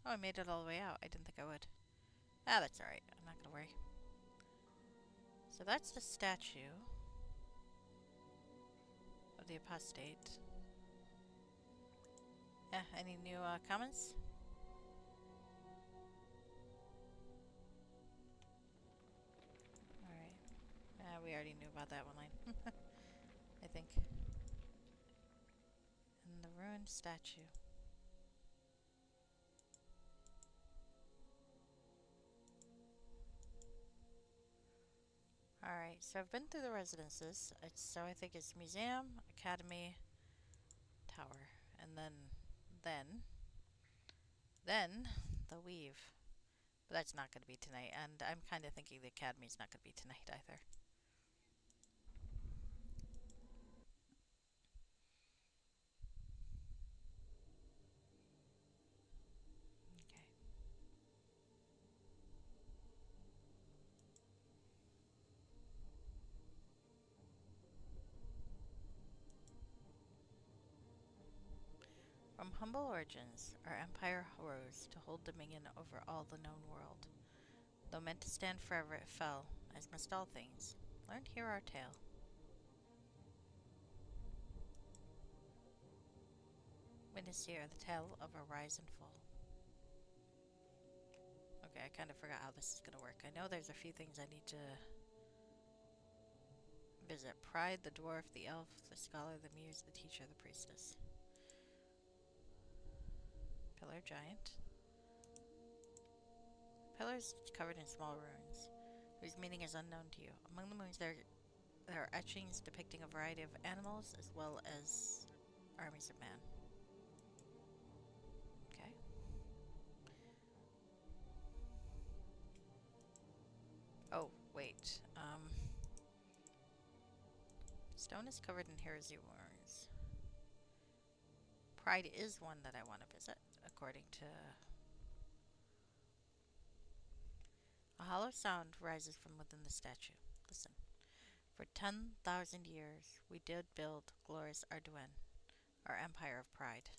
Oh, I made it all the way out. I didn't think I would. Ah, that's alright. I'm not gonna worry. So that's the statue of the apostate. Yeah, any new comments? Alright. We already knew about that one line. I think. And the ruined statue. Alright, so I've been through the residences. So I think it's museum, academy, tower, and then the weave. But that's not going to be tonight, and I'm kind of thinking the academy's not going to be tonight either. Okay. From humble origins, our empire rose to hold dominion over all the known world. Though meant to stand forever, it fell, as must all things. Learn here our tale. Witness here the tale of our rise and fall. Okay, I kind of forgot how this is going to work. I know there's a few things I need to visit. Pride, the dwarf, the elf, the scholar, the muse, the teacher, the priestess. Pillar giant. Pillars covered in small ruins, whose meaning is unknown to you. Among the moons there are etchings depicting a variety of animals as well as armies of man. Okay. Oh, wait. Stone is covered in heresy wounds. Pride is one that I want to visit, according to... A hollow sound rises from within the statue. Listen. For 10,000 years, we did build glorious Arduin, our empire of pride.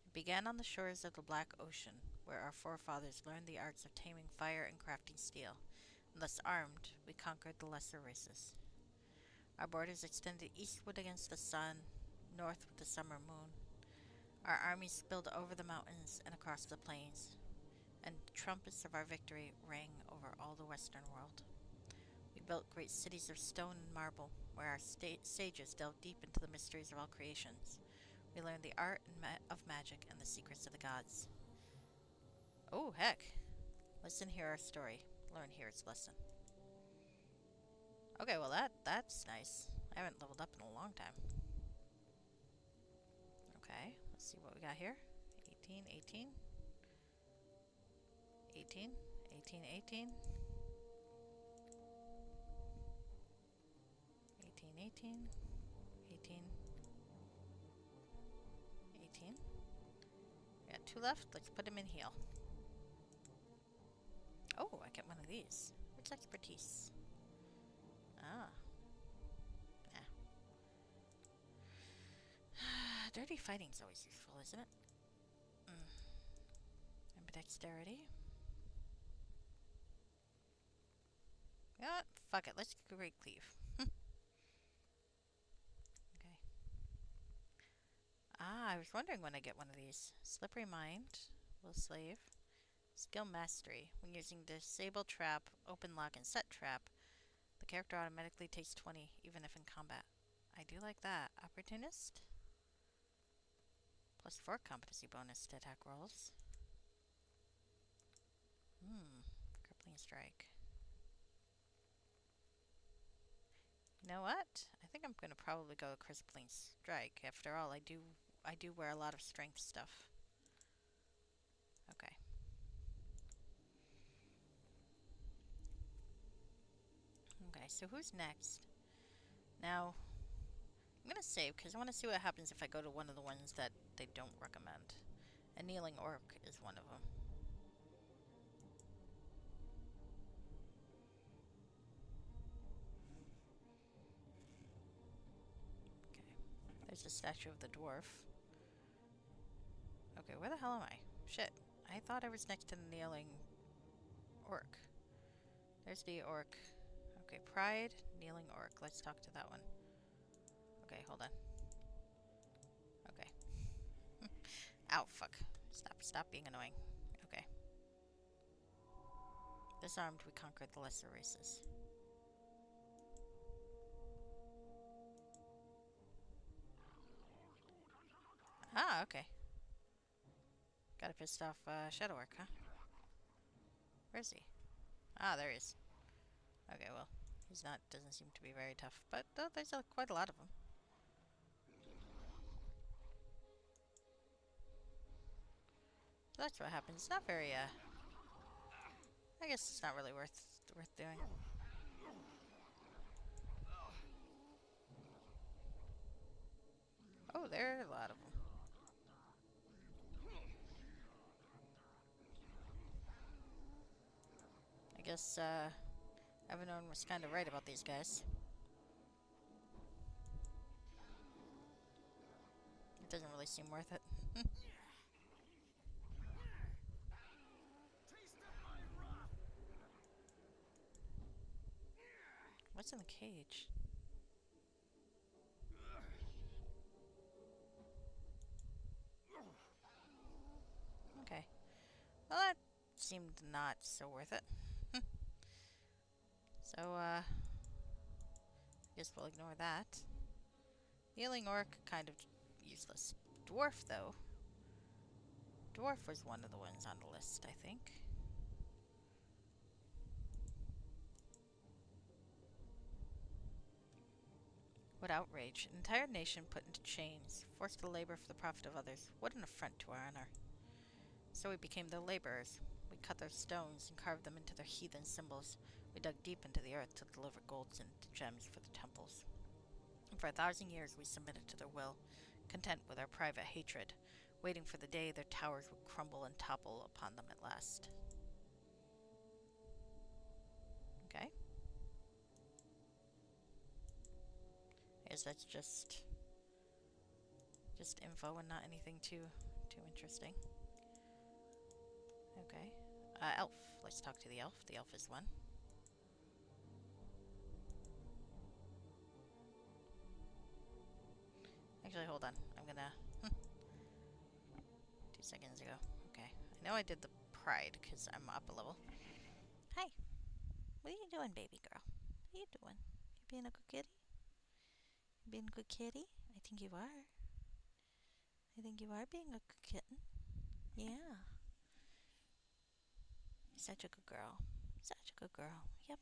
It began on the shores of the Black Ocean, where our forefathers learned the arts of taming fire and crafting steel, and thus armed, we conquered the lesser races. Our borders extended eastward against the sun, north with the summer moon. Our armies spilled over the mountains and across the plains, and the trumpets of our victory rang over all the western world. We built great cities of stone and marble, where our sages delved deep into the mysteries of all creations. We learned the art of magic and the secrets of the gods. Oh, heck. Listen, hear our story. Learn here its lesson. Okay, well that's nice. I haven't leveled up in a long time. Okay, let's see what we got here. 18, 18. 18, 18, 18. 18, 18. 18. 18. We got 2 left. Let's put him in heal. Oh, I get one of these. What's expertise? Ah. Nah. Dirty fighting's always useful, isn't it? Ambidexterity. You know what? Fuck it. Let's Great Cleave. Okay. Ah, I was wondering when I get one of these. Slippery Mind. Will Slave. Skill Mastery. When using Disable Trap, Open Lock, and Set Trap, the character automatically takes 20, even if in combat. I do like that. Opportunist. +4 competency bonus to attack rolls. Crippling Strike. You know what? I think I'm gonna probably go Crippling Strike. After all, I do wear a lot of strength stuff. Okay. Okay, so who's next? Now, I'm gonna save because I want to see what happens if I go to one of the ones that they don't recommend. A Kneeling Orc is one of them. Okay. There's a statue of the dwarf. Okay, where the hell am I? Shit. I thought I was next to the Kneeling Orc. There's the Orc. Okay, Pride, Kneeling Orc. Let's talk to that one. Okay, hold on. Okay. Ow, fuck. Stop being annoying. Okay. Disarmed, we conquered the lesser races. Ah, okay. Got a pissed off Shadow Orc, huh? Where's he? Ah, there he is. Okay, well, doesn't seem to be very tough, but there's quite a lot of them. So that's what happens. It's not very, I guess it's not really worth doing. Oh, there are a lot of them. I guess, everyone was kind of right about these guys. It doesn't really seem worth it. What's in the cage? Okay. Well, that seemed not so worth it. So, I guess we'll ignore that. Healing Orc, kind of useless. Dwarf, though. Dwarf was one of the ones on the list, I think. What outrage. An entire nation put into chains, forced to labor for the profit of others. What an affront to our honor. So we became their laborers. We cut their stones and carved them into their heathen symbols. We dug deep into the earth to deliver golds and gems for the temples. And for 1,000 years we submitted to their will, content with our private hatred, waiting for the day their towers would crumble and topple upon them at last. Okay. I guess that's just info and not anything too interesting. Okay. Elf. Let's talk to the elf. The elf is one. Actually, hold on. I'm gonna... 2 seconds ago. Okay. I know I did the pride, because I'm up a level. Hi. What are you doing, baby girl? What are you doing? You being a good kitty? You being a good kitty? I think you are. I think you are being a good kitten. Yeah. Such a good girl. Such a good girl. Yep.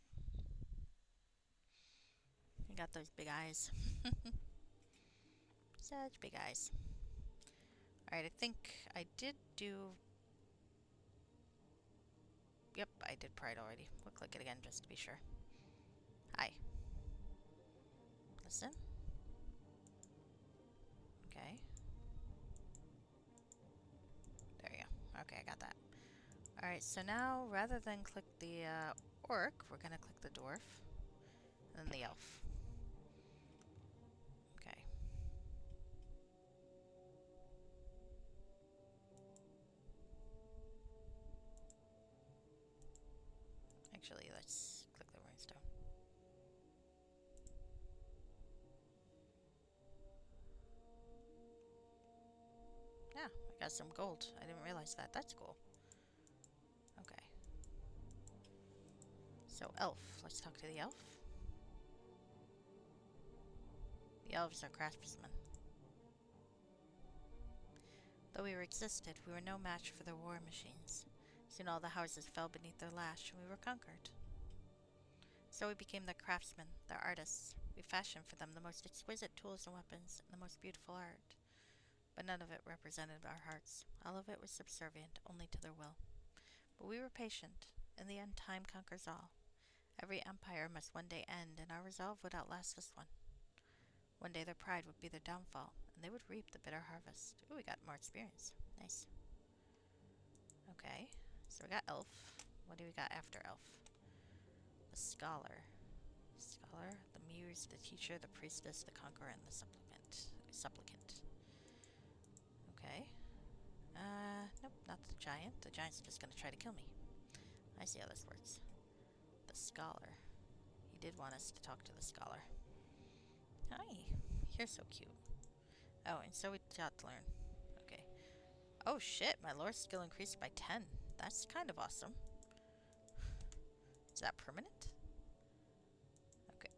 You got those big eyes. Such big eyes. Alright, I think I did do... Yep, I did Pride already. We'll click it again just to be sure. Hi. Listen. Okay. There you go. Okay, I got that. Alright, so now rather than click the orc, we're gonna click the dwarf. And then the elf. Okay. Actually, let's click the rhinestone. Yeah, I got some gold. I didn't realize that. That's cool. Okay. So, elf. Let's talk to the elf. The elves are craftsmen. Though we resisted, we were no match for their war machines. Soon all the houses fell beneath their lash, and we were conquered. So we became their craftsmen, their artists. We fashioned for them the most exquisite tools and weapons, and the most beautiful art. But none of it represented our hearts. All of it was subservient only to their will. But we were patient. In the end, time conquers all. Every empire must one day end, and our resolve would outlast this one. One day their pride would be their downfall, and they would reap the bitter harvest. Ooh, we got more experience. Nice. Okay, so we got elf. What do we got after elf? The scholar. Scholar, the muse, the teacher, the priestess, the conqueror, and the supplicant. Okay. Nope, not the giant. The giant's just gonna try to kill me. I see how this works. The scholar. He did want us to talk to the scholar. Hi. You're so cute. Oh, and so we got to learn. Okay. Oh shit, my lore skill increased by 10. That's kind of awesome. Is that permanent?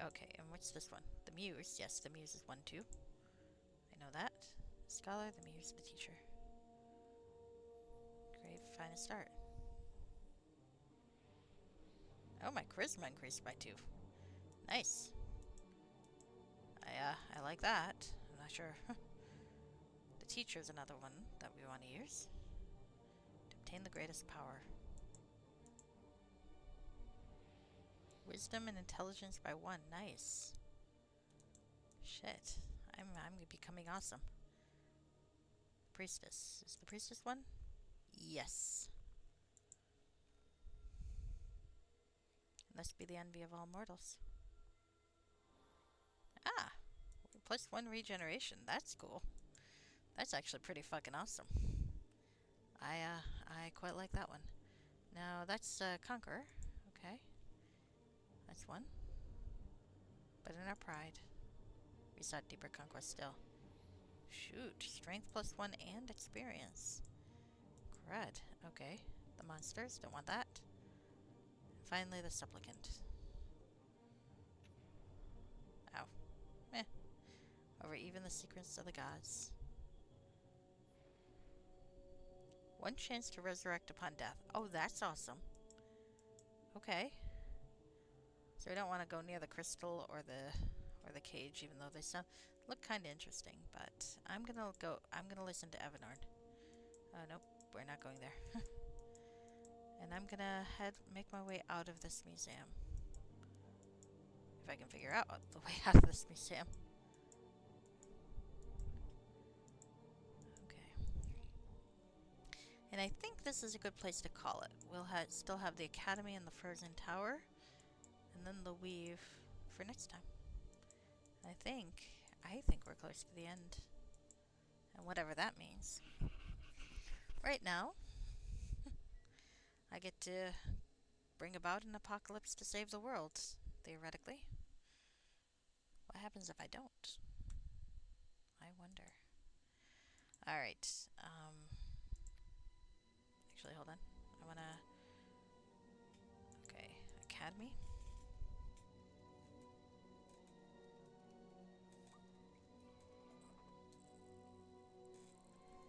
Okay, and what's this one? The muse. Yes, the muse is 1 too. I know that. Scholar, the muse, the teacher. Great, finest art. Oh, my charisma increased by 2. Nice. I like that. I'm not sure. The teacher is another one that we want to use. To obtain the greatest power. Wisdom and intelligence by 1. Nice. Shit. I'm becoming awesome. Priestess. Is the priestess 1? Yes. Must be the envy of all mortals. Ah! +1 regeneration. That's cool. That's actually pretty fucking awesome. I quite like that one. Now, that's Conqueror. Okay. That's 1. But in our pride, we sought deeper conquest still. Shoot. Strength +1 and experience. Crud. Okay. The monsters. Don't want that. Finally, the supplicant. Ow. Meh. Over even the secrets of the gods. 1 chance to resurrect upon death. Oh, that's awesome. Okay. So we don't want to go near the crystal or the cage, even though they look kind of interesting. But I'm gonna listen to Evanorn. Nope, we're not going there. And I'm gonna make my way out of this museum. If I can figure out the way out of this museum. Okay. And I think this is a good place to call it. We'll still have the Academy and the Frozen Tower. And then the Weave for next time. I think we're close to the end. And whatever that means. Right now, I get to bring about an apocalypse to save the world, theoretically. What happens if I don't? I wonder. Alright, actually, hold on. I wanna... Okay, Academy.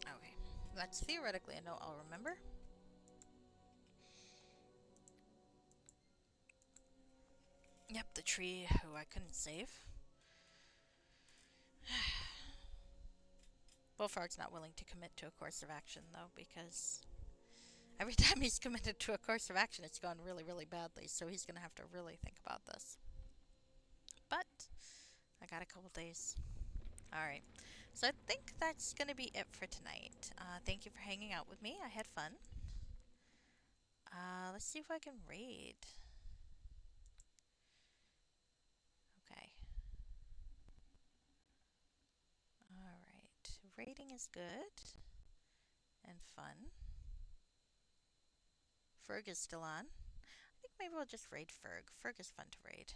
Okay, that's theoretically a note I'll remember. tree who I couldn't save. Bullfrog's not willing to commit to a course of action, though, because every time he's committed to a course of action, it's gone really, really badly, so he's going to have to really think about this. But I got a couple days. Alright, so I think that's going to be it for tonight. Thank you for hanging out with me. I had fun. Let's see if I can raid. Okay. Alright, raiding is good and fun. Ferg is still on. I think maybe we'll just raid Ferg. Ferg is fun to raid.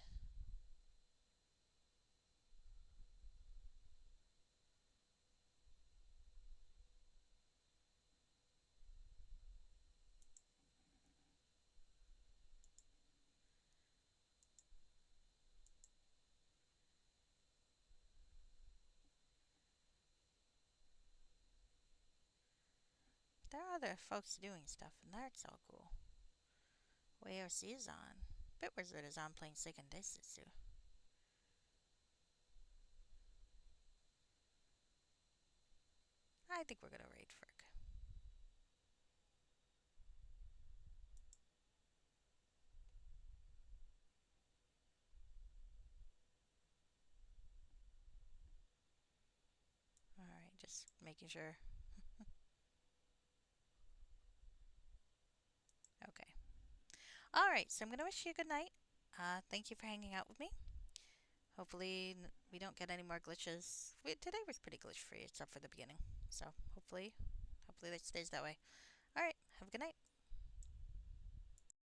There are other folks doing stuff, and that's all cool. WayOC is on. Bitwizard is on playing Seiken Densetsu. I think we're gonna raid Ferg. Alright, just making sure. Okay. Alright, so I'm gonna wish you a good night. Thank you for hanging out with me. Hopefully we don't get any more glitches. Today was pretty glitch free, except for the beginning. So hopefully that stays that way. Alright, have a good night.